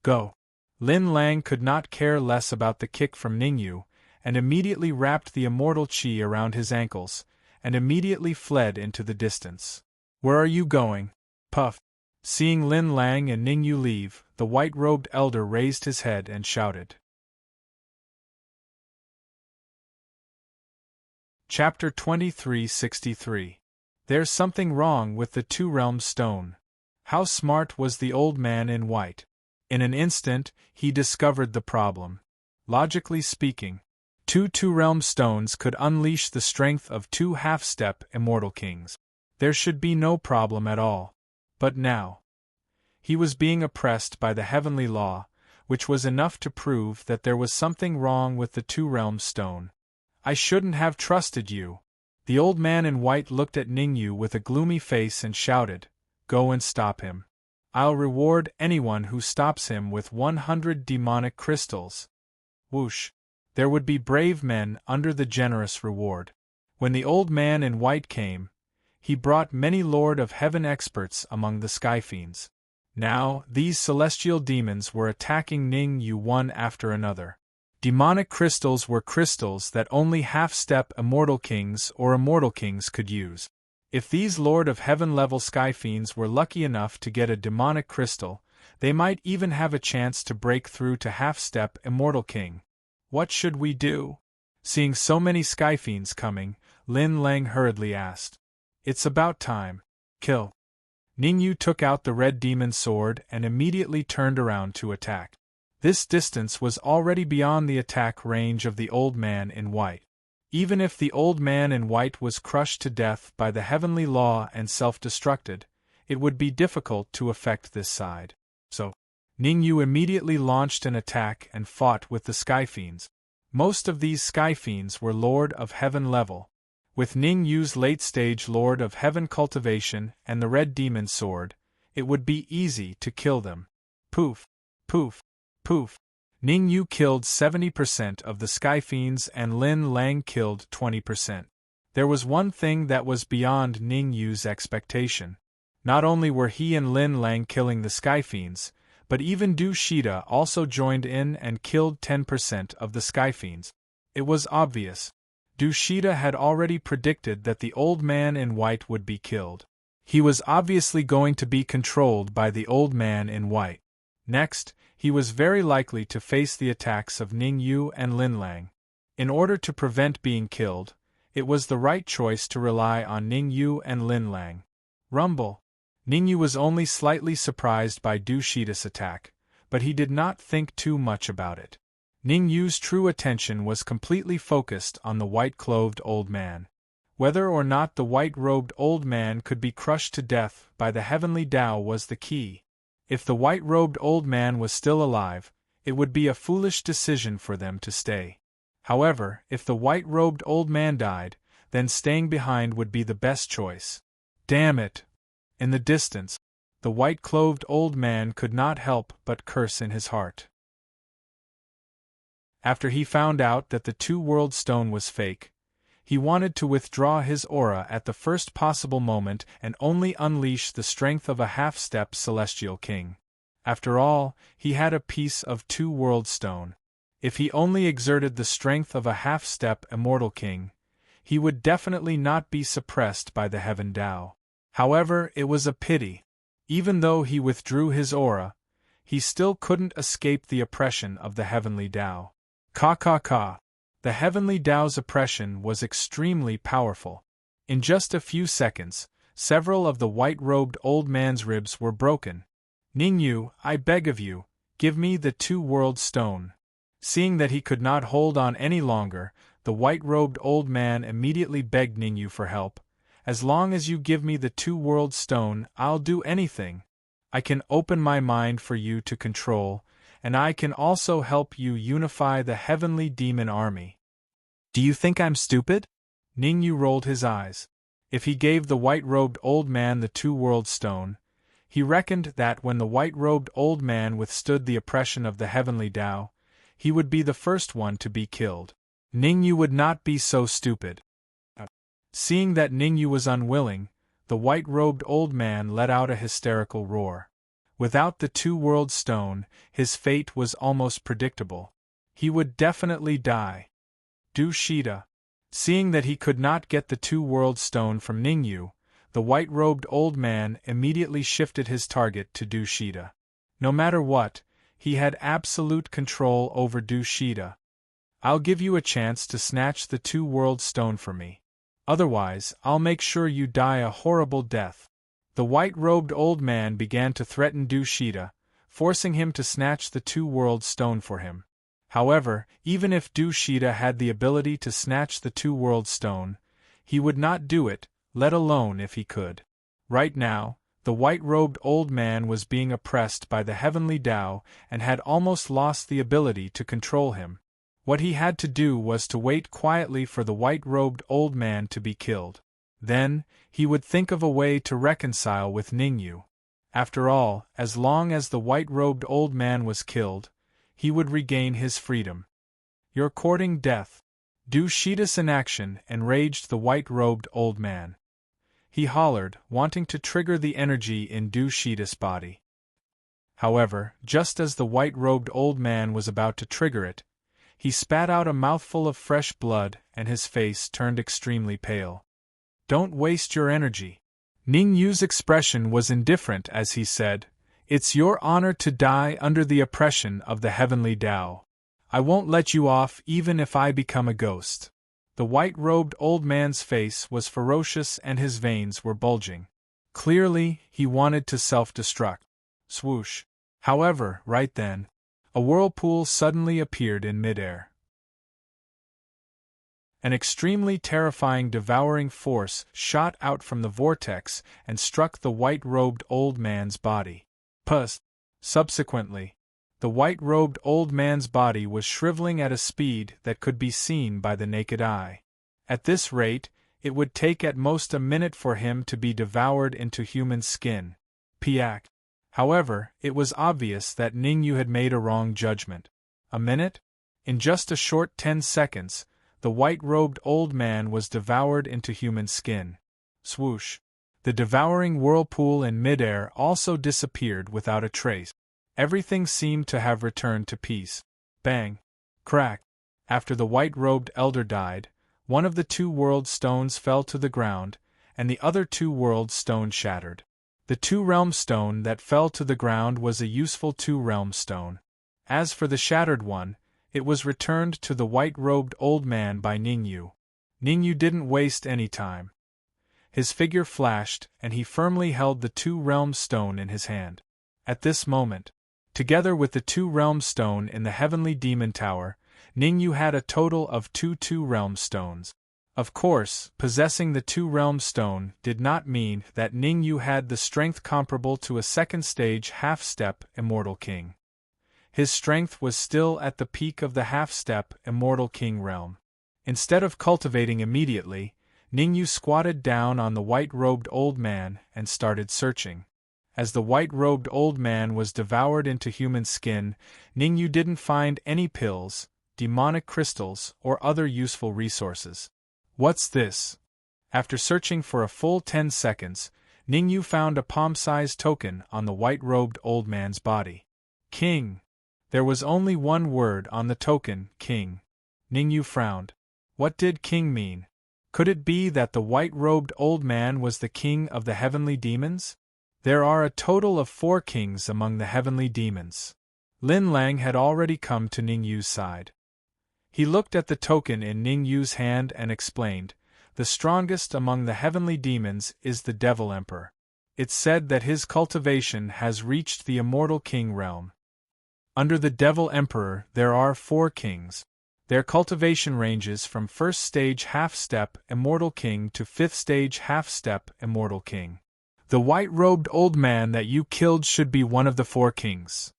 Go. Lin Lang could not care less about the kick from Ningyu, and immediately wrapped the immortal chi around his ankles, and immediately fled into the distance. Where are you going? Puff. Seeing Lin Lang and Ningyu leave, the white-robed elder raised his head and shouted. Chapter 2363. There's something wrong with the two-realm stone. How smart was the old man in white. In an instant, he discovered the problem. Logically speaking, two-realm stones could unleash the strength of two half-step immortal kings. There should be no problem at all. But now, he was being oppressed by the heavenly law, which was enough to prove that there was something wrong with the two-realm stone. I shouldn't have trusted you. The old man in white looked at Ningyu with a gloomy face and shouted, Go and stop him. I'll reward anyone who stops him with 100 demonic crystals. Whoosh! There would be brave men under the generous reward. When the old man in white came, he brought many Lord of Heaven experts among the sky fiends. Now, these celestial demons were attacking Ningyu one after another. Demonic crystals were crystals that only half-step immortal kings or immortal kings could use. If these Lord of Heaven-level sky fiends were lucky enough to get a demonic crystal, they might even have a chance to break through to half-step immortal king. What should we do? Seeing so many sky fiends coming, Lin Lang hurriedly asked. It's about time. Kill. Ningyu took out the red demon sword and immediately turned around to attack. This distance was already beyond the attack range of the old man in white. Even if the old man in white was crushed to death by the heavenly law and self-destructed, it would be difficult to affect this side. So, Ningyu immediately launched an attack and fought with the sky fiends. Most of these sky fiends were Lord of Heaven level. With Ningyu's late-stage Lord of Heaven cultivation and the red demon sword, it would be easy to kill them. Poof, poof, poof. Ningyu killed 70% of the sky fiends and Lin Lang killed 20%. There was one thing that was beyond Ningyu's expectation. Not only were he and Lin Lang killing the sky fiends, but even Du Shida also joined in and killed 10% of the sky fiends. It was obvious. Du Shida had already predicted that the old man in white would be killed. He was obviously going to be controlled by the old man in white. Next, he was very likely to face the attacks of Ningyu and Lin Lang. In order to prevent being killed, it was the right choice to rely on Ningyu and Lin Lang. Rumble. Ningyu was only slightly surprised by Du Shida's attack, but he did not think too much about it. Ningyu's true attention was completely focused on the white-clothed old man. Whether or not the white-robed old man could be crushed to death by the heavenly Tao was the key. If the white-robed old man was still alive, it would be a foolish decision for them to stay. However, if the white-robed old man died, then staying behind would be the best choice. Damn it! In the distance, the white-clothed old man could not help but curse in his heart. After he found out that the two-world stone was fake, he wanted to withdraw his aura at the first possible moment and only unleash the strength of a half-step celestial king. After all, he had a piece of two-world stone. If he only exerted the strength of a half-step immortal king, he would definitely not be suppressed by the Heaven Tao. However, it was a pity. Even though he withdrew his aura, he still couldn't escape the oppression of the Heavenly Tao. Ka. The Heavenly Tao's oppression was extremely powerful. In just a few seconds, several of the white-robed old man's ribs were broken. Ningyu, I beg of you, give me the two-world stone. Seeing that he could not hold on any longer, the white-robed old man immediately begged Ningyu for help. As long as you give me the two-world stone, I'll do anything. I can open my mind for you to control, and I can also help you unify the heavenly demon army. Do you think I'm stupid? Ningyu rolled his eyes. If he gave the white-robed old man the two-world stone, he reckoned that when the white-robed old man withstood the oppression of the heavenly Tao, he would be the first one to be killed. Ningyu would not be so stupid. Seeing that Ningyu was unwilling, the white-robed old man let out a hysterical roar. Without the two-world stone, his fate was almost predictable. He would definitely die. Dushita. Seeing that he could not get the two-world stone from Ningyu, the white-robed old man immediately shifted his target to Dushita. No matter what, he had absolute control over Dushita. I'll give you a chance to snatch the two-world stone for me. Otherwise, I'll make sure you die a horrible death. The white-robed old man began to threaten Dushita, forcing him to snatch the two-world stone for him. However, even if Dushita had the ability to snatch the two-world stone, he would not do it, let alone if he could. Right now, the white-robed old man was being oppressed by the heavenly Tao and had almost lost the ability to control him. What he had to do was to wait quietly for the white-robed old man to be killed. Then, he would think of a way to reconcile with Ningyu. After all, as long as the white-robed old man was killed, he would regain his freedom. You're courting death. Dushita's inaction enraged the white-robed old man. He hollered, wanting to trigger the energy in Dushita's body. However, just as the white-robed old man was about to trigger it, he spat out a mouthful of fresh blood and his face turned extremely pale. Don't waste your energy. Ningyu's expression was indifferent as he said, It's your honor to die under the oppression of the heavenly Tao. I won't let you off even if I become a ghost. The white-robed old man's face was ferocious and his veins were bulging. Clearly, he wanted to self-destruct. Swoosh. However, right then, a whirlpool suddenly appeared in midair. An extremely terrifying devouring force shot out from the vortex and struck the white-robed old man's body. Puss. Subsequently, the white-robed old man's body was shriveling at a speed that could be seen by the naked eye. At this rate, it would take at most a minute for him to be devoured into human skin. Piak. However, it was obvious that Ningyu had made a wrong judgment. A minute? In just a short 10 seconds, the white-robed old man was devoured into human skin. Swoosh. The devouring whirlpool in midair also disappeared without a trace. Everything seemed to have returned to peace. Bang. Crack. After the white-robed elder died, one of the two world stones fell to the ground, and the other two world stones shattered. The two-realm stone that fell to the ground was a useful two-realm stone. As for the shattered one, it was returned to the white-robed old man by Ningyu. Ningyu didn't waste any time. His figure flashed, and he firmly held the two-realm stone in his hand. At this moment, together with the two-realm stone in the heavenly demon tower, Ningyu had a total of two two-realm stones. Of course, possessing the two-realm stone did not mean that Ningyu had the strength comparable to a second-stage half-step Immortal King. His strength was still at the peak of the half-step Immortal King realm. Instead of cultivating immediately, Ningyu squatted down on the white-robed old man and started searching. As the white-robed old man was devoured into human skin, Ningyu didn't find any pills, demonic crystals, or other useful resources. What's this? After searching for a full 10 seconds, Ningyu found a palm-sized token on the white-robed old man's body. King. There was only one word on the token, King. Ningyu frowned. What did King mean? Could it be that the white-robed old man was the king of the heavenly demons? There are a total of 4 kings among the heavenly demons. Lin Lang had already come to Ningyu's side. He looked at the token in Ningyu's hand and explained, The strongest among the heavenly demons is the Devil Emperor. It's said that his cultivation has reached the Immortal King realm. Under the Devil Emperor there are 4 kings. Their cultivation ranges from 1st stage half-step Immortal King to 5th stage half-step Immortal King. The white-robed old man that you killed should be one of the 4 kings.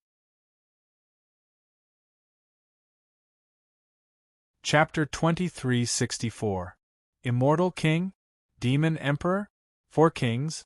Chapter 2364. Immortal King? Demon Emperor? 4 kings?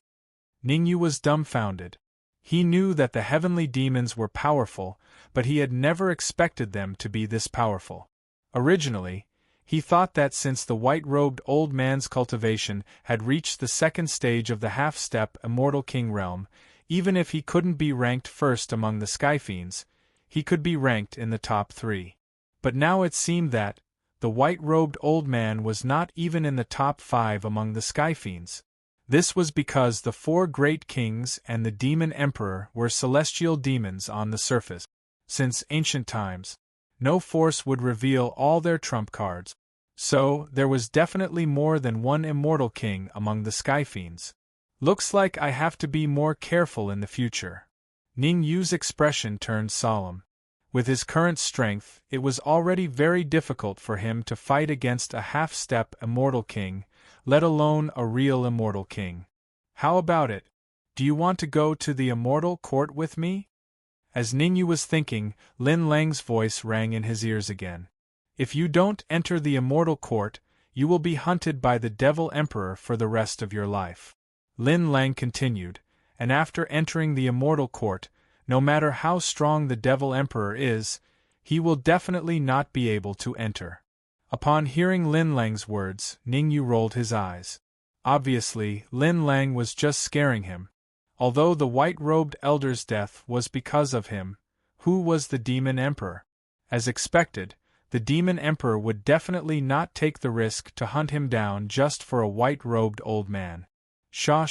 Ningyu was dumbfounded. He knew that the heavenly demons were powerful, but he had never expected them to be this powerful. Originally, he thought that since the white-robed old man's cultivation had reached the second stage of the half-step Immortal King realm, even if he couldn't be ranked first among the Skyfiends, he could be ranked in the top 3. But now it seemed that the white-robed old man was not even in the top 5 among the Skyfiends. This was because the 4 great kings and the demon emperor were celestial demons on the surface. Since ancient times, no force would reveal all their trump cards, so there was definitely more than one immortal king among the Skyfiends. Looks like I have to be more careful in the future. Ning Yu's expression turned solemn. With his current strength, it was already very difficult for him to fight against a half-step immortal king, let alone a real immortal king. How about it? Do you want to go to the immortal court with me? As Ning Yu was thinking, Lin Lang's voice rang in his ears again. If you don't enter the immortal court, you will be hunted by the Devil Emperor for the rest of your life. Lin Lang continued, and after entering the immortal court, no matter how strong the Devil Emperor is, he will definitely not be able to enter. Upon hearing Lin Lang's words, Ning Yu rolled his eyes. Obviously, Lin Lang was just scaring him. Although the white-robed elder's death was because of him, who was the Demon Emperor? As expected, the Demon Emperor would definitely not take the risk to hunt him down just for a white-robed old man. Sha.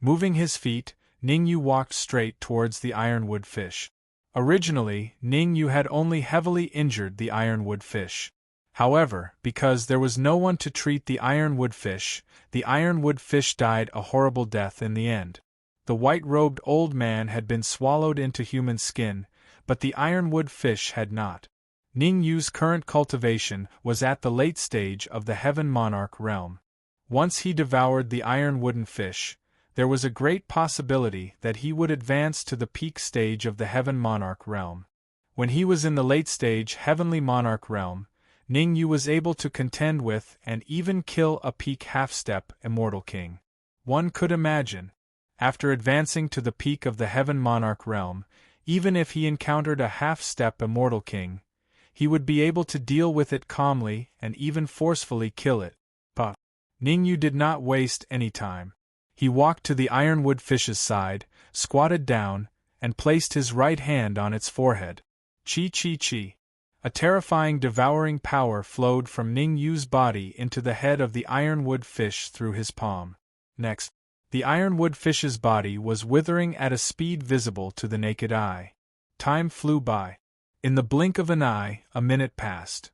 Moving his feet, Ning Yu walked straight towards the ironwood fish. Originally, Ning Yu had only heavily injured the ironwood fish. However, because there was no one to treat the ironwood fish died a horrible death in the end. The white-robed old man had been swallowed into human skin, but the ironwood fish had not. Ning Yu's current cultivation was at the late stage of the Heaven Monarch realm. Once he devoured the iron-wooden fish, there was a great possibility that he would advance to the peak stage of the Heaven Monarch realm. When he was in the late stage Heavenly Monarch realm, Ning Yu was able to contend with and even kill a peak half-step Immortal King. One could imagine, after advancing to the peak of the Heaven Monarch realm, even if he encountered a half-step Immortal King, he would be able to deal with it calmly and even forcefully kill it. But Ning Yu did not waste any time. He walked to the ironwood fish's side, squatted down, and placed his right hand on its forehead. Chi. A terrifying devouring power flowed from Ning Yu's body into the head of the ironwood fish through his palm. Next, the ironwood fish's body was withering at a speed visible to the naked eye. Time flew by. In the blink of an eye, a minute passed.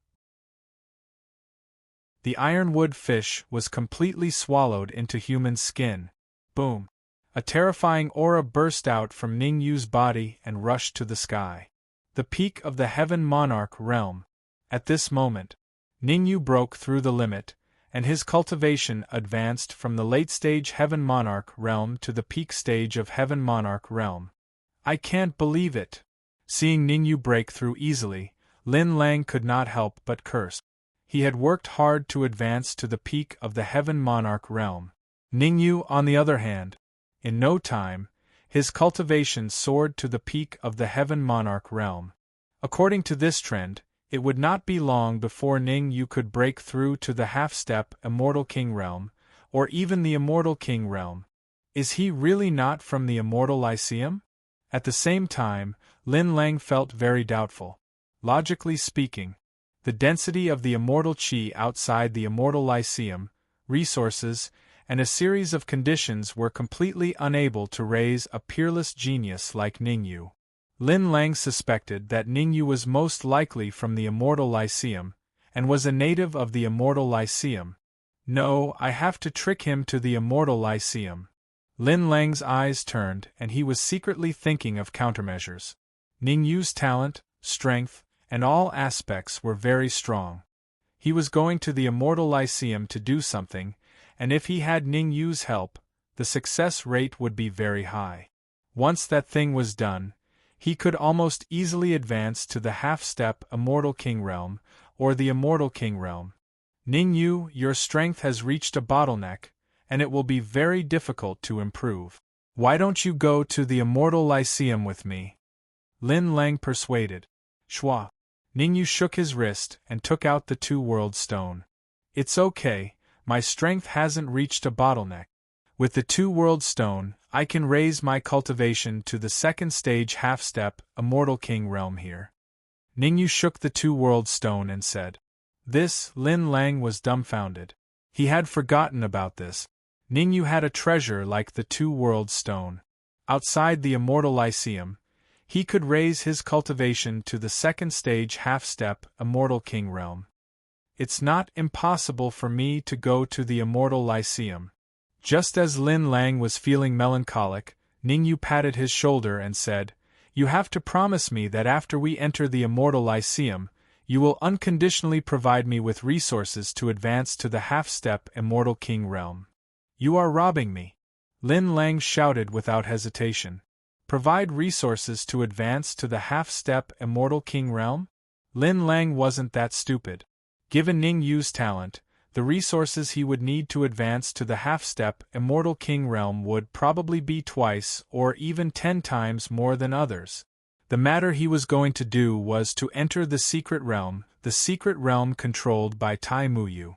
The ironwood fish was completely swallowed into human skin. Boom! A terrifying aura burst out from Ning Yu's body and rushed to the sky. The peak of the Heaven Monarch realm. At this moment, Ning Yu broke through the limit, and his cultivation advanced from the late-stage Heaven Monarch realm to the peak stage of Heaven Monarch realm. I can't believe it! Seeing Ning Yu break through easily, Lin Lang could not help but curse. He had worked hard to advance to the peak of the Heaven Monarch realm. Ning Yu, on the other hand, in no time, his cultivation soared to the peak of the Heaven Monarch realm. According to this trend, it would not be long before Ning Yu could break through to the half-step Immortal King realm, or even the Immortal King realm. Is he really not from the Immortal Lyceum? At the same time, Lin Lang felt very doubtful. Logically speaking, the density of the immortal Qi outside the Immortal Lyceum, resources, and a series of conditions were completely unable to raise a peerless genius like Ning Yu. Lin Lang suspected that Ning Yu was most likely from the Immortal Lyceum, and was a native of the Immortal Lyceum. No, I have to trick him to the Immortal Lyceum. Lin Lang's eyes turned and he was secretly thinking of countermeasures. Ning Yu's talent, strength, and all aspects were very strong. He was going to the Immortal Lyceum to do something, and if he had Ning Yu's help, the success rate would be very high. Once that thing was done, he could almost easily advance to the half-step Immortal King realm, or the Immortal King realm. Ning Yu, your strength has reached a bottleneck, and it will be very difficult to improve. Why don't you go to the Immortal Lyceum with me? Lin Lang persuaded. Shua. Ningyu shook his wrist and took out the two-world stone. It's okay, my strength hasn't reached a bottleneck. With the two-world stone, I can raise my cultivation to the second stage half-step, Immortal King realm here. Ningyu shook the two-world stone and said. This, Lin Lang was dumbfounded. He had forgotten about this. Ningyu had a treasure like the two-world stone. Outside the Immortal Lyceum, he could raise his cultivation to the second stage half-step, Immortal King realm. It's not impossible for me to go to the Immortal Lyceum. Just as Lin Lang was feeling melancholic, Ningyu patted his shoulder and said, You have to promise me that after we enter the Immortal Lyceum, you will unconditionally provide me with resources to advance to the half-step Immortal King realm. You are robbing me. Lin Lang shouted without hesitation. Provide resources to advance to the half-step Immortal King realm? Lin Lang wasn't that stupid. Given Ningyu's talent, the resources he would need to advance to the half-step Immortal King realm would probably be twice or even 10 times more than others. The matter he was going to do was to enter the secret realm controlled by Tai Muyu.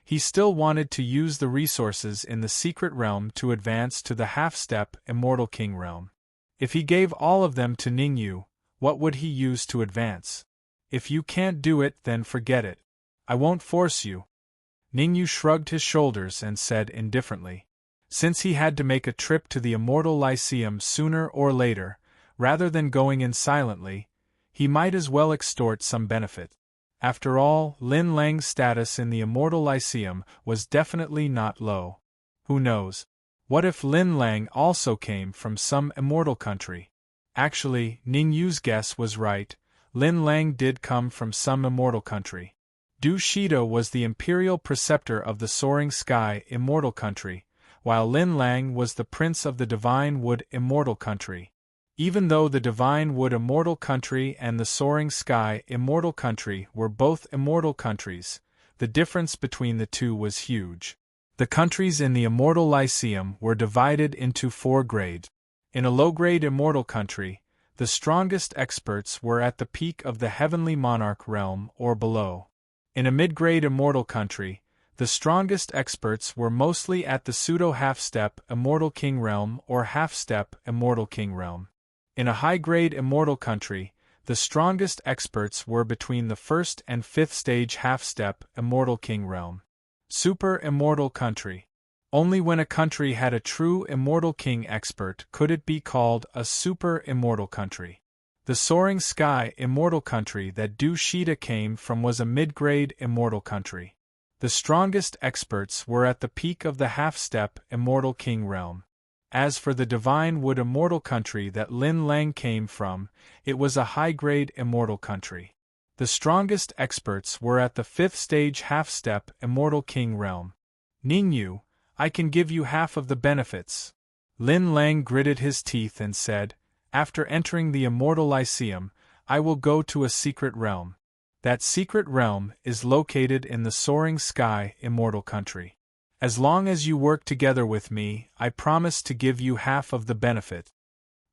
He still wanted to use the resources in the secret realm to advance to the half-step Immortal King realm. If he gave all of them to Ningyu, what would he use to advance? If you can't do it, then forget it. I won't force you. Ningyu shrugged his shoulders and said indifferently. Since he had to make a trip to the Immortal Lyceum sooner or later, rather than going in silently, he might as well extort some benefit. After all, Lin Lang's status in the Immortal Lyceum was definitely not low. Who knows? What if Lin Lang also came from some immortal country? Actually, Ningyu's guess was right. Lin Lang did come from some immortal country. Du Shida was the imperial preceptor of the Soaring Sky Immortal Country, while Lin Lang was the prince of the Divine Wood Immortal Country. Even though the Divine Wood Immortal Country and the Soaring Sky Immortal Country were both immortal countries, the difference between the two was huge. The countries in the Immortal Lyceum were divided into 4 grades. In a low-grade immortal country, the strongest experts were at the peak of the Heavenly Monarch realm or below. In a mid-grade immortal country, the strongest experts were mostly at the pseudo-half-step Immortal King realm or half-step Immortal King realm. In a high-grade immortal country, the strongest experts were between the 1st and 5th stage half-step Immortal King realm. Super Immortal Country. Only when a country had a true Immortal King expert could it be called a Super Immortal Country. The Soaring Sky Immortal Country that Du Shida came from was a mid-grade immortal country. The strongest experts were at the peak of the half-step Immortal King realm. As for the Divine Wood Immortal Country that Lin Lang came from, it was a high-grade immortal country. The strongest experts were at the 5th stage half-step Immortal King realm. Ningyu, I can give you half of the benefits. Lin Lang gritted his teeth and said, After entering the Immortal Lyceum, I will go to a secret realm. That secret realm is located in the Soaring Sky Immortal Country. As long as you work together with me, I promise to give you half of the benefit.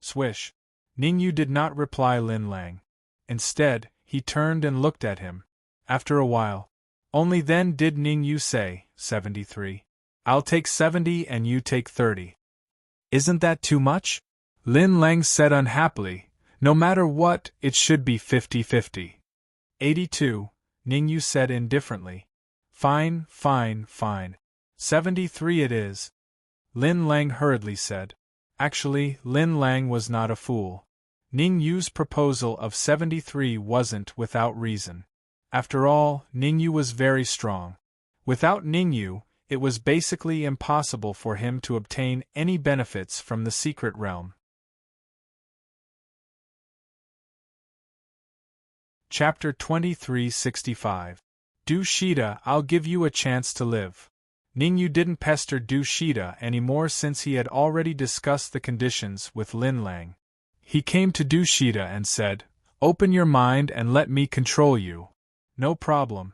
Swish. Ningyu did not reply Lin Lang. Instead, he turned and looked at him. After a while, only then did Ningyu say, 73. I'll take 70 and you take 30. Isn't that too much? Lin Lang said unhappily, no matter what, it should be 50-50. 82, Ningyu said indifferently. Fine, fine, fine. 73 it is. Lin Lang hurriedly said. Actually, Lin Lang was not a fool. Ningyu's proposal of 73 wasn't without reason. After all, Ningyu was very strong. Without Ningyu, it was basically impossible for him to obtain any benefits from the secret realm. Chapter 2365. Du Shida, I'll give you a chance to live. Ningyu didn't pester Du Shida anymore since he had already discussed the conditions with Lin Lang. He came to Du Shida and said, Open your mind and let me control you. No problem.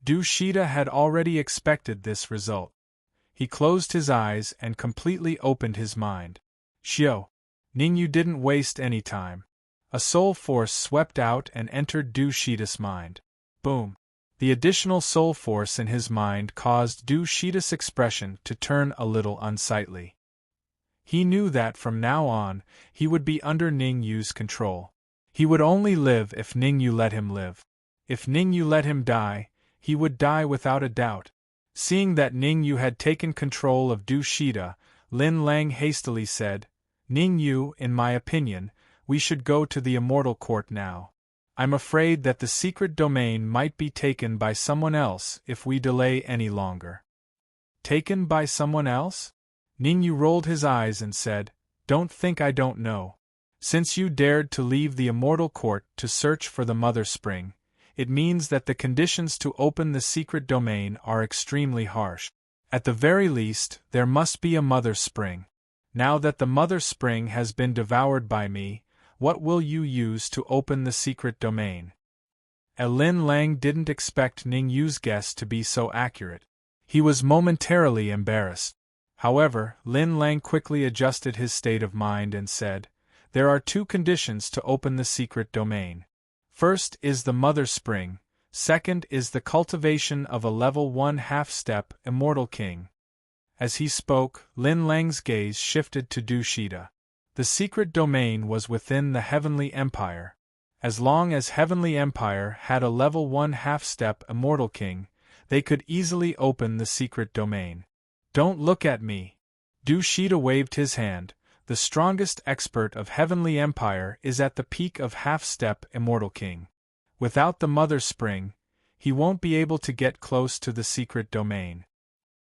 Du Shida had already expected this result. He closed his eyes and completely opened his mind. Xiao. Ningyu didn't waste any time. A soul force swept out and entered Du Shida's mind. Boom. The additional soul force in his mind caused Du Shida's expression to turn a little unsightly. He knew that from now on, he would be under Ningyu's control. He would only live if Ningyu let him live. If Ningyu let him die, he would die without a doubt. Seeing that Ningyu had taken control of Du Shida, Lin Lang hastily said, Ningyu, in my opinion, we should go to the Immortal Court now. I'm afraid that the secret domain might be taken by someone else if we delay any longer. Taken by someone else? Ningyu rolled his eyes and said, Don't think I don't know. Since you dared to leave the Immortal Court to search for the Mother Spring, it means that the conditions to open the secret domain are extremely harsh. At the very least, there must be a Mother Spring. Now that the Mother Spring has been devoured by me, what will you use to open the secret domain? Lin Lang didn't expect Ningyu's guess to be so accurate. He was momentarily embarrassed. However, Lin Lang quickly adjusted his state of mind and said, There are 2 conditions to open the secret domain. First is the Mother Spring, second is the cultivation of a level 1 half-step Immortal King. As he spoke, Lin Lang's gaze shifted to Du Shida. The secret domain was within the Heavenly Empire. As long as Heavenly Empire had a level 1 half-step Immortal King, they could easily open the secret domain. Don't look at me. Du Shida waved his hand. The strongest expert of Heavenly Empire is at the peak of half-step Immortal King. Without the Mother Spring, he won't be able to get close to the secret domain.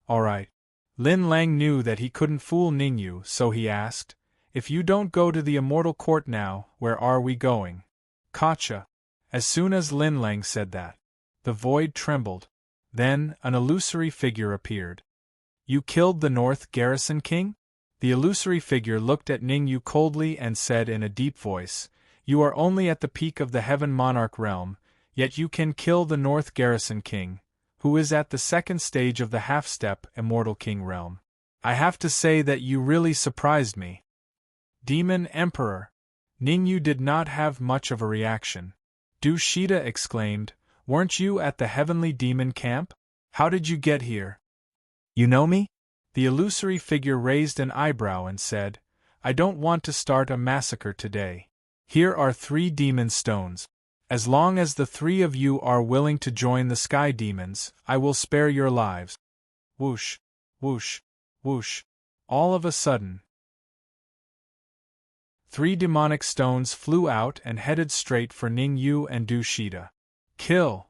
Alright. Lin Lang knew that he couldn't fool Ningyu, so he asked, If you don't go to the Immortal Court now, where are we going? Gotcha. As soon as Lin Lang said that, the void trembled. Then, an illusory figure appeared. You killed the North Garrison King? The illusory figure looked at Ningyu coldly and said in a deep voice, You are only at the peak of the Heaven Monarch realm, yet you can kill the North Garrison King, who is at the 2nd stage of the half-step Immortal King realm. I have to say that you really surprised me. Demon Emperor. Ningyu did not have much of a reaction. Du Shida exclaimed, Weren't you at the Heavenly Demon Camp? How did you get here? You know me? The illusory figure raised an eyebrow and said, I don't want to start a massacre today. Here are 3 demon stones. As long as the 3 of you are willing to join the sky demons, I will spare your lives. Whoosh, whoosh, whoosh. All of a sudden, 3 demonic stones flew out and headed straight for Ningyu and Du Shida. Kill!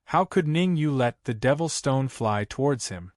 How could Ningyu let the devil stone fly towards him?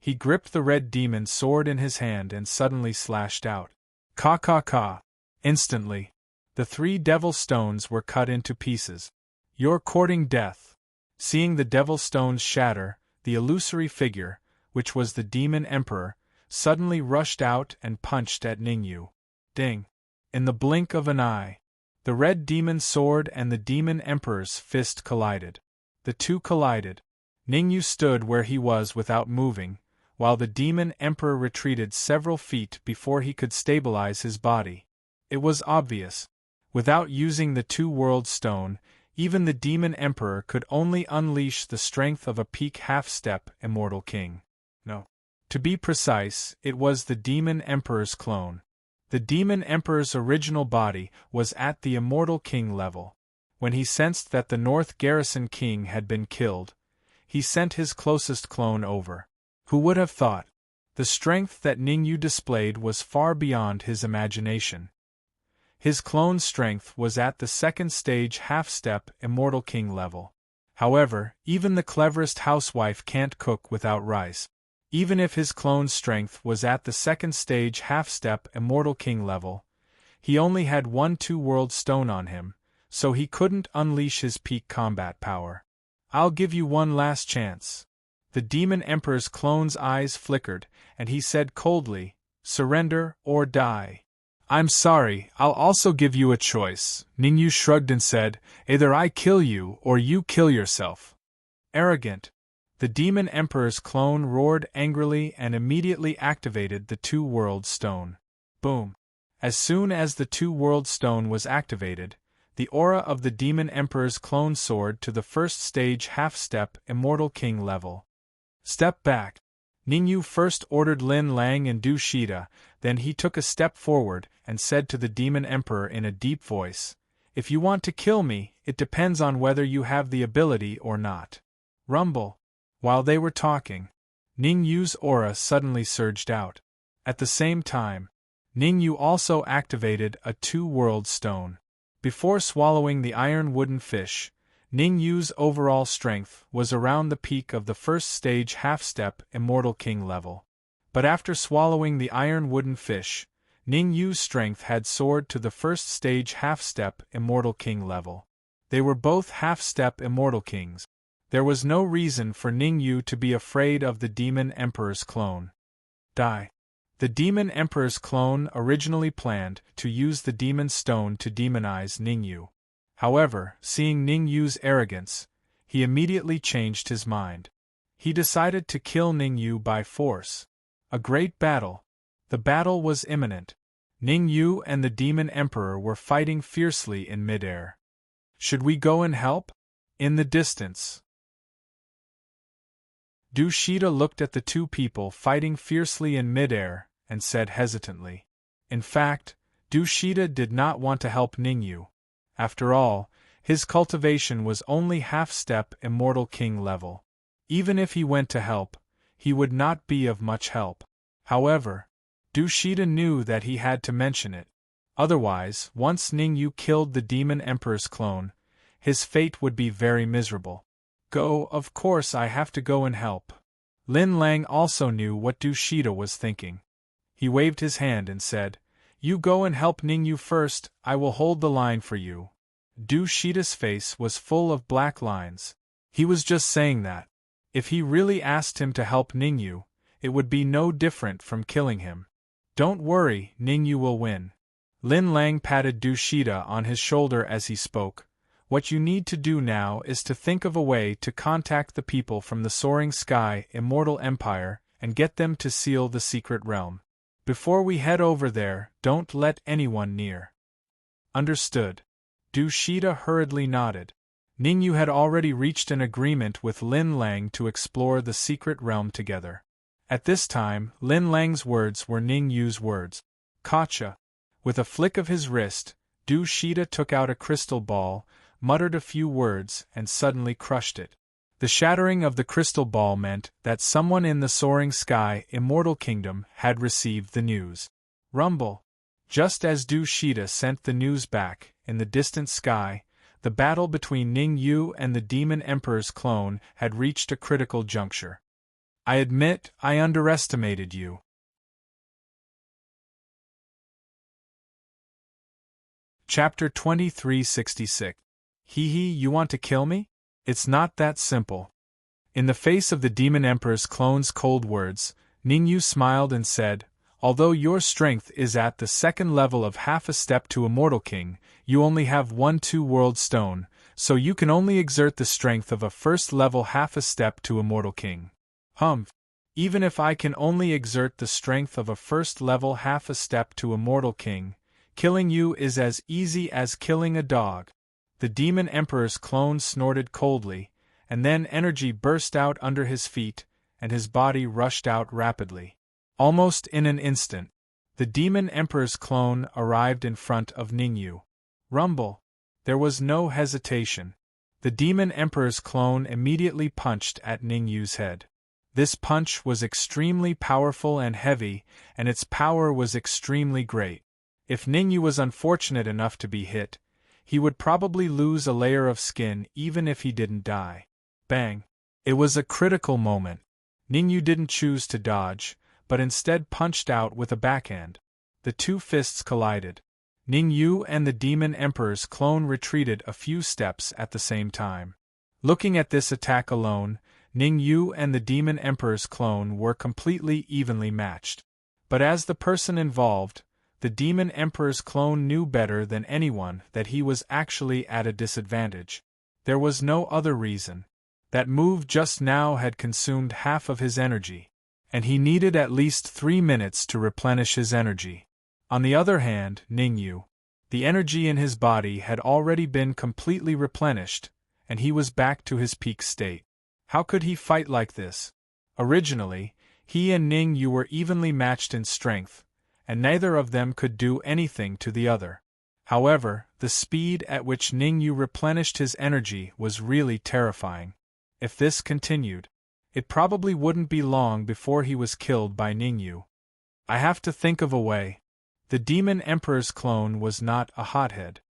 He gripped the red demon sword in his hand and suddenly slashed out. Ka ka ka! Instantly, the 3 devil stones were cut into pieces. You're courting death. Seeing the devil stones shatter, the illusory figure, which was the demon emperor, suddenly rushed out and punched at Ningyu. Ding! In the blink of an eye, the red demon sword and the demon emperor's fist collided. The 2 collided. Ningyu stood where he was without moving, while the demon emperor retreated several feet before he could stabilize his body. It was obvious. Without using the 2-world stone, even the demon emperor could only unleash the strength of a peak half-step Immortal King. No. To be precise, it was the demon emperor's clone. The demon emperor's original body was at the Immortal King level. When he sensed that the North Garrison King had been killed, he sent his closest clone over. Who would have thought? The strength that Ningyu displayed was far beyond his imagination. His clone's strength was at the 2nd stage half-step Immortal King level. However, even the cleverest housewife can't cook without rice. Even if his clone's strength was at the 2nd stage half-step Immortal King level, he only had 1 2-world stone on him, so he couldn't unleash his peak combat power. I'll give you one last chance. The demon emperor's clone's eyes flickered, and he said coldly, Surrender or die. I'm sorry, I'll also give you a choice. Ningyu shrugged and said, Either I kill you or you kill yourself. Arrogant. The Demon Emperor's clone roared angrily and immediately activated the two-world stone. Boom! As soon as the two-world stone was activated, the aura of the Demon Emperor's clone soared to the first stage half-step Immortal King level. Step back. Ningyu first ordered Lin Lang and Du Shida, then he took a step forward and said to the Demon Emperor in a deep voice, "If you want to kill me, it depends on whether you have the ability or not." Rumble. While they were talking, Ningyu's aura suddenly surged out. At the same time, Ningyu also activated a two-world stone. Before swallowing the iron wooden fish, Ningyu's overall strength was around the peak of the first stage half-step Immortal King level. But after swallowing the iron wooden fish, Ningyu's strength had soared to the first stage half-step Immortal King level. They were both half-step Immortal Kings. There was no reason for Ningyu to be afraid of the Demon Emperor's clone. Die. The Demon Emperor's clone originally planned to use the Demon Stone to demonize Ningyu. However, seeing Ningyu's arrogance, he immediately changed his mind. He decided to kill Ningyu by force. A great battle. The battle was imminent. Ningyu and the Demon Emperor were fighting fiercely in midair. Should we go and help? In the distance. Du Shida looked at the two people fighting fiercely in midair and said hesitantly. In fact, Du Shida did not want to help Ningyu. After all, his cultivation was only half-step Immortal King level. Even if he went to help, he would not be of much help. However, Du Shida knew that he had to mention it. Otherwise, once Ningyu killed the Demon Emperor's clone, his fate would be very miserable. Go, of course I have to go and help. Lin Lang also knew what Du Shida was thinking. He waved his hand and said, "You go and help Ningyu first, I will hold the line for you." Du Shida's face was full of black lines. He was just saying that. If he really asked him to help Ningyu, it would be no different from killing him. Don't worry, Ningyu will win. Lin Lang patted Du Shida on his shoulder as he spoke. What you need to do now is to think of a way to contact the people from the Soaring Sky Immortal Empire and get them to seal the secret realm. Before we head over there, don't let anyone near. Understood. Du Shida hurriedly nodded. Ningyu had already reached an agreement with Lin Lang to explore the secret realm together. At this time, Lin Lang's words were Ningyu's words. Gotcha. With a flick of his wrist, Du Shida took out a crystal ball, muttered a few words, and suddenly crushed it. The shattering of the crystal ball meant that someone in the Soaring Sky Immortal Kingdom had received the news. Rumble. Just as Du Shida sent the news back, in the distant sky, the battle between Ningyu and the Demon Emperor's clone had reached a critical juncture. I admit I underestimated you. Chapter 2366. Hee hee, you want to kill me? It's not that simple. In the face of the Demon Emperor's clone's cold words, Ningyu smiled and said, although your strength is at the second level of half a step to Immortal King, you only have one two-world stone, so you can only exert the strength of a first-level half a step to Immortal King. Humph. Even if I can only exert the strength of a first-level half a step to Immortal King, killing you is as easy as killing a dog. The Demon Emperor's clone snorted coldly, and then energy burst out under his feet, and his body rushed out rapidly. Almost in an instant, the Demon Emperor's clone arrived in front of Ningyu. Rumble. There was no hesitation. The Demon Emperor's clone immediately punched at Ningyu's head. This punch was extremely powerful and heavy, and its power was extremely great. If Ningyu was unfortunate enough to be hit, he would probably lose a layer of skin even if he didn't die. Bang! It was a critical moment. Ningyu didn't choose to dodge, but instead punched out with a backhand. The two fists collided. Ningyu and the Demon Emperor's clone retreated a few steps at the same time. Looking at this attack alone, Ningyu and the Demon Emperor's clone were completely evenly matched. But as the person involved, the Demon Emperor's clone knew better than anyone that he was actually at a disadvantage. There was no other reason. That move just now had consumed half of his energy, and he needed at least 3 minutes to replenish his energy. On the other hand, Ningyu, the energy in his body had already been completely replenished, and he was back to his peak state. How could he fight like this? Originally, he and Ningyu were evenly matched in strength, and neither of them could do anything to the other. However, the speed at which Ningyu replenished his energy was really terrifying. If this continued, it probably wouldn't be long before he was killed by Ningyu. I have to think of a way. The Demon Emperor's clone was not a hothead.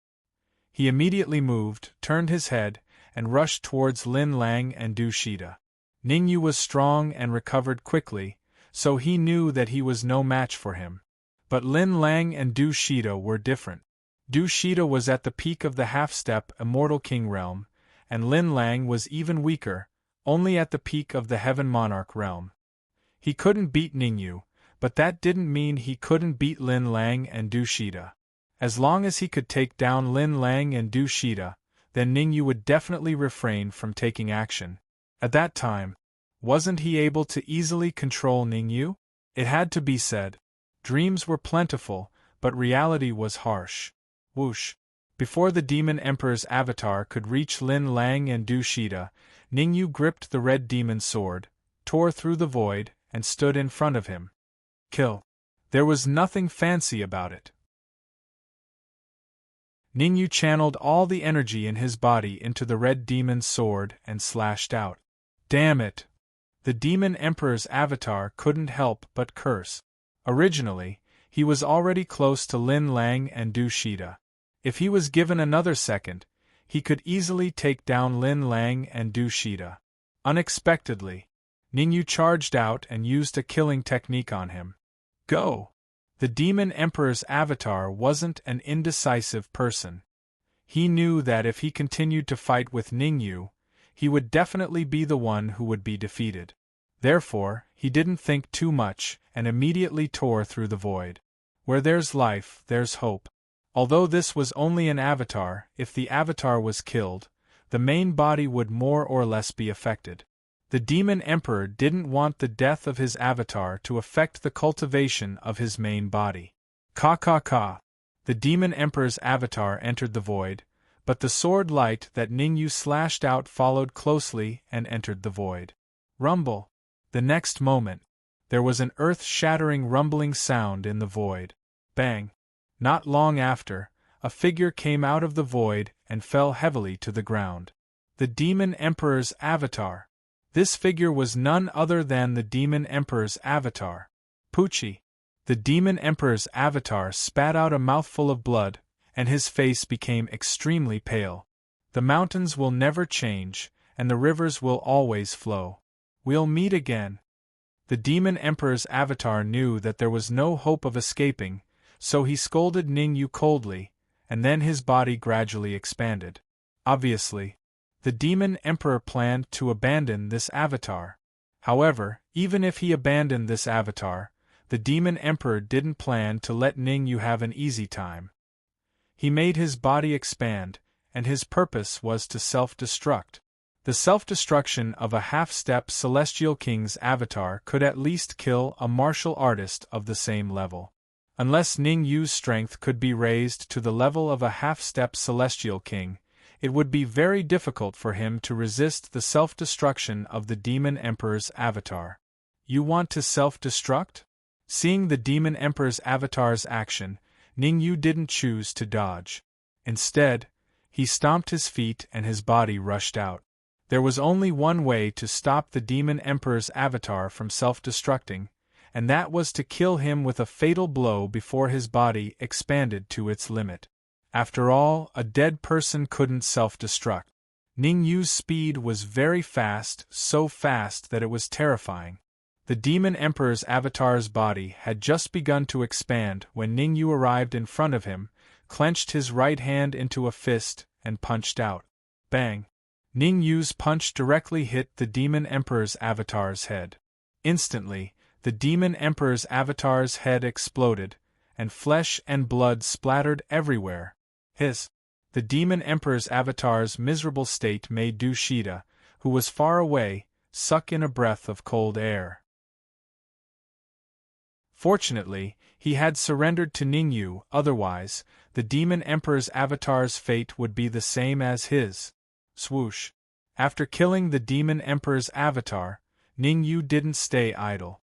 He immediately moved, turned his head, and rushed towards Lin Lang and Du Shida. Ningyu was strong and recovered quickly, so he knew that he was no match for him. But Lin Lang and Du Shida were different. Du Shida was at the peak of the half-step Immortal King realm, and Lin Lang was even weaker, only at the peak of the Heaven Monarch realm. He couldn't beat Ningyu, but that didn't mean he couldn't beat Lin Lang and Du Shida. As long as he could take down Lin Lang and Du Shida, then Ningyu would definitely refrain from taking action. At that time, wasn't he able to easily control Ningyu? It had to be said. Dreams were plentiful, but reality was harsh. Whoosh! Before the Demon Emperor's avatar could reach Lin Lang and Du Shida, Ningyu gripped the red demon sword, tore through the void, and stood in front of him. Kill. There was nothing fancy about it. Ningyu channeled all the energy in his body into the red demon's sword and slashed out. Damn it! The Demon Emperor's avatar couldn't help but curse. Originally, he was already close to Lin Lang and Du Shida. If he was given another second, he could easily take down Lin Lang and Du Shida. Unexpectedly, Ningyu charged out and used a killing technique on him. Go! The Demon Emperor's avatar wasn't an indecisive person. He knew that if he continued to fight with Ningyu, he would definitely be the one who would be defeated. Therefore, he didn't think too much and immediately tore through the void. Where there's life, there's hope. Although this was only an avatar, if the avatar was killed, the main body would more or less be affected. The Demon Emperor didn't want the death of his avatar to affect the cultivation of his main body. Ka. The Demon Emperor's avatar entered the void, but the sword light that Ningyu slashed out followed closely and entered the void. Rumble. The next moment, there was an earth-shattering rumbling sound in the void. Bang. Not long after, a figure came out of the void and fell heavily to the ground. The Demon Emperor's avatar. This figure was none other than the Demon Emperor's avatar. Poochie. The Demon Emperor's avatar spat out a mouthful of blood, and his face became extremely pale. The mountains will never change, and the rivers will always flow. We'll meet again. The Demon Emperor's avatar knew that there was no hope of escaping, so he scolded Ningyu coldly, and then his body gradually expanded. Obviously, the Demon Emperor planned to abandon this avatar. However, even if he abandoned this avatar, the Demon Emperor didn't plan to let Ningyu have an easy time. He made his body expand, and his purpose was to self-destruct. The self-destruction of a half-step Celestial King's avatar could at least kill a martial artist of the same level. Unless Ningyu's strength could be raised to the level of a half-step Celestial King, it would be very difficult for him to resist the self-destruction of the Demon Emperor's avatar. You want to self-destruct? Seeing the Demon Emperor's avatar's action, Ningyu didn't choose to dodge. Instead, he stomped his feet and his body rushed out. There was only one way to stop the Demon Emperor's avatar from self-destructing, and that was to kill him with a fatal blow before his body expanded to its limit. After all, a dead person couldn't self-destruct. Ningyu's speed was very fast, so fast that it was terrifying. The Demon Emperor's avatar's body had just begun to expand when Ningyu arrived in front of him, clenched his right hand into a fist, and punched out. Bang! Ningyu's punch directly hit the Demon Emperor's avatar's head. Instantly, the Demon Emperor's avatar's head exploded, and flesh and blood splattered everywhere. The Demon Emperor's avatar's miserable state made Du Shida, who was far away, suck in a breath of cold air. Fortunately, he had surrendered to Ningyu, otherwise, the Demon Emperor's avatar's fate would be the same as his. Swoosh. After killing the Demon Emperor's avatar, Ningyu didn't stay idle.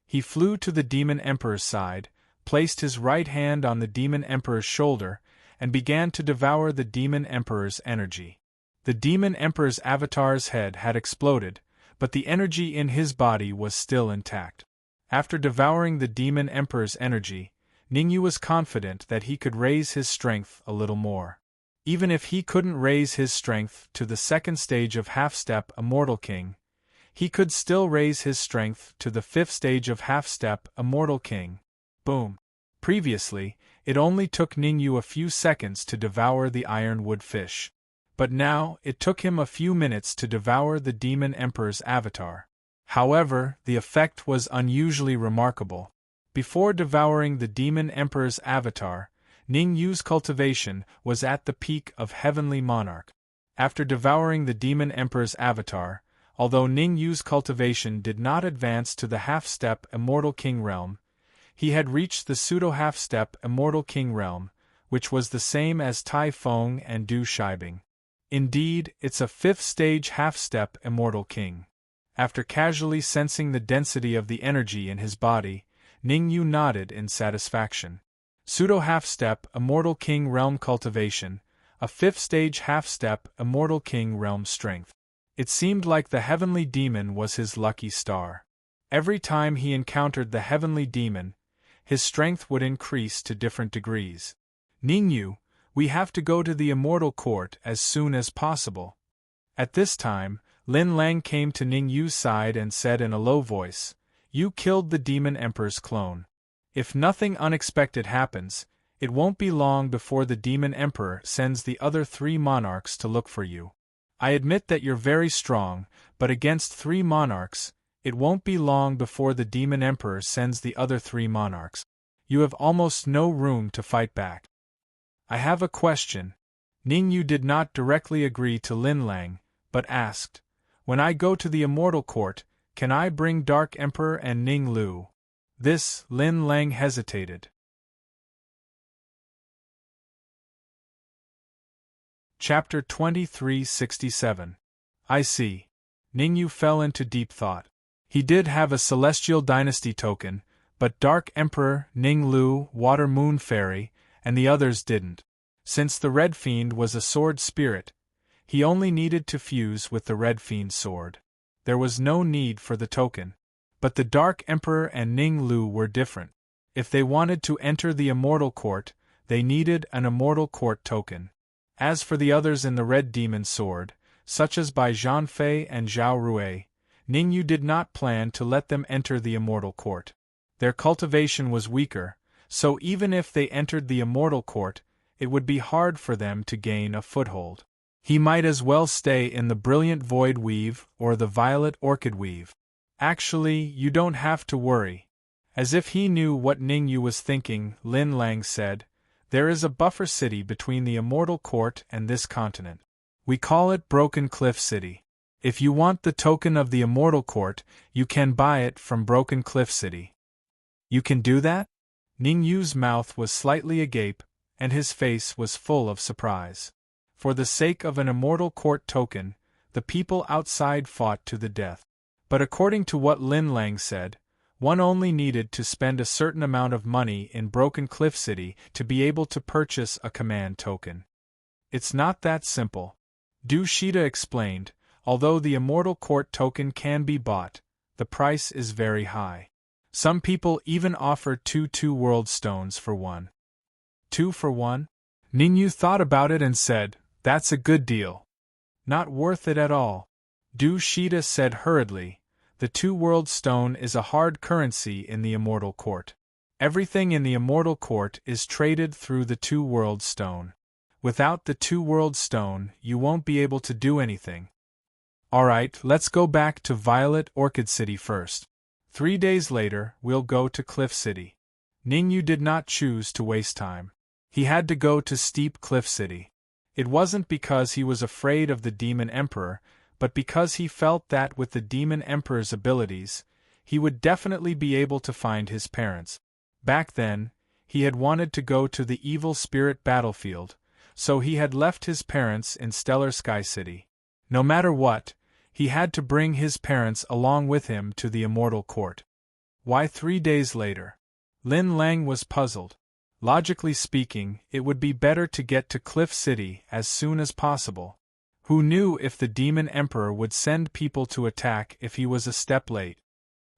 He flew to the Demon Emperor's side, placed his right hand on the Demon Emperor's shoulder, and began to devour the Demon Emperor's energy. The Demon Emperor's avatar's head had exploded, but the energy in his body was still intact. After devouring the Demon Emperor's energy, Ningyu was confident that he could raise his strength a little more. Even if he couldn't raise his strength to the second stage of half-step Immortal King, he could still raise his strength to the fifth stage of half-step Immortal King. Boom. Previously, it only took Ningyu a few seconds to devour the ironwood fish. But now, it took him a few minutes to devour the Demon Emperor's avatar. However, the effect was unusually remarkable. Before devouring the Demon Emperor's avatar, Ningyu's cultivation was at the peak of Heavenly Monarch. After devouring the Demon Emperor's avatar, although Ningyu's cultivation did not advance to the half-step Immortal King realm, he had reached the pseudo-half-step Immortal King realm, which was the same as Tai Feng and Du Shibing. Indeed, it's a fifth-stage half-step Immortal King. After casually sensing the density of the energy in his body, Ningyu nodded in satisfaction. Pseudo-half-step Immortal King realm cultivation, a fifth-stage half-step Immortal King realm strength. It seemed like the Heavenly Demon was his lucky star. Every time he encountered the Heavenly Demon, his strength would increase to different degrees. Ningyu, we have to go to the Immortal Court as soon as possible. At this time, Lin Lang came to Ningyu's side and said in a low voice, "You killed the Demon Emperor's clone. If nothing unexpected happens, it won't be long before the Demon Emperor sends the other 3 monarchs to look for you. I admit that you're very strong, but against 3 monarchs, it won't be long before the Demon Emperor sends the other 3 monarchs. You have almost no room to fight back." "I have a question." Ningyu did not directly agree to Lin Lang, but asked, "When I go to the Immortal Court, can I bring Dark Emperor and Ning Lu?" This, Lin Lang hesitated. Chapter 2367. I see. Ningyu fell into deep thought. He did have a Celestial Dynasty token, but Dark Emperor, Ning Lu, Water Moon Fairy, and the others didn't. Since the Red Fiend was a sword spirit, he only needed to fuse with the Red Fiend's sword. There was no need for the token. But the Dark Emperor and Ning Lu were different. If they wanted to enter the Immortal Court, they needed an Immortal Court token. As for the others in the Red Demon's sword, such as Bai Zhanfei and Zhao Rui, Ningyu did not plan to let them enter the Immortal Court. Their cultivation was weaker, so even if they entered the Immortal Court, it would be hard for them to gain a foothold. He might as well stay in the Brilliant Void Weave or the Violet Orchid Weave. "Actually, you don't have to worry." As if he knew what Ningyu was thinking, Lin Lang said, "There is a buffer city between the Immortal Court and this continent. We call it Broken Cliff City. If you want the token of the Immortal Court, you can buy it from Broken Cliff City." "You can do that?" Ningyu's mouth was slightly agape, and his face was full of surprise. For the sake of an Immortal Court token, the people outside fought to the death. But according to what Lin Lang said, one only needed to spend a certain amount of money in Broken Cliff City to be able to purchase a command token. "It's not that simple," Du Shida explained. "Although the Immortal Court token can be bought, the price is very high. Some people even offer 2 world stones for one." 2 for 1? Ningyu thought about it and said, "That's a good deal." "Not worth it at all," Du Shida said hurriedly. "The 2 world stone is a hard currency in the Immortal Court. Everything in the Immortal Court is traded through the 2 world stone. Without the 2 world stone, you won't be able to do anything." "Alright, let's go back to Violet Orchid City first. 3 days later, we'll go to Cliff City." Ningyu did not choose to waste time. He had to go to Steep Cliff City. It wasn't because he was afraid of the Demon Emperor, but because he felt that with the Demon Emperor's abilities, he would definitely be able to find his parents. Back then, he had wanted to go to the evil spirit battlefield, so he had left his parents in Stellar Sky City. No matter what, he had to bring his parents along with him to the Immortal Court. Why 3 days later? Lin Lang was puzzled. Logically speaking, it would be better to get to Cliff City as soon as possible. Who knew if the Demon Emperor would send people to attack if he was a step late?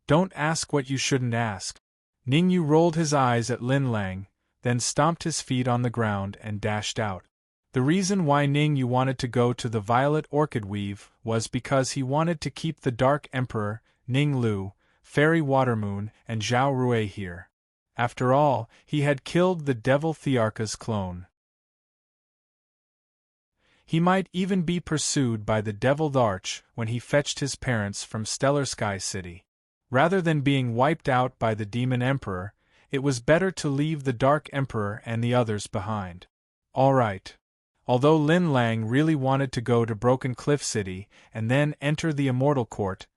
Don't ask what you shouldn't ask. Ningyu rolled his eyes at Lin Lang, then stomped his feet on the ground and dashed out. The reason why Ningyu wanted to go to the Violet Orchid Weave was because he wanted to keep the Dark Emperor, Ning Lu, Fairy Watermoon, and Zhao Rui here. After all, he had killed the Devil Thearka's clone. He might even be pursued by the Deviled Arch when he fetched his parents from Stellar Sky City. Rather than being wiped out by the Demon Emperor, it was better to leave the Dark Emperor and the others behind. All right. Although Lin Lang really wanted to go to Broken Cliff City and then enter the Immortal Court,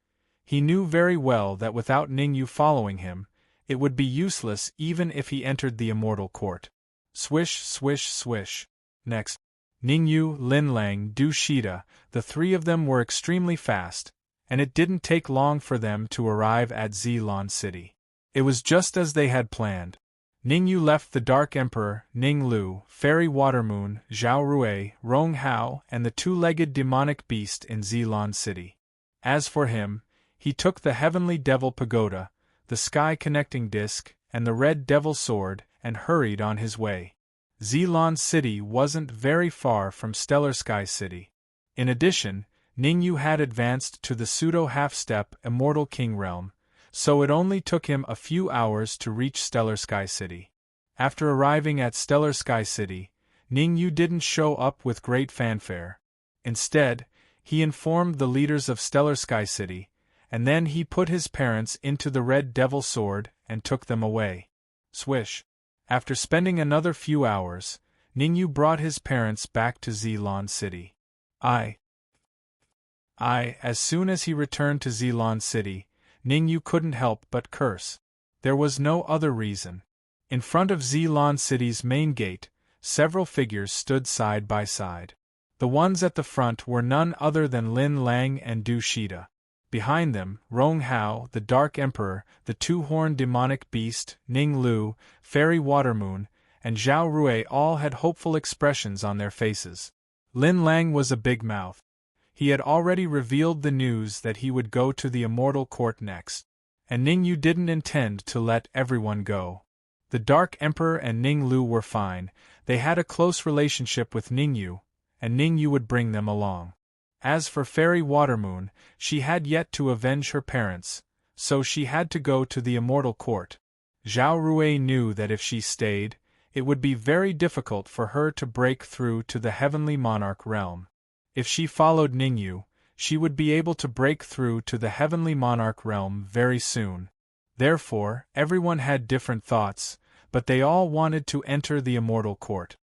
he knew very well that without Ningyu following him, it would be useless even if he entered the Immortal Court. Swish, swish, swish. Next, Ningyu, Lin Lang, Du Shida, the three of them were extremely fast, and it didn't take long for them to arrive at Zilon City. It was just as they had planned. Ningyu left the Dark Emperor, Ning Lu, Fairy Watermoon, Zhao Rui, Rong Hao, and the two-legged demonic beast in Zilon City. As for him, he took the Heavenly Devil Pagoda, the Sky Connecting Disc, and the Red Devil Sword, and hurried on his way. Zilon City wasn't very far from Stellar Sky City. In addition, Ningyu had advanced to the pseudo-half-step Immortal King Realm, so it only took him a few hours to reach Stellar Sky City. After arriving at Stellar Sky City, Ningyu didn't show up with great fanfare. Instead, he informed the leaders of Stellar Sky City, and then he put his parents into the Red Devil Sword and took them away. Swish. After spending another few hours, Ningyu brought his parents back to Zilon City. As soon as he returned to Zilon City, Ningyu couldn't help but curse. There was no other reason. In front of Zilon City's main gate, several figures stood side by side. The ones at the front were none other than Lin Lang and Du Shida. Behind them, Rong Hao, the Dark Emperor, the two-horned demonic beast, Ning Lu, Fairy Watermoon, and Zhao Rui all had hopeful expressions on their faces. Lin Lang was a big mouth. He had already revealed the news that he would go to the Immortal Court next, and Ningyu didn't intend to let everyone go. The Dark Emperor and Ning Lu were fine, they had a close relationship with Ningyu, and Ningyu would bring them along. As for Fairy Watermoon, she had yet to avenge her parents, so she had to go to the Immortal Court. Zhao Rui knew that if she stayed, it would be very difficult for her to break through to the Heavenly Monarch realm. If she followed Ningyu, she would be able to break through to the Heavenly Monarch realm very soon. Therefore, everyone had different thoughts, but they all wanted to enter the Immortal Court.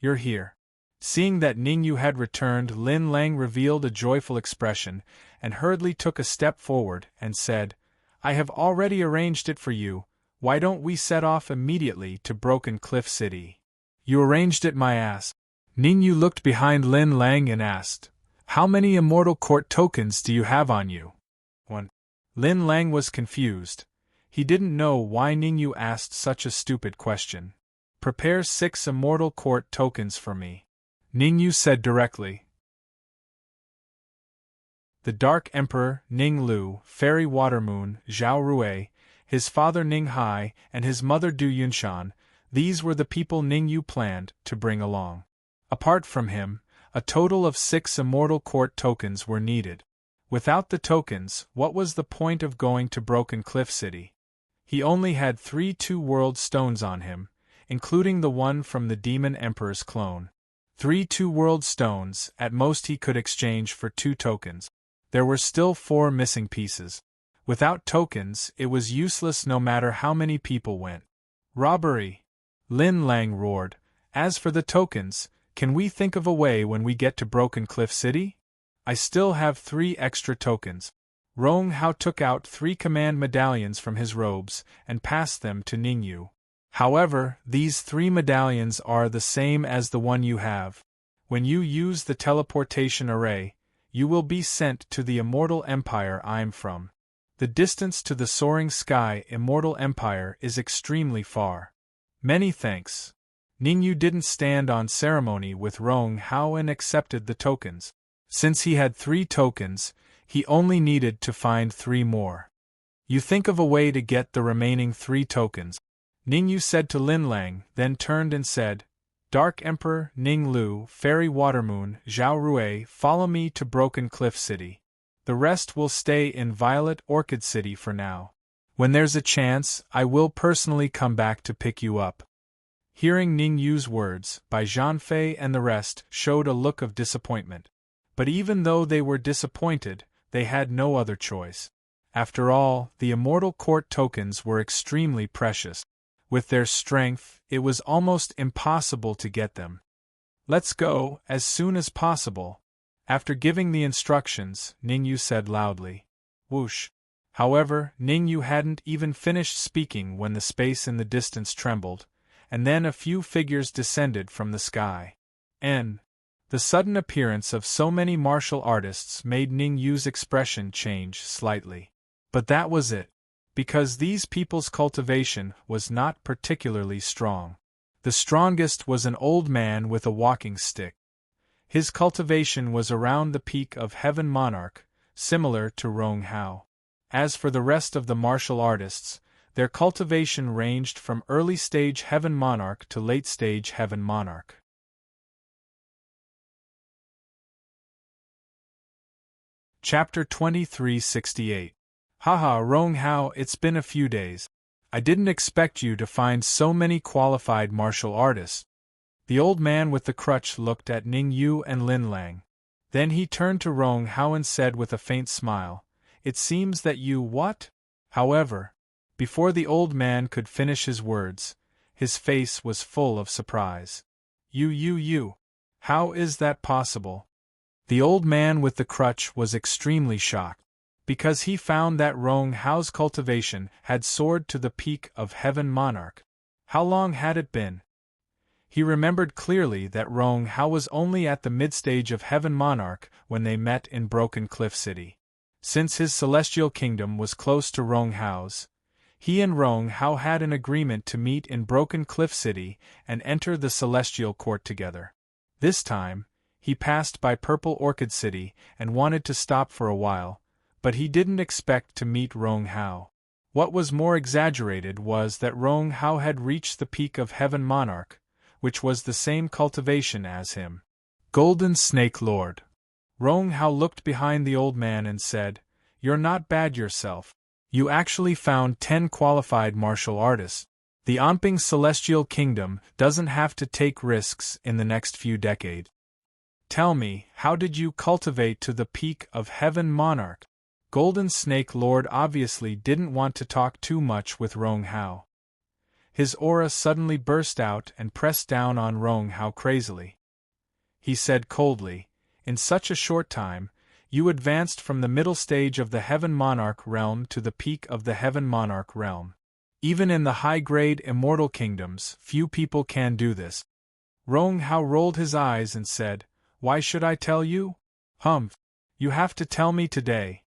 "You're here." Seeing that Ningyu had returned, Lin Lang revealed a joyful expression, and hurriedly took a step forward and said, "I have already arranged it for you, why don't we set off immediately to Broken Cliff City?" "You arranged it, my ass." Ningyu looked behind Lin Lang and asked, "How many Immortal Court tokens do you have on you?" "1. Lin Lang was confused. He didn't know why Ningyu asked such a stupid question. "Prepare 6 Immortal Court tokens for me," Ningyu said directly. The Dark Emperor, Ning Lu, Fairy Watermoon, Zhao Rui, his father Ning Hai, and his mother Du Yunshan, these were the people Ningyu planned to bring along. Apart from him, a total of 6 Immortal Court tokens were needed. Without the tokens, what was the point of going to Broken Cliff City? He only had 3 two-world stones on him, including the one from the Demon Emperor's clone. 3 two-world stones, at most he could exchange for 2 tokens. There were still 4 missing pieces. Without tokens, it was useless no matter how many people went. "Robbery!" Lin Lang roared. "As for the tokens, can we think of a way when we get to Broken Cliff City?" I still have 3 extra tokens. Rong Hao took out 3 command medallions from his robes and passed them to Ningyu. However, these 3 medallions are the same as the one you have. When you use the teleportation array, you will be sent to the immortal empire I'm from. The distance to the soaring sky immortal empire is extremely far. Many thanks. Ningyu didn't stand on ceremony with Rong Hao and accepted the tokens. Since he had 3 tokens, he only needed to find 3 more. You think of a way to get the remaining 3 tokens, Ningyu said to Lin Lang, then turned and said, Dark Emperor, Ning Lu, Fairy Watermoon, Zhao Rui, follow me to Broken Cliff City. The rest will stay in Violet Orchid City for now. When there's a chance, I will personally come back to pick you up. Hearing Ningyu's words, Bai Zhanfei and the rest showed a look of disappointment. But even though they were disappointed, they had no other choice. After all, the immortal court tokens were extremely precious. With their strength, it was almost impossible to get them. Let's go, as soon as possible. After giving the instructions, Ningyu said loudly. Whoosh. However, Ningyu hadn't even finished speaking when the space in the distance trembled, and then a few figures descended from the sky. The sudden appearance of so many martial artists made Ningyu's expression change slightly. But that was it. Because these people's cultivation was not particularly strong. The strongest was an old man with a walking stick. His cultivation was around the peak of Heaven Monarch, similar to Rong Hao. As for the rest of the martial artists, their cultivation ranged from early-stage Heaven Monarch to late-stage Heaven Monarch. Chapter 2368. Haha, Rong Hao, it's been a few days. I didn't expect you to find so many qualified martial artists. The old man with the crutch looked at Ningyu and Lin Lang. Then he turned to Rong Hao and said with a faint smile, It seems that you what? However, before the old man could finish his words, his face was full of surprise. You. How is that possible? The old man with the crutch was extremely shocked. Because he found that Rong Hao's cultivation had soared to the peak of Heaven Monarch. How long had it been? He remembered clearly that Rong Hao was only at the mid-stage of Heaven Monarch when they met in Broken Cliff City. Since his celestial kingdom was close to Rong Hao's, he and Rong Hao had an agreement to meet in Broken Cliff City and enter the celestial court together. This time, he passed by Purple Orchid City and wanted to stop for a while, but he didn't expect to meet Rong Hao. What was more exaggerated was that Rong Hao had reached the peak of Heaven Monarch, which was the same cultivation as him. Golden Snake Lord. Rong Hao looked behind the old man and said, You're not bad yourself. You actually found 10 qualified martial artists. The Anping Celestial Kingdom doesn't have to take risks in the next few decades. Tell me, how did you cultivate to the peak of Heaven Monarch? Golden Snake Lord obviously didn't want to talk too much with Rong Hao. His aura suddenly burst out and pressed down on Rong Hao crazily. He said coldly, In such a short time, you advanced from the middle stage of the Heaven Monarch realm to the peak of the Heaven Monarch realm. Even in the high-grade immortal kingdoms, few people can do this. Rong Hao rolled his eyes and said, Why should I tell you? Humph. You have to tell me today.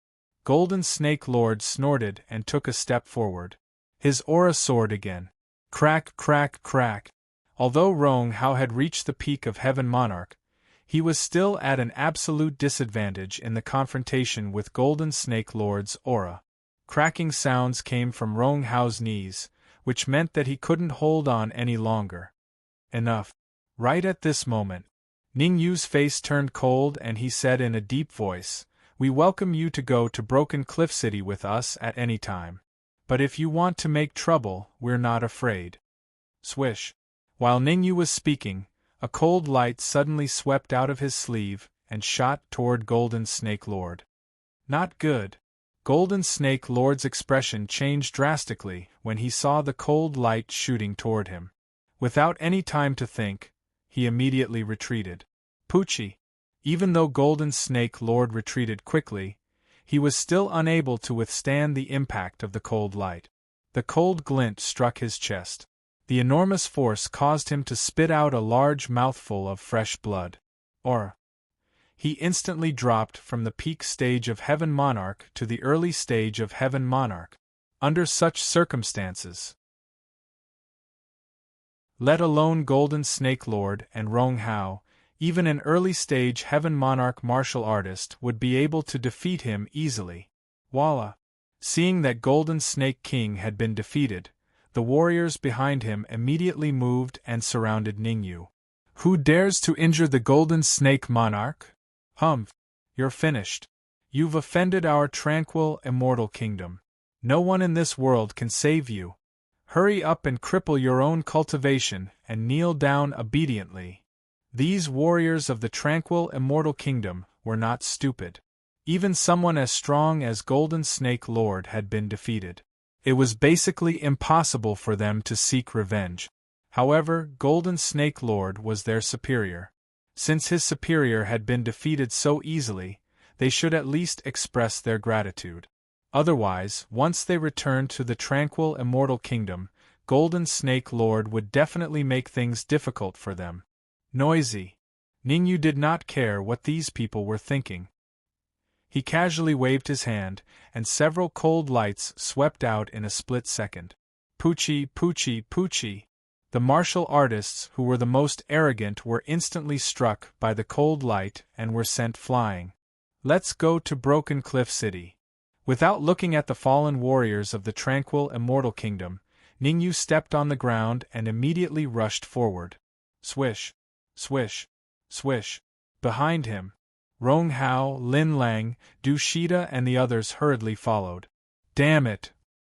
Golden Snake Lord snorted and took a step forward. His aura soared again. Crack, crack, crack. Although Rong Hao had reached the peak of Heaven Monarch, he was still at an absolute disadvantage in the confrontation with Golden Snake Lord's aura. Cracking sounds came from Rong Hao's knees, which meant that he couldn't hold on any longer. Enough. Right at this moment, Ningyu's face turned cold and he said in a deep voice, We welcome you to go to Broken Cliff City with us at any time. But if you want to make trouble, we're not afraid. Swish. While Ningyu was speaking, a cold light suddenly swept out of his sleeve and shot toward Golden Snake Lord. Not good. Golden Snake Lord's expression changed drastically when he saw the cold light shooting toward him. Without any time to think, he immediately retreated. Poochie. Even though Golden Snake Lord retreated quickly, he was still unable to withstand the impact of the cold light. The cold glint struck his chest. The enormous force caused him to spit out a large mouthful of fresh blood. He instantly dropped from the peak stage of Heaven Monarch to the early stage of Heaven Monarch. Under such circumstances, let alone Golden Snake Lord and Rong Hao, even an early-stage Heaven Monarch martial artist would be able to defeat him easily. Voila! Seeing that Golden Snake King had been defeated, the warriors behind him immediately moved and surrounded Ningyu. Who dares to injure the Golden Snake Monarch? Humph! You're finished. You've offended our tranquil, immortal kingdom. No one in this world can save you. Hurry up and cripple your own cultivation and kneel down obediently. These warriors of the tranquil, immortal kingdom were not stupid. Even someone as strong as Golden Snake Lord had been defeated. It was basically impossible for them to seek revenge. However, Golden Snake Lord was their superior. Since his superior had been defeated so easily, they should at least express their gratitude. Otherwise, once they returned to the tranquil, immortal kingdom, Golden Snake Lord would definitely make things difficult for them. Noisy. Ningyu did not care what these people were thinking. He casually waved his hand, and several cold lights swept out in a split second. Poochie, Poochie, Poochie. The martial artists who were the most arrogant were instantly struck by the cold light and were sent flying. Let's go to Broken Cliff City. Without looking at the fallen warriors of the tranquil, immortal kingdom, Ningyu stepped on the ground and immediately rushed forward. Swish. Swish. Swish. Behind him, Rong Hao, Lin Lang, Du Shida and the others hurriedly followed. Damn it!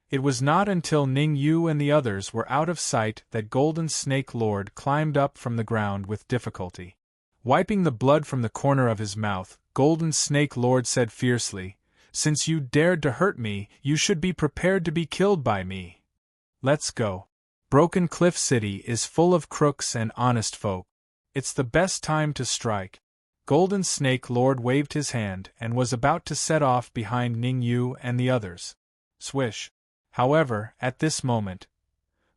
It was not until Ningyu and the others were out of sight that Golden Snake Lord climbed up from the ground with difficulty. Wiping the blood from the corner of his mouth, Golden Snake Lord said fiercely, "Since you dared to hurt me, you should be prepared to be killed by me. Let's go. Broken Cliff City is full of crooks and honest folk. It's the best time to strike." Golden Snake Lord waved his hand and was about to set off behind Ningyu and the others. Swish. However, at this moment,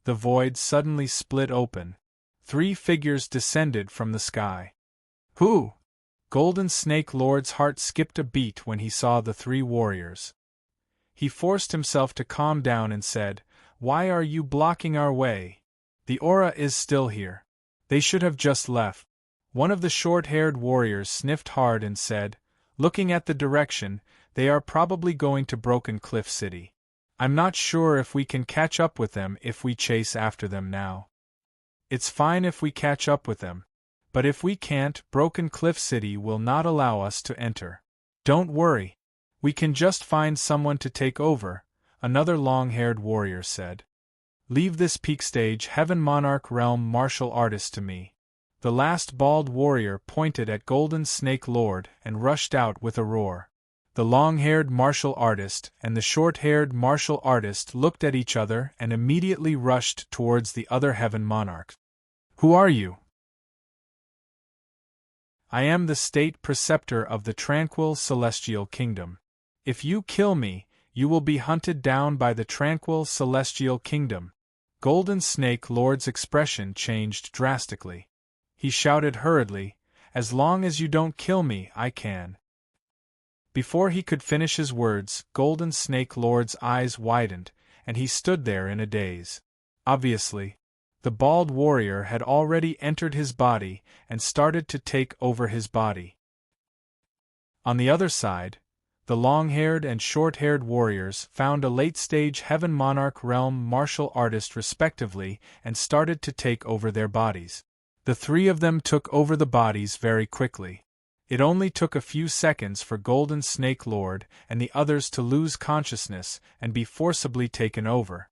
the void suddenly split open. 3 figures descended from the sky. Who? Golden Snake Lord's heart skipped a beat when he saw the 3 warriors. He forced himself to calm down and said, "Why are you blocking our way? The aura is still here. They should have just left." One of the short-haired warriors sniffed hard and said, looking at the direction, "They are probably going to Broken Cliff City. I'm not sure if we can catch up with them if we chase after them now. It's fine if we catch up with them, but if we can't, Broken Cliff City will not allow us to enter." "Don't worry. We can just find someone to take over," another long-haired warrior said. "Leave this peak stage Heaven Monarch realm martial artist to me." The last bald warrior pointed at Golden Snake Lord and rushed out with a roar. The long-haired martial artist and the short-haired martial artist looked at each other and immediately rushed towards the other Heaven Monarch. "Who are you?" "I am the state preceptor of the tranquil celestial kingdom. If you kill me, you will be hunted down by the tranquil celestial kingdom." Golden Snake Lord's expression changed drastically. He shouted hurriedly, "As long as you don't kill me, I can." Before he could finish his words, Golden Snake Lord's eyes widened, and he stood there in a daze. Obviously, the bald warrior had already entered his body and started to take over his body. On the other side, the long-haired and short-haired warriors found a late-stage Heaven Monarch realm martial artist respectively and started to take over their bodies. The 3 of them took over the bodies very quickly. It only took a few seconds for Golden Snake Lord and the others to lose consciousness and be forcibly taken over.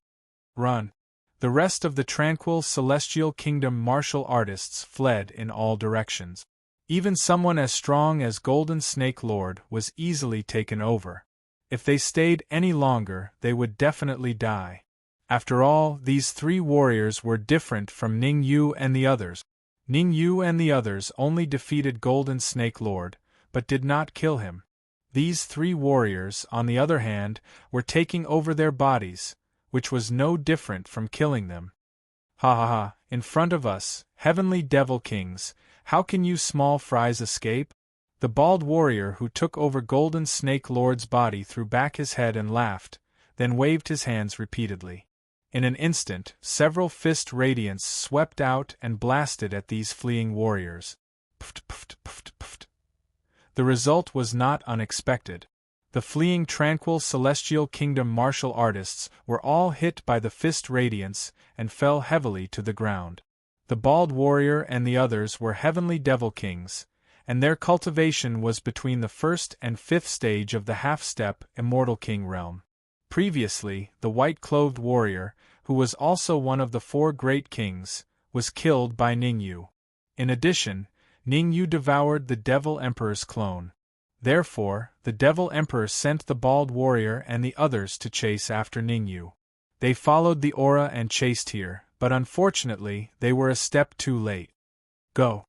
Run! The rest of the tranquil celestial kingdom martial artists fled in all directions. Even someone as strong as Golden Snake Lord was easily taken over. If they stayed any longer, they would definitely die. After all, these 3 warriors were different from Ningyu and the others. Ning Yu and the others only defeated Golden Snake Lord, but did not kill him. These 3 warriors, on the other hand, were taking over their bodies, which was no different from killing them. Ha ha ha, in front of us, heavenly devil kings, how can you small fries escape? The bald warrior who took over Golden Snake Lord's body threw back his head and laughed, then waved his hands repeatedly. In an instant, several fist radiants swept out and blasted at these fleeing warriors. Puft, puft, puft, puft. The result was not unexpected. The fleeing tranquil celestial kingdom martial artists were all hit by the fist radiance and fell heavily to the ground. The bald warrior and the others were heavenly devil kings, and their cultivation was between the 1st and 5th stage of the half-step immortal king realm. Previously, the white-clothed warrior, who was also one of the 4 great kings, was killed by Ning Yu. In addition, Ning Yu devoured the Devil Emperor's clone. Therefore, the Devil Emperor sent the bald warrior and the others to chase after Ning Yu. They followed the aura and chased here, but unfortunately, they were a step too late. Go.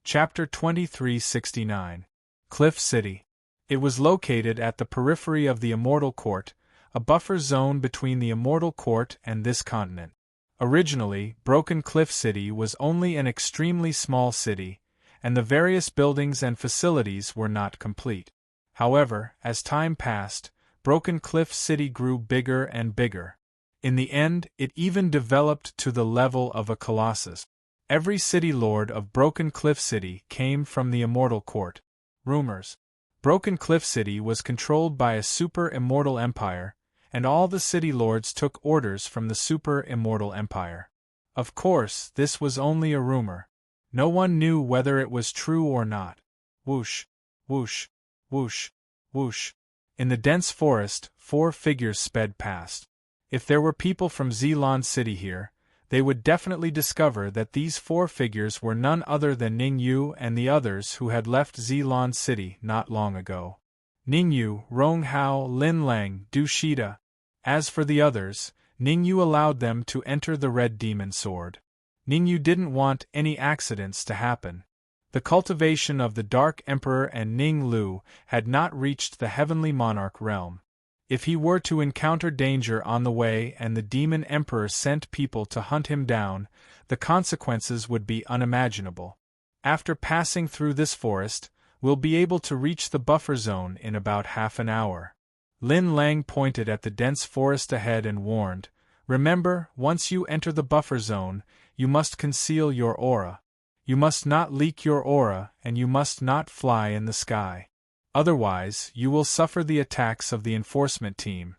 Chapter 2369. Cliff City. It was located at the periphery of the Immortal Court, a buffer zone between the Immortal Court and this continent. Originally, Broken Cliff City was only an extremely small city, and the various buildings and facilities were not complete. However, as time passed, Broken Cliff City grew bigger and bigger. In the end, it even developed to the level of a colossus. Every city lord of Broken Cliff City came from the Immortal Court. Rumors. Broken Cliff City was controlled by a super-immortal empire, and all the city lords took orders from the super-immortal empire. Of course, this was only a rumor. No one knew whether it was true or not. Whoosh, whoosh, whoosh, whoosh. In the dense forest, 4 figures sped past. If there were people from Zilon City here, they would definitely discover that these 4 figures were none other than Ning Yu and the others who had left Zilon City not long ago. Ning Yu, Rong Hao, Lin Lang, Du Shida. As for the others, Ning Yu allowed them to enter the Red Demon Sword. Ning Yu didn't want any accidents to happen. The cultivation of the Dark Emperor and Ning Lu had not reached the Heavenly Monarch realm. If he were to encounter danger on the way and the Demon Emperor sent people to hunt him down, the consequences would be unimaginable. After passing through this forest, we'll be able to reach the buffer zone in about half an hour. Lin Lang pointed at the dense forest ahead and warned, "Remember, once you enter the buffer zone, you must conceal your aura. You must not leak your aura and you must not fly in the sky. Otherwise, you will suffer the attacks of the enforcement team."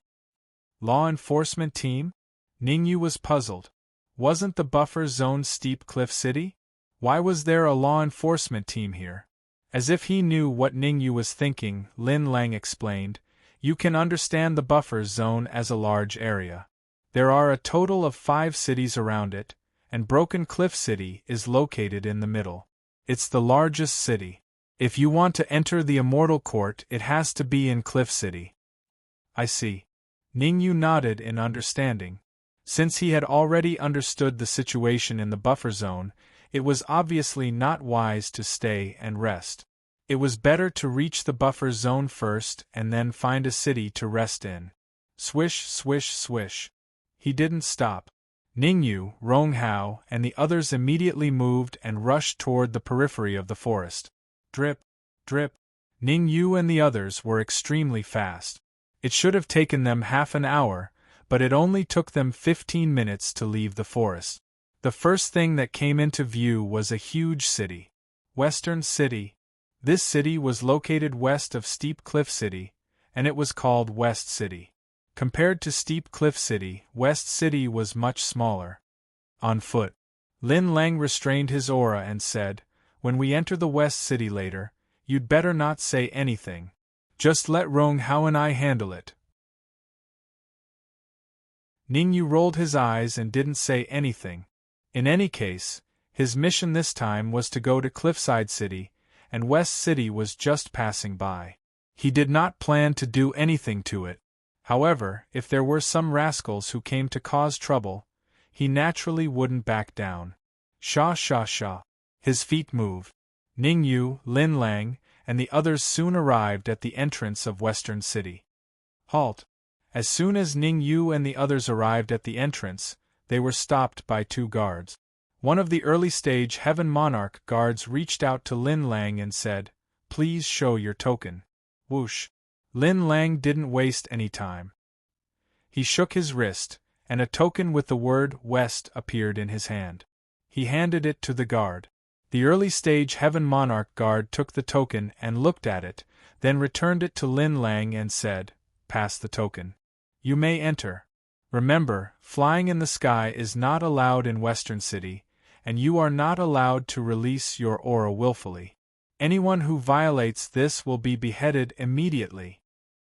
Law enforcement team? Ning Yu was puzzled. Wasn't the buffer zone Steep Cliff City? Why was there a law enforcement team here? As if he knew what Ning Yu was thinking, Lin Lang explained, "You can understand the buffer zone as a large area. There are a total of 5 cities around it, and Broken Cliff City is located in the middle. It's the largest city. If you want to enter the Immortal Court, it has to be in Cliff City." "I see." Ning Yu nodded in understanding. Since he had already understood the situation in the buffer zone, it was obviously not wise to stay and rest. It was better to reach the buffer zone first and then find a city to rest in. Swish, swish, swish. He didn't stop. Ning Yu, Rong Hao, and the others immediately moved and rushed toward the periphery of the forest. Drip, drip. Ning Yu and the others were extremely fast. It should have taken them half an hour, but it only took them 15 minutes to leave the forest. The first thing that came into view was a huge city. Western City. This city was located west of Steep Cliff City, and it was called West City. Compared to Steep Cliff City, West City was much smaller. On foot. Lin Lang restrained his aura and said, "When we enter the West City later, you'd better not say anything. Just let Rong Hao and I handle it." Ning Yu rolled his eyes and didn't say anything. In any case, his mission this time was to go to Cliffside City, and West City was just passing by. He did not plan to do anything to it. However, if there were some rascals who came to cause trouble, he naturally wouldn't back down. Sha sha sha. His feet moved. Ning Yu, Lin Lang, and the others soon arrived at the entrance of Western City. Halt! As soon as Ning Yu and the others arrived at the entrance, they were stopped by two guards. One of the early-stage Heaven Monarch guards reached out to Lin Lang and said, "Please show your token." Whoosh! Lin Lang didn't waste any time. He shook his wrist, and a token with the word West appeared in his hand. He handed it to the guard. The early-stage Heaven Monarch guard took the token and looked at it, then returned it to Lin Lang and said, "Pass the token. You may enter. Remember, flying in the sky is not allowed in Western City, and you are not allowed to release your aura willfully. Anyone who violates this will be beheaded immediately."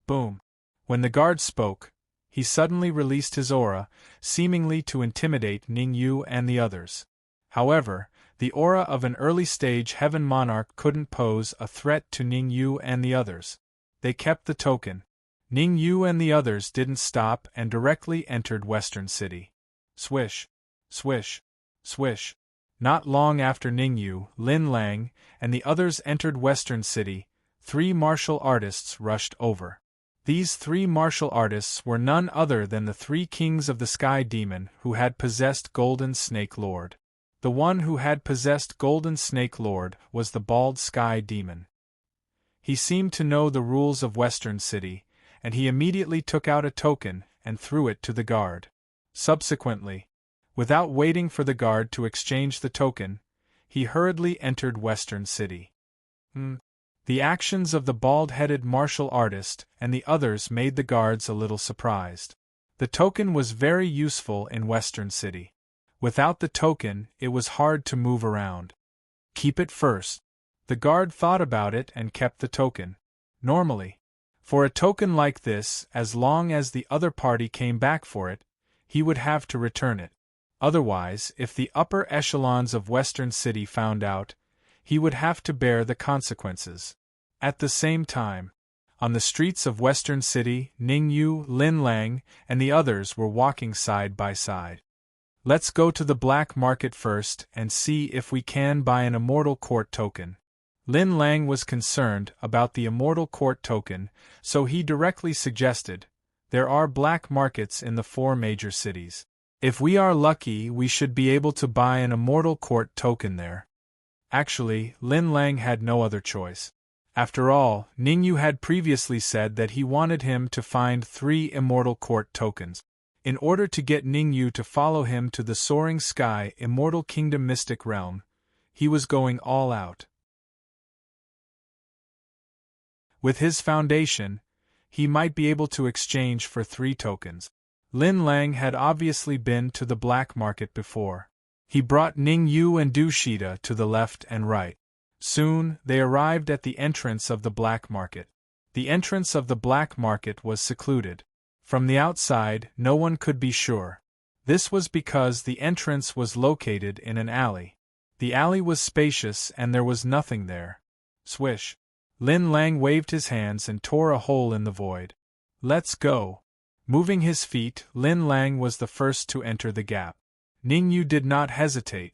Boom! When the guard spoke, he suddenly released his aura, seemingly to intimidate Ning Yu and the others. However, the aura of an early-stage Heaven Monarch couldn't pose a threat to Ning Yu and the others. They kept the token. Ning Yu and the others didn't stop and directly entered Western City. Swish! Swish! Swish! Not long after Ning Yu, Lin Lang, and the others entered Western City, 3 martial artists rushed over. These 3 martial artists were none other than the 3 kings of the Sky Demon who had possessed Golden Snake Lord. The one who had possessed Golden Snake Lord was the bald Sky Demon. He seemed to know the rules of Western City, and he immediately took out a token and threw it to the guard. Subsequently, without waiting for the guard to exchange the token, he hurriedly entered Western City. The actions of the bald-headed martial artist and the others made the guards a little surprised. The token was very useful in Western City. Without the token, it was hard to move around. Keep it first. The guard thought about it and kept the token. Normally, for a token like this, as long as the other party came back for it, he would have to return it. Otherwise, if the upper echelons of Western City found out, he would have to bear the consequences. At the same time, on the streets of Western City, Ning Yu, Lin Lang, and the others were walking side by side. "Let's go to the black market first and see if we can buy an Immortal Court token." Lin Lang was concerned about the Immortal Court token, so he directly suggested, "There are black markets in the 4 major cities. If we are lucky, we should be able to buy an Immortal Court token there." Actually, Lin Lang had no other choice. After all, Ning Yu had previously said that he wanted him to find 3 Immortal Court tokens. In order to get Ning Yu to follow him to the Soaring Sky Immortal Kingdom Mystic Realm, he was going all out. With his foundation, he might be able to exchange for 3 tokens. Lin Lang had obviously been to the black market before. He brought Ning Yu and Du Shida to the left and right. Soon, they arrived at the entrance of the black market. The entrance of the black market was secluded. From the outside, no one could be sure. This was because the entrance was located in an alley. The alley was spacious and there was nothing there. Swish! Lin Lang waved his hands and tore a hole in the void. "Let's go!" Moving his feet, Lin Lang was the first to enter the gap. Ning Yu did not hesitate.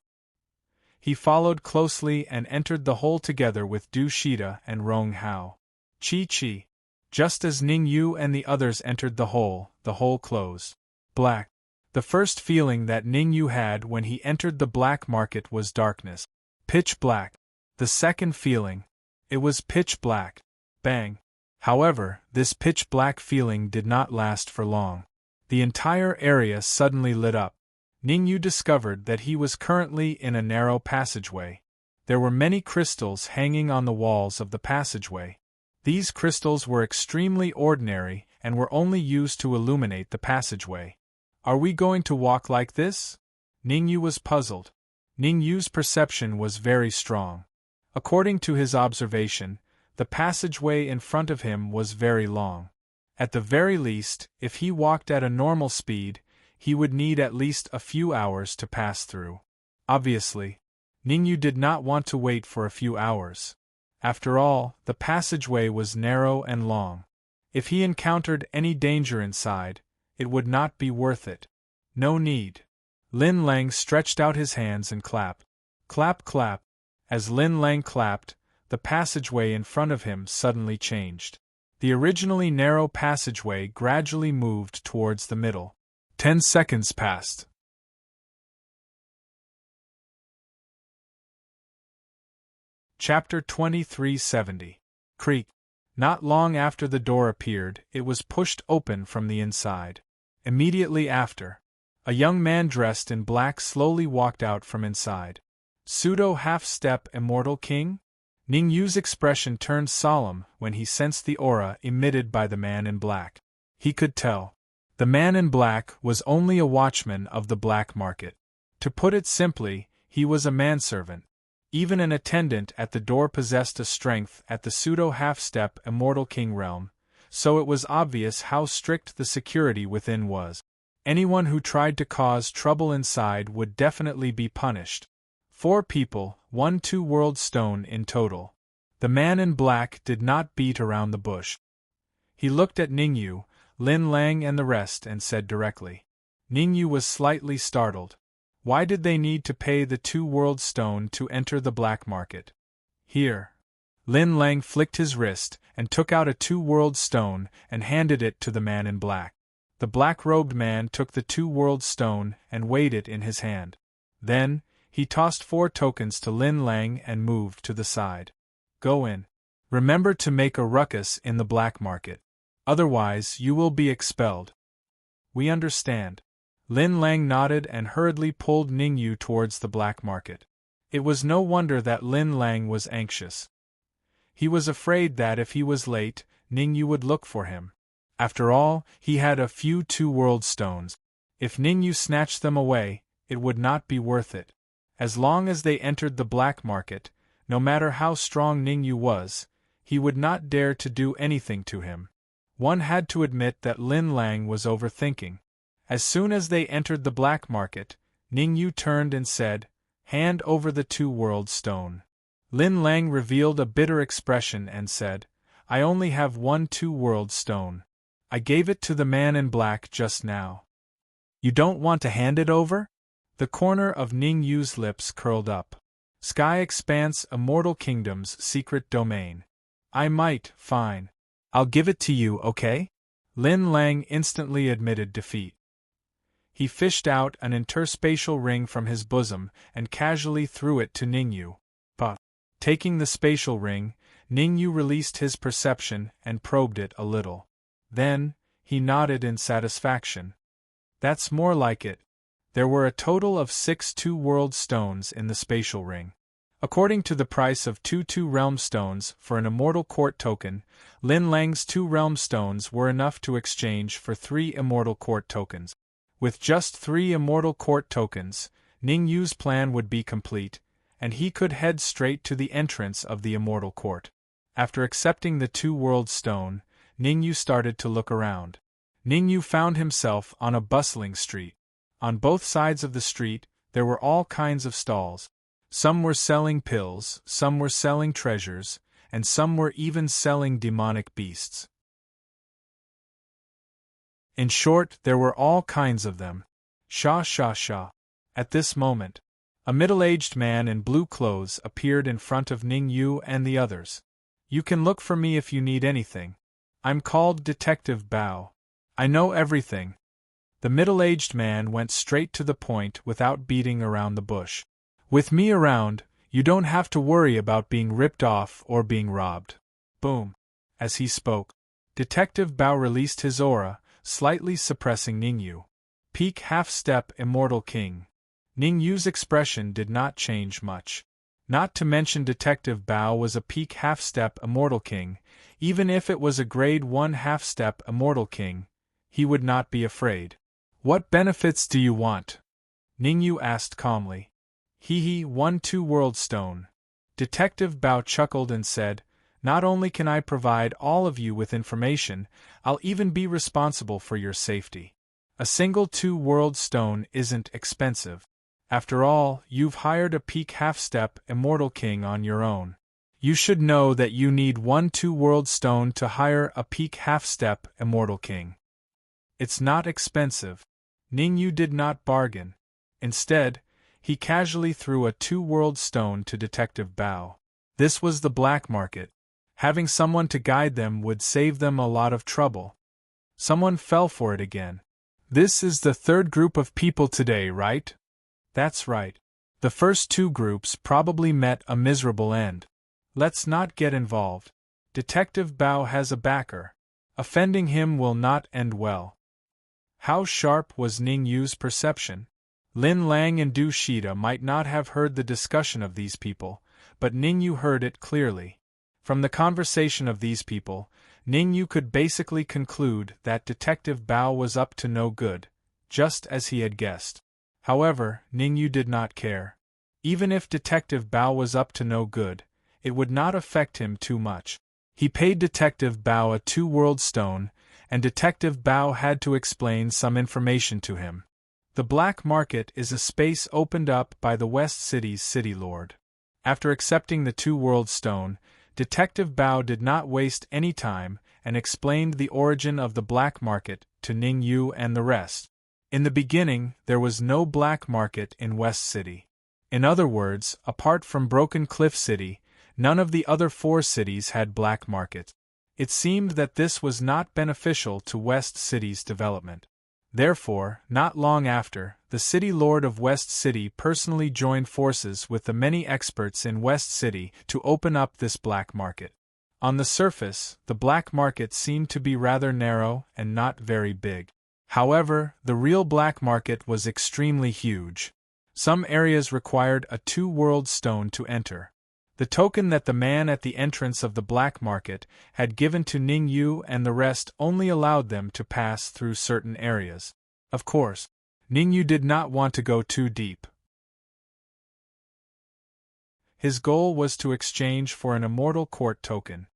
He followed closely and entered the hole together with Du Shida and Rong Hao. Chi. Just as Ning Yu and the others entered the hole closed. Black. The first feeling that Ning Yu had when he entered the black market was darkness. Pitch black. The second feeling. It was pitch black. Bang. However, this pitch black feeling did not last for long. The entire area suddenly lit up. Ning Yu discovered that he was currently in a narrow passageway. There were many crystals hanging on the walls of the passageway. These crystals were extremely ordinary and were only used to illuminate the passageway. "Are we going to walk like this?" Ning Yu was puzzled. Ning Yu's perception was very strong. According to his observation, the passageway in front of him was very long. At the very least, if he walked at a normal speed, he would need at least a few hours to pass through. Obviously, Ning Yu did not want to wait for a few hours. After all, the passageway was narrow and long. If he encountered any danger inside, it would not be worth it. No need. Lin Lang stretched out his hands and clapped. Clap, clap. As Lin Lang clapped, the passageway in front of him suddenly changed. The originally narrow passageway gradually moved towards the middle. 10 seconds passed. Chapter 2370. Creak. Not long after the door appeared, it was pushed open from the inside. Immediately after, a young man dressed in black slowly walked out from inside. Pseudo half-step immortal king? Ning Yu's expression turned solemn when he sensed the aura emitted by the man in black. He could tell. The man in black was only a watchman of the black market. To put it simply, he was a manservant. Even an attendant at the door possessed a strength at the pseudo half-step immortal king realm, so it was obvious how strict the security within was. Anyone who tried to cause trouble inside would definitely be punished. 4 people, 1 2-world stone in total. The man in black did not beat around the bush. He looked at Ningyu, Lin Lang and the rest and said directly. Ningyu was slightly startled. Why did they need to pay the 2-world stone to enter the black market? Here. Lin Lang flicked his wrist and took out a 2-world stone and handed it to the man in black. The black-robed man took the 2-world stone and weighed it in his hand. Then, he tossed 4 tokens to Lin Lang and moved to the side. Go in. Remember to make a ruckus in the black market. Otherwise, you will be expelled. We understand. Lin Lang nodded and hurriedly pulled Ningyu towards the black market. It was no wonder that Lin Lang was anxious. He was afraid that if he was late, Ningyu would look for him. After all, he had a few 2-world stones. If Ningyu snatched them away, it would not be worth it. As long as they entered the black market, no matter how strong Ningyu was, he would not dare to do anything to him. One had to admit that Lin Lang was overthinking. As soon as they entered the black market, Ningyu turned and said, "Hand over the 2-world stone." Lin Lang revealed a bitter expression and said, "I only have 1 2-world stone. I gave it to the man in black just now." "You don't want to hand it over?" The corner of Ning Yu's lips curled up. Sky Expanse Immortal Kingdom's secret domain. I might, fine. I'll give it to you, okay? Lin Lang instantly admitted defeat. He fished out an interspatial ring from his bosom and casually threw it to Ningyu. But, taking the spatial ring, Ningyu released his perception and probed it a little. Then, he nodded in satisfaction. That's more like it. There were a total of 6 2-world stones in the spatial ring. According to the price of 2 2-realm stones for an immortal court token, Lin Lang's 2 realm stones were enough to exchange for 3 immortal court tokens. With just 3 immortal court tokens, Ning Yu's plan would be complete, and he could head straight to the entrance of the immortal court. After accepting the 2-world stone, Ning Yu started to look around. Ning Yu found himself on a bustling street. On both sides of the street, there were all kinds of stalls. Some were selling pills, some were selling treasures, and some were even selling demonic beasts. In short, there were all kinds of them. Sha sha sha. At this moment, a middle-aged man in blue clothes appeared in front of Ning Yu and the others. You can look for me if you need anything. I'm called Detective Bao. I know everything. The middle-aged man went straight to the point without beating around the bush. With me around, you don't have to worry about being ripped off or being robbed. Boom. As he spoke, Detective Bao released his aura, slightly suppressing Ningyu. Peak half-step immortal king. Ningyu's expression did not change much. Not to mention Detective Bao was a peak half-step immortal king. Even if it was a grade 1 half-step immortal king, he would not be afraid. What benefits do you want? Ningyu asked calmly. Hee 1 2-world stone. Detective Bao chuckled and said, not only can I provide all of you with information, I'll even be responsible for your safety. A single 2-world stone isn't expensive. After all, you've hired a peak half-step immortal king on your own. You should know that you need 1 2-world stone to hire a peak half-step Immortal King. It's not expensive. Ningyu did not bargain. Instead, he casually threw a 2-world stone to Detective Bao. This was the black market. Having someone to guide them would save them a lot of trouble. Someone fell for it again. This is the 3rd group of people today, right? That's right. The first 2 groups probably met a miserable end. Let's not get involved. Detective Bao has a backer. Offending him will not end well. How sharp was Ningyu's perception? Lin Lang and Du Shida might not have heard the discussion of these people, but Ningyu heard it clearly. From the conversation of these people, Ningyu could basically conclude that Detective Bao was up to no good, just as he had guessed. However, Ningyu did not care. Even if Detective Bao was up to no good, it would not affect him too much. He paid Detective Bao a 2-world stone, and Detective Bao had to explain some information to him. The black market is a space opened up by the West City's city lord. After accepting the 2-world stone, Detective Bao did not waste any time and explained the origin of the black market to Ningyu and the rest. In the beginning, there was no black market in West City. In other words, apart from Broken Cliff City, none of the other 4 cities had black market. It seemed that this was not beneficial to West City's development. Therefore, not long after, the city lord of West City personally joined forces with the many experts in West City to open up this black market. On the surface, the black market seemed to be rather narrow and not very big. However, the real black market was extremely huge. Some areas required a 2-world stone to enter. The token that the man at the entrance of the black market had given to Ningyu and the rest only allowed them to pass through certain areas. Of course, Ningyu did not want to go too deep. His goal was to exchange for an Immortal Court token.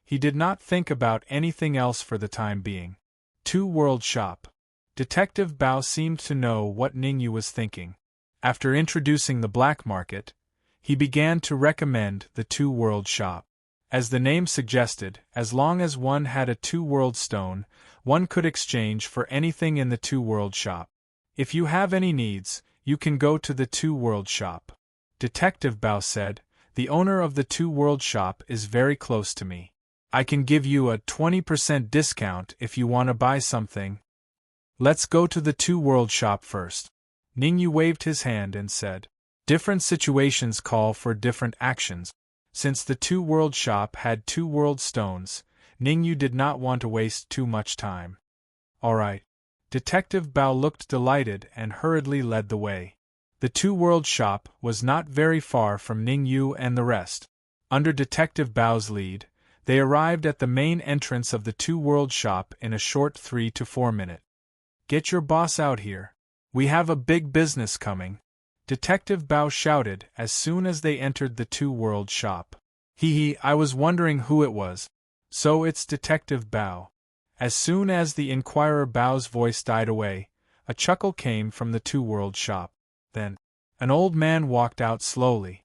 He did not think about anything else for the time being. 2-world shop. Detective Bao seemed to know what Ningyu was thinking. After introducing the black market, he began to recommend the 2-world shop. As the name suggested, as long as one had a 2-world stone, one could exchange for anything in the 2-world shop. If you have any needs, you can go to the 2-world shop. Detective Bao said, the owner of the 2-world shop is very close to me. I can give you a 20% discount if you want to buy something. Let's go to the 2-world shop first. Ningyu waved his hand and said, different situations call for different actions. Since the 2-world shop had 2-world stones, Ningyu did not want to waste too much time. Alright. Detective Bao looked delighted and hurriedly led the way. The 2-world shop was not very far from Ningyu and the rest. Under Detective Bao's lead, they arrived at the main entrance of the 2-world shop in a short 3 to 4 minutes. Get your boss out here. We have a big business coming. Detective Bao shouted as soon as they entered the 2-world shop. I was wondering who it was. So it's Detective Bao. As soon as the Inquirer Bao's voice died away, a chuckle came from the 2-world shop. Then, an old man walked out slowly.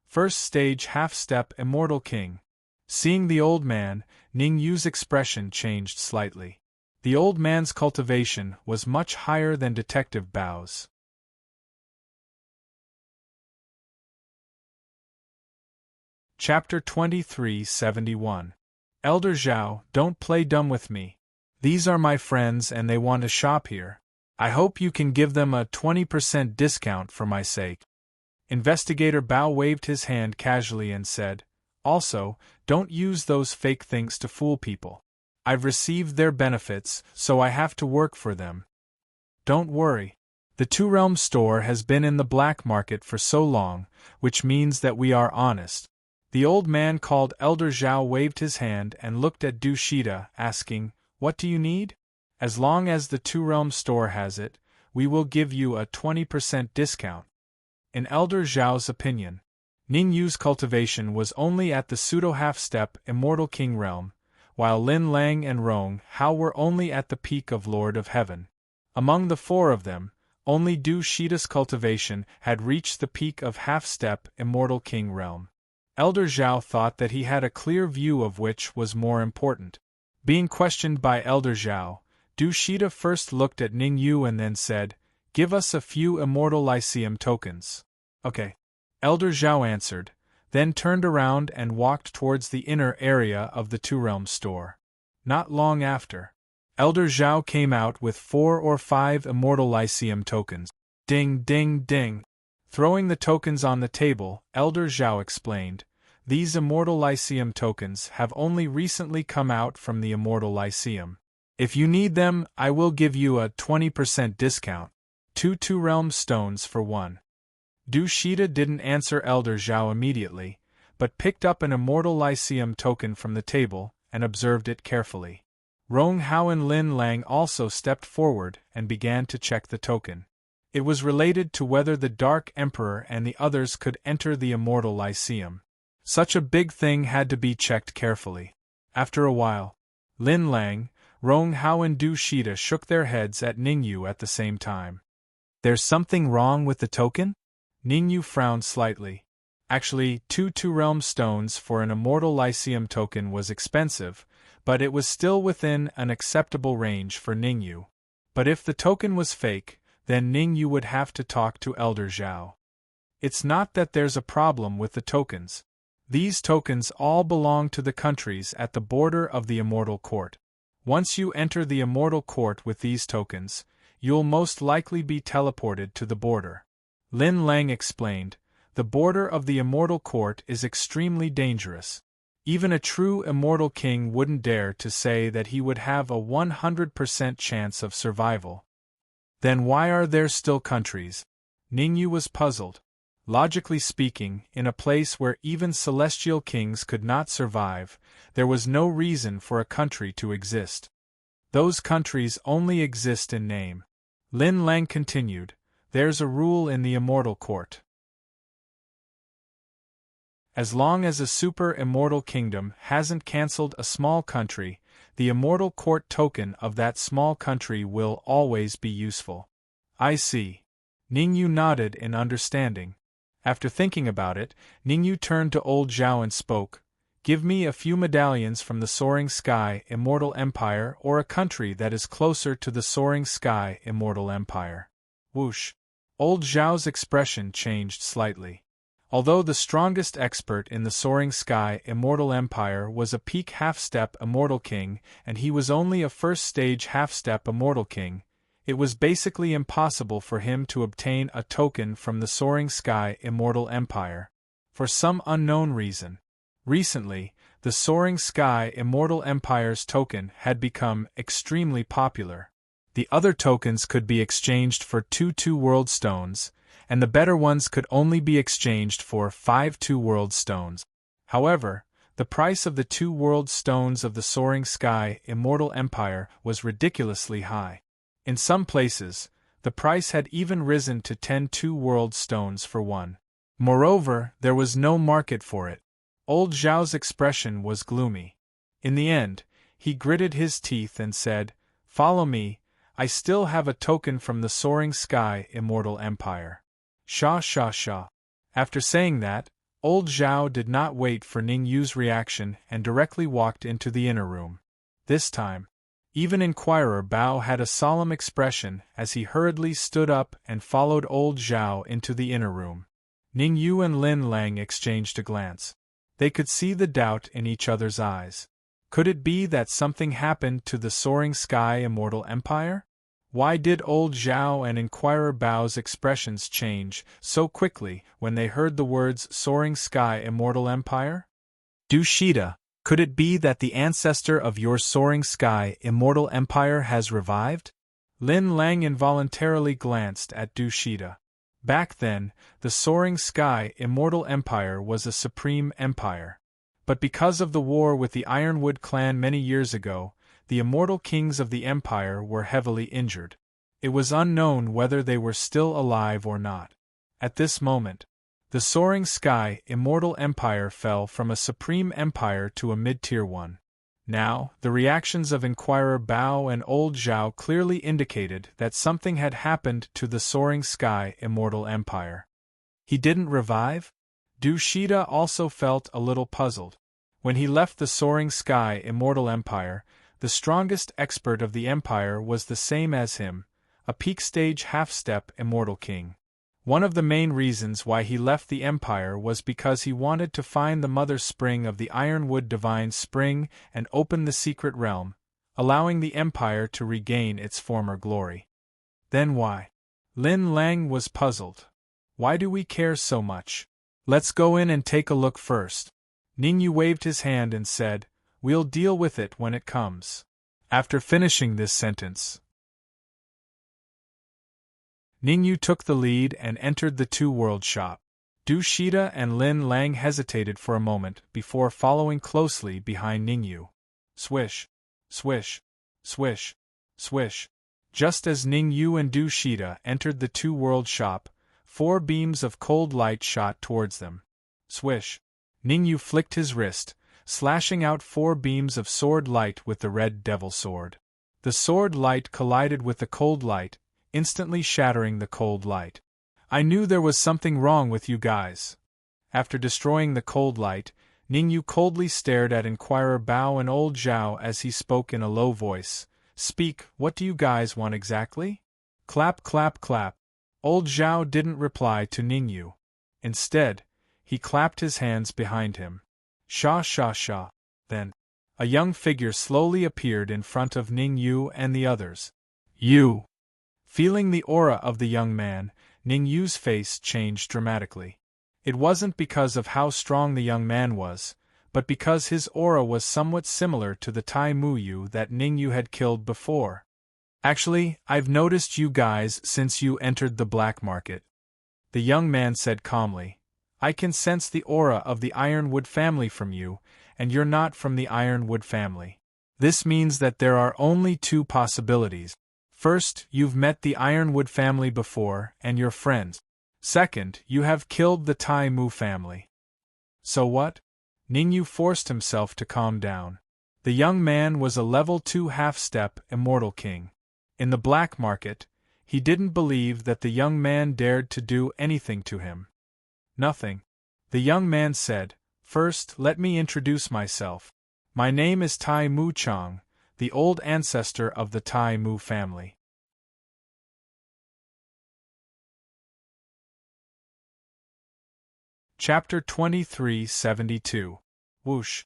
First stage half-step Immortal King. Seeing the old man, Ningyu's expression changed slightly. The old man's cultivation was much higher than Detective Bao's. Chapter 2371. Elder Zhao, don't play dumb with me. These are my friends and they want to shop here. I hope you can give them a 20% discount for my sake. Investigator Bao waved his hand casually and said, also, don't use those fake things to fool people. I've received their benefits, so I have to work for them. Don't worry. The Two Realm store has been in the black market for so long, which means that we are honest. The old man called Elder Zhao waved his hand and looked at Du Shida, asking, what do you need? As long as the Two Realm store has it, we will give you a 20% discount. In Elder Zhao's opinion, Ningyu's cultivation was only at the pseudo-half-step Immortal King realm, while Lin Lang and Rong Hao were only at the peak of Lord of Heaven. Among the 4 of them, only Du Shida's cultivation had reached the peak of half-step Immortal King realm. Elder Zhao thought that he had a clear view of which was more important. Being questioned by Elder Zhao, Du Shida first looked at Ning Yu and then said, "Give us a few Immortal Lyceum tokens." "Okay." Elder Zhao answered, then turned around and walked towards the inner area of the Two Realms store. Not long after, Elder Zhao came out with 4 or 5 Immortal Lyceum tokens. Ding, ding, ding. Throwing the tokens on the table, Elder Zhao explained, "These Immortal Lyceum tokens have only recently come out from the Immortal Lyceum. If you need them, I will give you a 20% discount. 2 Two Realms stones for 1. Du Shida didn't answer Elder Zhao immediately, but picked up an Immortal Lyceum token from the table and observed it carefully. Rong Hao and Lin Lang also stepped forward and began to check the token. It was related to whether the Dark Emperor and the others could enter the Immortal Lyceum. Such a big thing had to be checked carefully. After a while, Lin Lang, Rong Hao and Du Shida shook their heads at Ningyu at the same time. "There's something wrong with the token?" Ningyu frowned slightly. Actually, 2 Two Realms stones for an Immortal Lyceum token was expensive, but it was still within an acceptable range for Ningyu. But if the token was fake, then Ningyu would have to talk to Elder Zhao. "It's not that there's a problem with the tokens. These tokens all belong to the countries at the border of the Immortal Court. Once you enter the Immortal Court with these tokens, you'll most likely be teleported to the border." Lin Lang explained, "The border of the Immortal Court is extremely dangerous. Even a true Immortal King wouldn't dare to say that he would have a 100% chance of survival." "Then why are there still countries?" Ningyu was puzzled. Logically speaking, in a place where even celestial kings could not survive, there was no reason for a country to exist. "Those countries only exist in name." Lin Lang continued, "There's a rule in the Immortal Court. As long as a super immortal kingdom hasn't cancelled a small country, the Immortal Court token of that small country will always be useful." "I see." Ningyu nodded in understanding. After thinking about it, Ningyu turned to Old Zhao and spoke, "Give me a few medallions from the Soaring Sky Immortal Empire or a country that is closer to the Soaring Sky Immortal Empire." Whoosh! Old Zhao's expression changed slightly. Although the strongest expert in the Soaring Sky Immortal Empire was a peak half-step Immortal King and he was only a first-stage half-step Immortal King, it was basically impossible for him to obtain a token from the Soaring Sky Immortal Empire. For some unknown reason. Recently, the Soaring Sky Immortal Empire's token had become extremely popular. The other tokens could be exchanged for 2 Two World Stones, and the better ones could only be exchanged for 5 Two World Stones. However, the price of the 2 World Stones of the Soaring Sky Immortal Empire was ridiculously high. In some places, the price had even risen to 10 Two World Stones for 1. Moreover, there was no market for it. Old Zhao's expression was gloomy. In the end, he gritted his teeth and said, "Follow me, I still have a token from the Soaring Sky Immortal Empire." Sha sha sha. After saying that, Old Zhao did not wait for Ningyu's reaction and directly walked into the inner room. This time, even Inquirer Bao had a solemn expression as he hurriedly stood up and followed Old Zhao into the inner room. Ningyu and Lin Lang exchanged a glance. They could see the doubt in each other's eyes. Could it be that something happened to the Soaring Sky Immortal Empire? Why did Old Zhao and Inquirer Bao's expressions change so quickly when they heard the words Soaring Sky Immortal Empire? Du Shida, could it be that the ancestor of your Soaring Sky Immortal Empire has revived? Lin Lang involuntarily glanced at Du Shida. Back then, the Soaring Sky Immortal Empire was a supreme empire. But because of the war with the Ironwood clan many years ago, the immortal kings of the empire were heavily injured. It was unknown whether they were still alive or not. At this moment, the Soaring Sky Immortal Empire fell from a supreme empire to a mid-tier one. Now, the reactions of Inquirer Bao and Old Zhao clearly indicated that something had happened to the Soaring Sky Immortal Empire. He didn't revive? Dushida also felt a little puzzled. When he left the soaring sky immortal empire, the strongest expert of the empire was the same as him, a peak stage half-step immortal king. One of the main reasons why he left the empire was because he wanted to find the mother spring of the Ironwood divine spring and open the secret realm, allowing the empire to regain its former glory. Then why? Lin Lang was puzzled. Why do we care so much? Let's go in and take a look first. Ningyu waved his hand and said, "We'll deal with it when it comes." After finishing this sentence, Ningyu took the lead and entered the two-world shop. Dushida and Lin Lang hesitated for a moment before following closely behind Ningyu. Swish, swish, swish, swish. Just as Ningyu and Dushida entered the two-world shop, 4 beams of cold light shot towards them. Swish. Ningyu flicked his wrist, slashing out 4 beams of sword light with the red devil sword. The sword light collided with the cold light, instantly shattering the cold light. I knew there was something wrong with you guys. After destroying the cold light, Ningyu coldly stared at Inquirer Bao and Old Zhao as he spoke in a low voice. "Speak, what do you guys want exactly?" Clap clap clap. Old Zhao didn't reply to Ningyu. Instead, he clapped his hands behind him. Sha sha sha. Then, a young figure slowly appeared in front of Ningyu and the others. "You!" Feeling the aura of the young man, Ningyu's face changed dramatically. It wasn't because of how strong the young man was, but because his aura was somewhat similar to the Tai Muyu that Ningyu had killed before. "Actually, I've noticed you guys since you entered the black market," the young man said calmly. "I can sense the aura of the Ironwood family from you, and you're not from the Ironwood family. This means that there are only 2 possibilities. First, you've met the Ironwood family before, and you're friends. Second, you have killed the Tai Mu family." "So what?" Ningyu forced himself to calm down. The young man was a level 2 half-step immortal king. In the black market, he didn't believe that the young man dared to do anything to him. "Nothing," the young man said. "First, let me introduce myself. My name is Tai Mu Chang, the old ancestor of the Tai Mu family." Chapter 2372. Whoosh.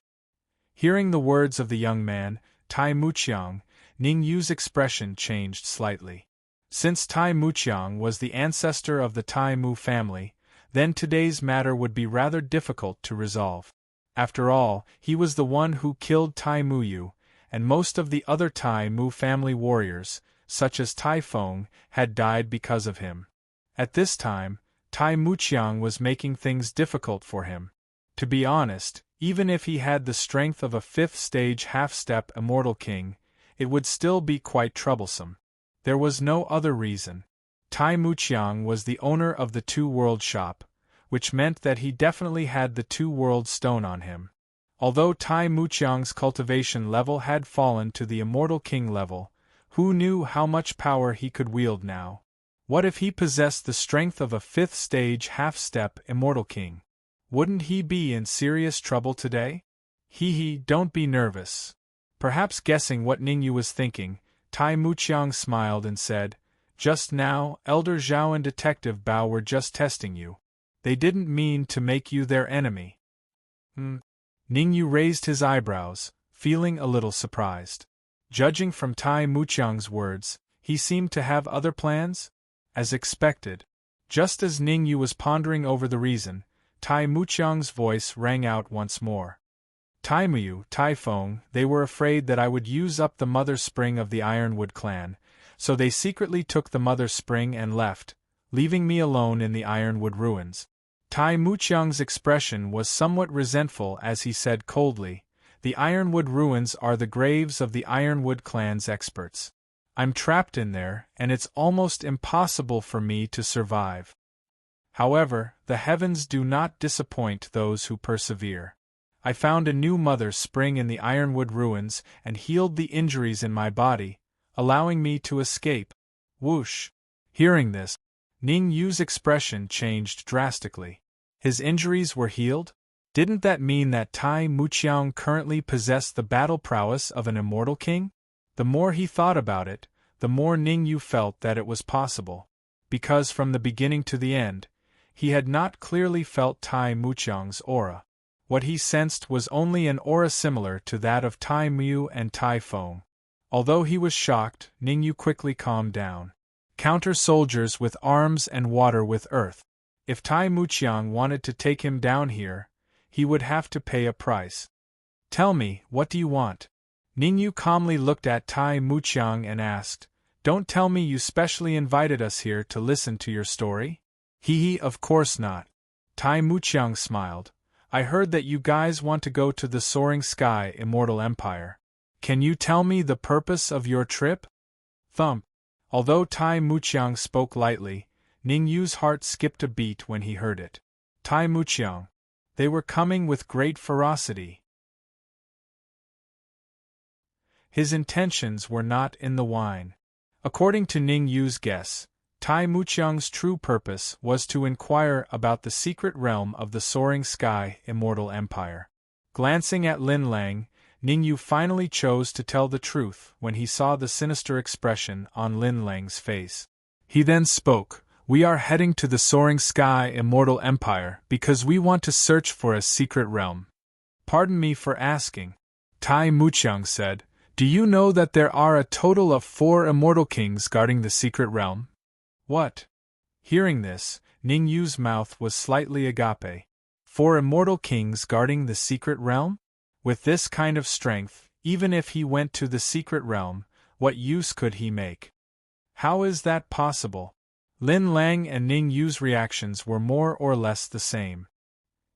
Hearing the words of the young man, Tai Muqiang, Ningyu's expression changed slightly. Since Tai Muqiang was the ancestor of the Tai Mu family, then today's matter would be rather difficult to resolve. After all, he was the one who killed Tai Muyu, and most of the other Tai Mu family warriors, such as Tai Feng, had died because of him. At this time, Tai Muqiang was making things difficult for him. To be honest, even if he had the strength of a 5th-stage half-step immortal king, it would still be quite troublesome. There was no other reason. Tai Muqiang was the owner of the two-world shop, which meant that he definitely had the two-world stone on him. Although Tai Muqiang's cultivation level had fallen to the immortal king level, who knew how much power he could wield now? What if he possessed the strength of a 5th-stage half-step immortal king? Wouldn't he be in serious trouble today? Don't be nervous. Perhaps guessing what Ningyu was thinking, Tai Muqiang smiled and said, "Just now, Elder Zhao and Detective Bao were just testing you. They didn't mean to make you their enemy." Ningyu raised his eyebrows, feeling a little surprised. Judging from Tai Muqiang's words, he seemed to have other plans? As expected. Just as Ningyu was pondering over the reason, Tai Muqiang's voice rang out once more. "Tai Muyu, Tai Feng, they were afraid that I would use up the mother spring of the Ironwood clan, so they secretly took the mother spring and left, leaving me alone in the Ironwood ruins." Tai Muqiang's expression was somewhat resentful as he said coldly, "The Ironwood ruins are the graves of the Ironwood clan's experts. I'm trapped in there, and it's almost impossible for me to survive. However, the heavens do not disappoint those who persevere. I found a new mother spring in the Ironwood ruins and healed the injuries in my body, allowing me to escape." Whoosh! Hearing this, Ningyu's expression changed drastically. His injuries were healed? Didn't that mean that Tai Muqiang currently possessed the battle prowess of an immortal king? The more he thought about it, the more Ning Yu felt that it was possible, because from the beginning to the end, he had not clearly felt Tai Muqiang's aura. What he sensed was only an aura similar to that of Tai Mu and Tai Feng. Although he was shocked, Ning Yu quickly calmed down. Counter soldiers with arms and water with earth. If Tai Muqiang wanted to take him down here, he would have to pay a price. Tell me, what do you want? Ning Yu calmly looked at Tai Muqiang and asked, Don't tell me you specially invited us here to listen to your story? Hee, of course not. Tai Muqiang smiled. I heard that you guys want to go to the Soaring Sky Immortal Empire. Can you tell me the purpose of your trip? Thump. Although Tai Muqiang spoke lightly, Ning Yu's heart skipped a beat when he heard it. Tai Muqiang. They were coming with great ferocity. His intentions were not in the wine. According to Ning Yu's guess, Tai Muqiang's true purpose was to inquire about the secret realm of the Soaring Sky Immortal Empire. Glancing at Lin Lang, Ning Yu finally chose to tell the truth when he saw the sinister expression on Lin Lang's face. He then spoke, We are heading to the Soaring Sky Immortal Empire because we want to search for a secret realm. Pardon me for asking, Tai Muqiang said, Do you know that there are a total of 4 immortal kings guarding the secret realm? What? Hearing this, Ning Yu's mouth was slightly agape. 4 immortal kings guarding the secret realm? With this kind of strength, even if he went to the secret realm, what use could he make? How is that possible? Lin Lang and Ning Yu's reactions were more or less the same.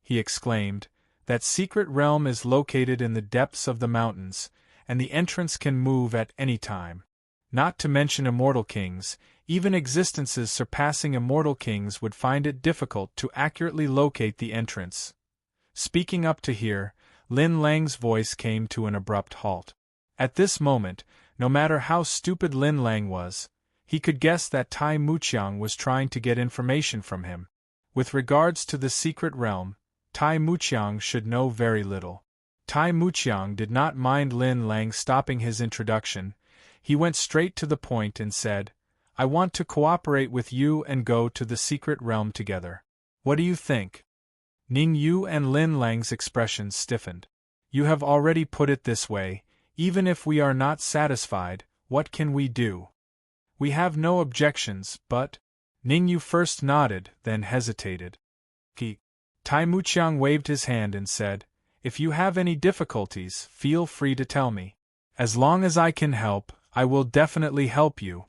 He exclaimed, That secret realm is located in the depths of the mountains, and the entrance can move at any time. Not to mention immortal kings, even existences surpassing immortal kings would find it difficult to accurately locate the entrance. Speaking up to here, Lin Lang's voice came to an abrupt halt. At this moment, no matter how stupid Lin Lang was, he could guess that Tai Muqiang was trying to get information from him. With regards to the secret realm, Tai Muqiang should know very little. Tai Muqiang did not mind Lin Lang stopping his introduction. He went straight to the point and said, I want to cooperate with you and go to the secret realm together. What do you think? Ning Yu and Lin Lang's expressions stiffened. You have already put it this way, even if we are not satisfied, what can we do? We have no objections, but… Ning Yu first nodded, then hesitated. Tai Muqiang waved his hand and said, If you have any difficulties, feel free to tell me. As long as I can help, I will definitely help you.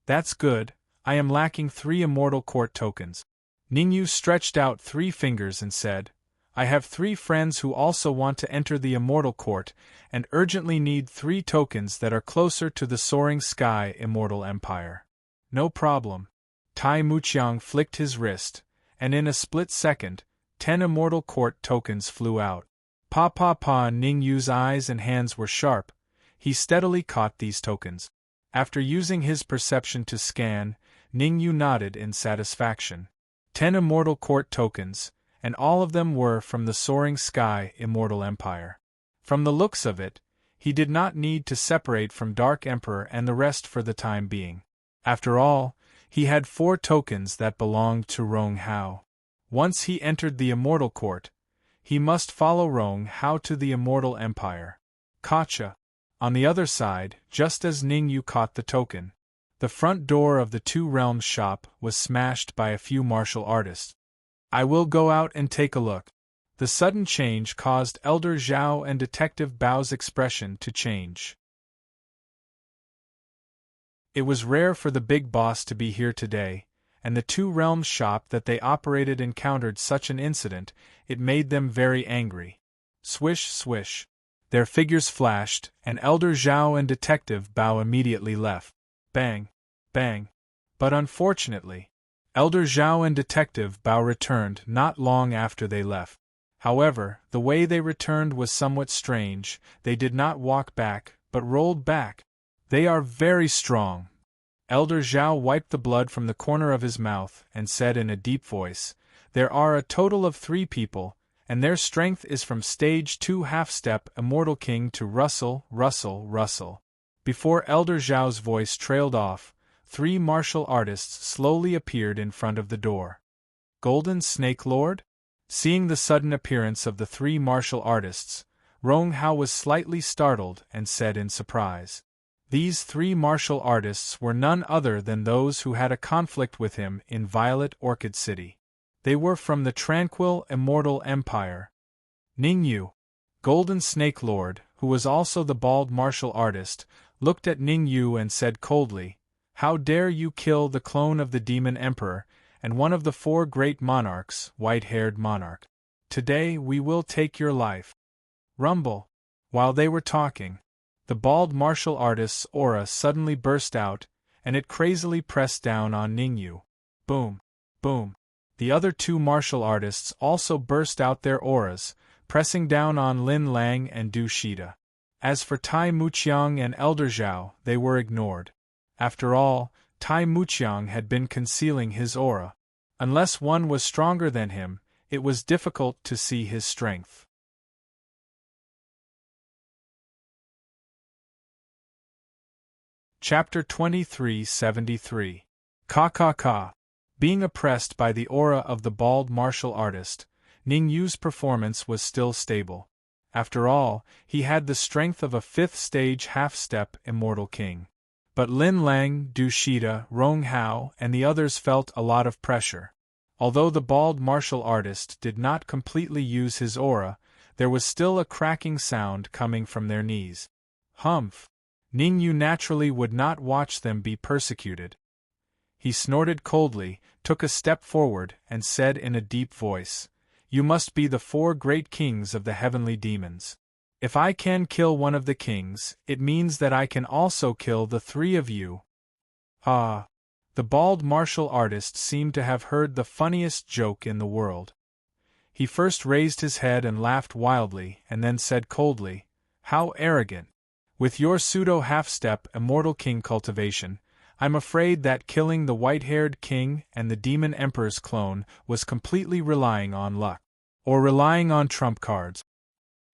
That's good, I am lacking 3 immortal court tokens. Ning Yu stretched out 3 fingers and said, I have 3 friends who also want to enter the immortal court and urgently need 3 tokens that are closer to the Soaring Sky Immortal Empire. No problem. Tai Muqiang flicked his wrist, and in a split second, 10 immortal court tokens flew out. Ning Yu's eyes and hands were sharp. He steadily caught these tokens. After using his perception to scan, Ning Yu nodded in satisfaction. 10 immortal court tokens, and all of them were from the Soaring Sky Immortal Empire. From the looks of it, he did not need to separate from Dark Emperor and the rest for the time being. After all, he had 4 tokens that belonged to Rong Hao. Once he entered the Immortal Court, he must follow Rong Hao to the Immortal Empire. Gotcha. On the other side, just as Ning Yu caught the token, the front door of the Two Realms shop was smashed by a few martial artists. I will go out and take a look. The sudden change caused Elder Zhao and Detective Bao's expression to change. It was rare for the big boss to be here today, and the Two Realms shop that they operated encountered such an incident, it made them very angry. Swish, swish. Their figures flashed, and Elder Zhao and Detective Bao immediately left. Bang, bang. But unfortunately, Elder Zhao and Detective Bao returned not long after they left. However, the way they returned was somewhat strange. They did not walk back, but rolled back. They are very strong. Elder Zhao wiped the blood from the corner of his mouth and said in a deep voice, There are a total of 3 people, and their strength is from stage 2 half-step Immortal King to Russell, Russell, Russell. Before Elder Zhao's voice trailed off, 3 martial artists slowly appeared in front of the door. Golden Snake Lord? Seeing the sudden appearance of the 3 martial artists, Rong Hao was slightly startled and said in surprise. These 3 martial artists were none other than those who had a conflict with him in Violet Orchid City. They were from the Tranquil Immortal Empire. Ningyu, Golden Snake Lord, who was also the bald martial artist, looked at Ningyu and said coldly, "How dare you kill the clone of the Demon Emperor, and one of the 4 great monarchs, white-haired monarch. Today we will take your life." Rumble. While they were talking, the bald martial artist's aura suddenly burst out, and it crazily pressed down on Ningyu. Boom. Boom. The other 2 martial artists also burst out their auras, pressing down on Lin Lang and Du Shida. As for Tai Muqiang and Elder Zhao, they were ignored. After all, Tai Muqiang had been concealing his aura. Unless one was stronger than him, it was difficult to see his strength. Chapter 2373. Ka. Being oppressed by the aura of the bald martial artist, Ningyu's performance was still stable. After all, he had the strength of a 5th stage half-step Immortal King. But Lin Lang, Du Shida, Rong Hao, and the others felt a lot of pressure. Although the bald martial artist did not completely use his aura, there was still a cracking sound coming from their knees. Humph! Ningyu naturally would not watch them be persecuted. He snorted coldly, took a step forward, and said in a deep voice, "You must be the 4 great kings of the heavenly demons. If I can kill one of the kings, it means that I can also kill the 3 of you." Ah! The bald martial artist seemed to have heard the funniest joke in the world. He first raised his head and laughed wildly, and then said coldly, "How arrogant! With your pseudo-half-step Immortal King cultivation, I'm afraid that killing the white-haired king and the Demon Emperor's clone was completely relying on luck. Or relying on trump cards.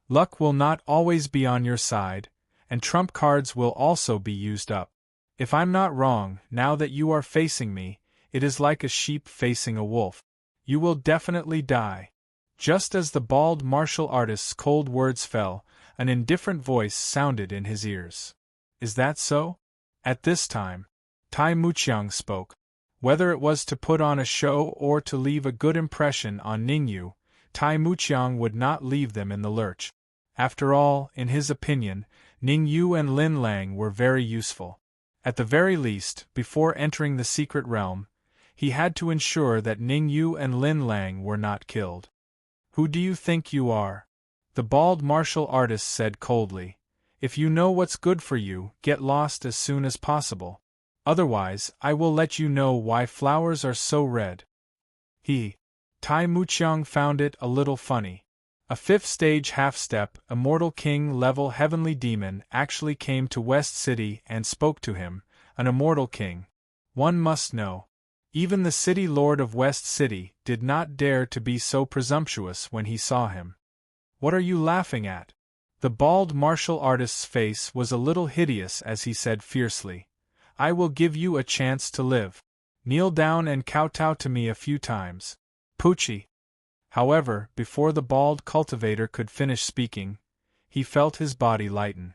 Luck will not always be on your side, and trump cards will also be used up. If I'm not wrong, now that you are facing me, it is like a sheep facing a wolf. You will definitely die." Just as the bald martial artist's cold words fell, an indifferent voice sounded in his ears. "Is that so?" At this time, Tai Muqiang spoke. Whether it was to put on a show or to leave a good impression on Ningyu, Tai Muqiang would not leave them in the lurch. After all, in his opinion, Ningyu and Lin Lang were very useful. At the very least, before entering the secret realm, he had to ensure that Ningyu and Lin Lang were not killed. "Who do you think you are?" the bald martial artist said coldly. "If you know what's good for you, get lost as soon as possible. Otherwise, I will let you know why flowers are so red." Tai Muqiang found it a little funny. A 5th stage half-step, Immortal King level heavenly demon actually came to West City and spoke to him, an Immortal King. One must know. Even the City Lord of West City did not dare to be so presumptuous when he saw him. "What are you laughing at?" The bald martial artist's face was a little hideous as he said fiercely, "I will give you a chance to live. Kneel down and kowtow to me a few times. Poochie." However, before the bald cultivator could finish speaking, he felt his body lighten.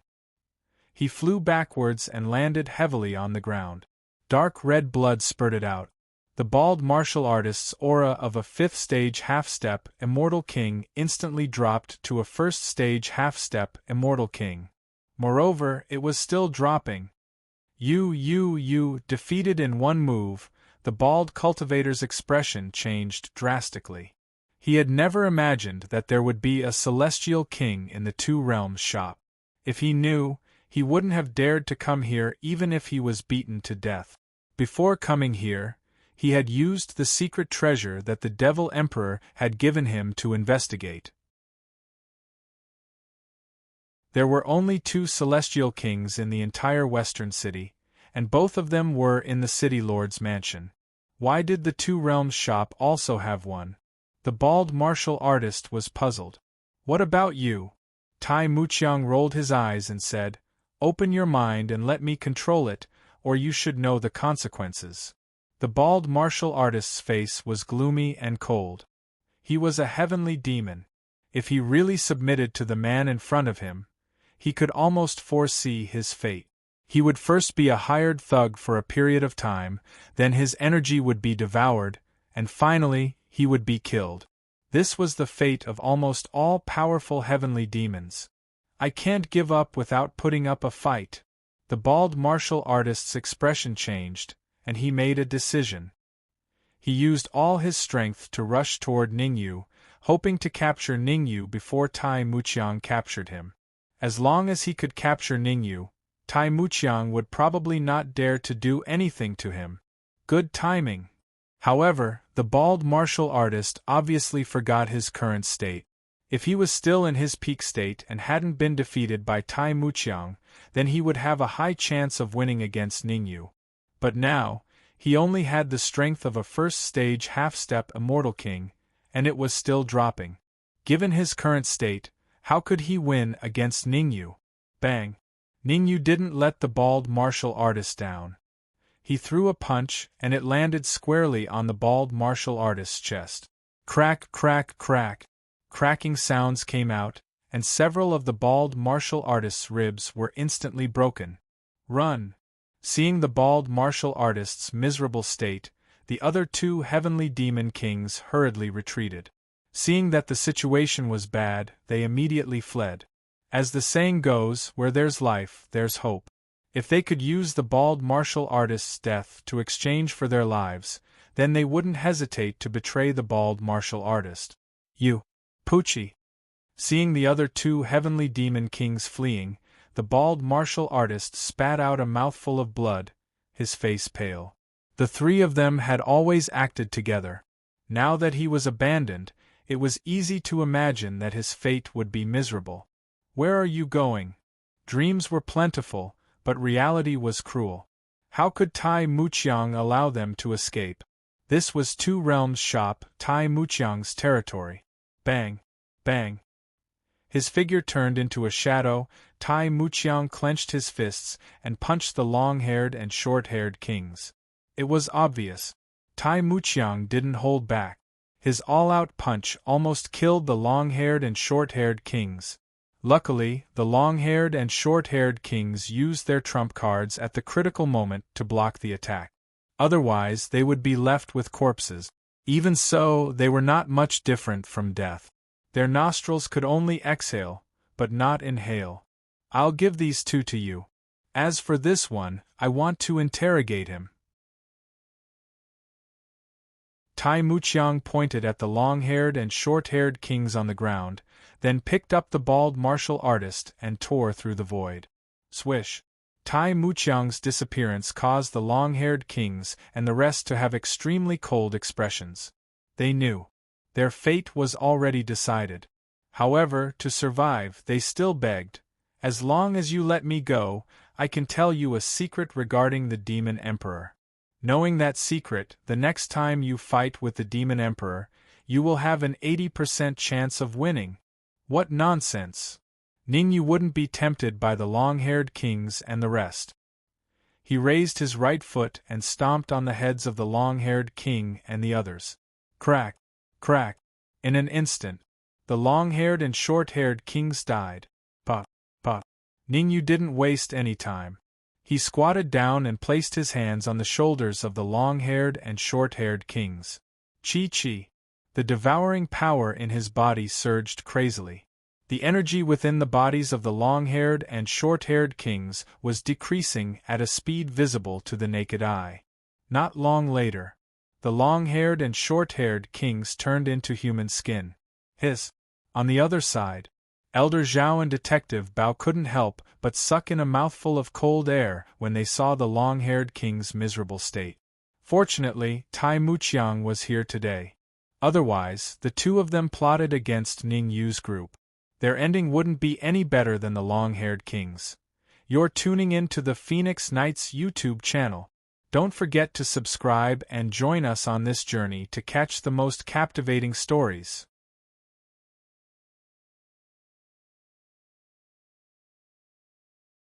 He flew backwards and landed heavily on the ground. Dark red blood spurted out. The bald martial artist's aura of a 5th stage half-step Immortal King instantly dropped to a 1st stage half-step Immortal King. Moreover, it was still dropping. Defeated in one move, the bald cultivator's expression changed drastically. He had never imagined that there would be a celestial king in the Two Realms shop. If he knew, he wouldn't have dared to come here even if he was beaten to death. Before coming here, he had used the secret treasure that the Devil Emperor had given him to investigate. There were only 2 celestial kings in the entire Western City, and both of them were in the City Lord's mansion. Why did the Two Realms shop also have one? The bald martial artist was puzzled. What about you? Tai Muqiang rolled his eyes and said, Open your mind and let me control it, or you should know the consequences. The bald martial artist's face was gloomy and cold. He was a heavenly demon. If he really submitted to the man in front of him, he could almost foresee his fate. He would first be a hired thug for a period of time, then his energy would be devoured, and finally, he would be killed. This was the fate of almost all powerful heavenly demons. I can't give up without putting up a fight. The bald martial artist's expression changed, and he made a decision. He used all his strength to rush toward Ningyu, hoping to capture Ningyu before Tai Muqiang captured him. As long as he could capture Ningyu, Tai Muqiang would probably not dare to do anything to him. Good timing. However, the bald martial artist obviously forgot his current state. If he was still in his peak state and hadn't been defeated by Tai Muqiang, then he would have a high chance of winning against Ningyu. But now, he only had the strength of a first-stage half-step immortal king, and it was still dropping. Given his current state, how could he win against Ningyu? Bang! Ningyu didn't let the bald martial artist down. He threw a punch, and it landed squarely on the bald martial artist's chest. Crack, crack, crack. Cracking sounds came out, and several of the bald martial artist's ribs were instantly broken. Run! Seeing the bald martial artist's miserable state, the other two heavenly demon kings hurriedly retreated. Seeing that the situation was bad, they immediately fled. As the saying goes, where there's life, there's hope. If they could use the bald martial artist's death to exchange for their lives, then they wouldn't hesitate to betray the bald martial artist. You, Poochie! Seeing the other two heavenly demon kings fleeing, the bald martial artist spat out a mouthful of blood, his face pale. The three of them had always acted together. Now that he was abandoned, it was easy to imagine that his fate would be miserable. Where are you going? Dreams were plentiful, but reality was cruel. How could Tai Muqiang allow them to escape? This was Two Realms Shop, Tai Muqiang's territory. Bang! Bang! His figure turned into a shadow. Tai Muqiang clenched his fists and punched the long-haired and short-haired kings. It was obvious. Tai Muqiang didn't hold back. His all-out punch almost killed the long-haired and short-haired kings. Luckily, the long-haired and short-haired kings used their trump cards at the critical moment to block the attack. Otherwise, they would be left with corpses. Even so, they were not much different from death. Their nostrils could only exhale, but not inhale. I'll give these two to you. As for this one, I want to interrogate him. Tai Muqiang pointed at the long-haired and short-haired kings on the ground, then picked up the bald martial artist and tore through the void. Swish! Tai Muqiang's disappearance caused the long-haired kings and the rest to have extremely cold expressions. They knew. Their fate was already decided. However, to survive, they still begged, "As long as you let me go, I can tell you a secret regarding the Demon Emperor. Knowing that secret, the next time you fight with the Demon Emperor, you will have an 80% chance of winning." What nonsense! Ningyu wouldn't be tempted by the long-haired kings and the rest. He raised his right foot and stomped on the heads of the long-haired king and the others. Crack! Crack! In an instant, the long-haired and short-haired kings died. Puff! Puff! Ningyu didn't waste any time. He squatted down and placed his hands on the shoulders of the long-haired and short-haired kings. Chi-chi! The devouring power in his body surged crazily. The energy within the bodies of the long-haired and short-haired kings was decreasing at a speed visible to the naked eye. Not long later, the long-haired and short-haired kings turned into human skin. Hiss! On the other side, Elder Zhao and Detective Bao couldn't help but suck in a mouthful of cold air when they saw the long-haired king's miserable state. Fortunately, Tai Muqiang was here today. Otherwise, the two of them plotted against Ningyu's group. Their ending wouldn't be any better than the long-haired kings. You're tuning in to the Phoenix Knights YouTube channel. Don't forget to subscribe and join us on this journey to catch the most captivating stories.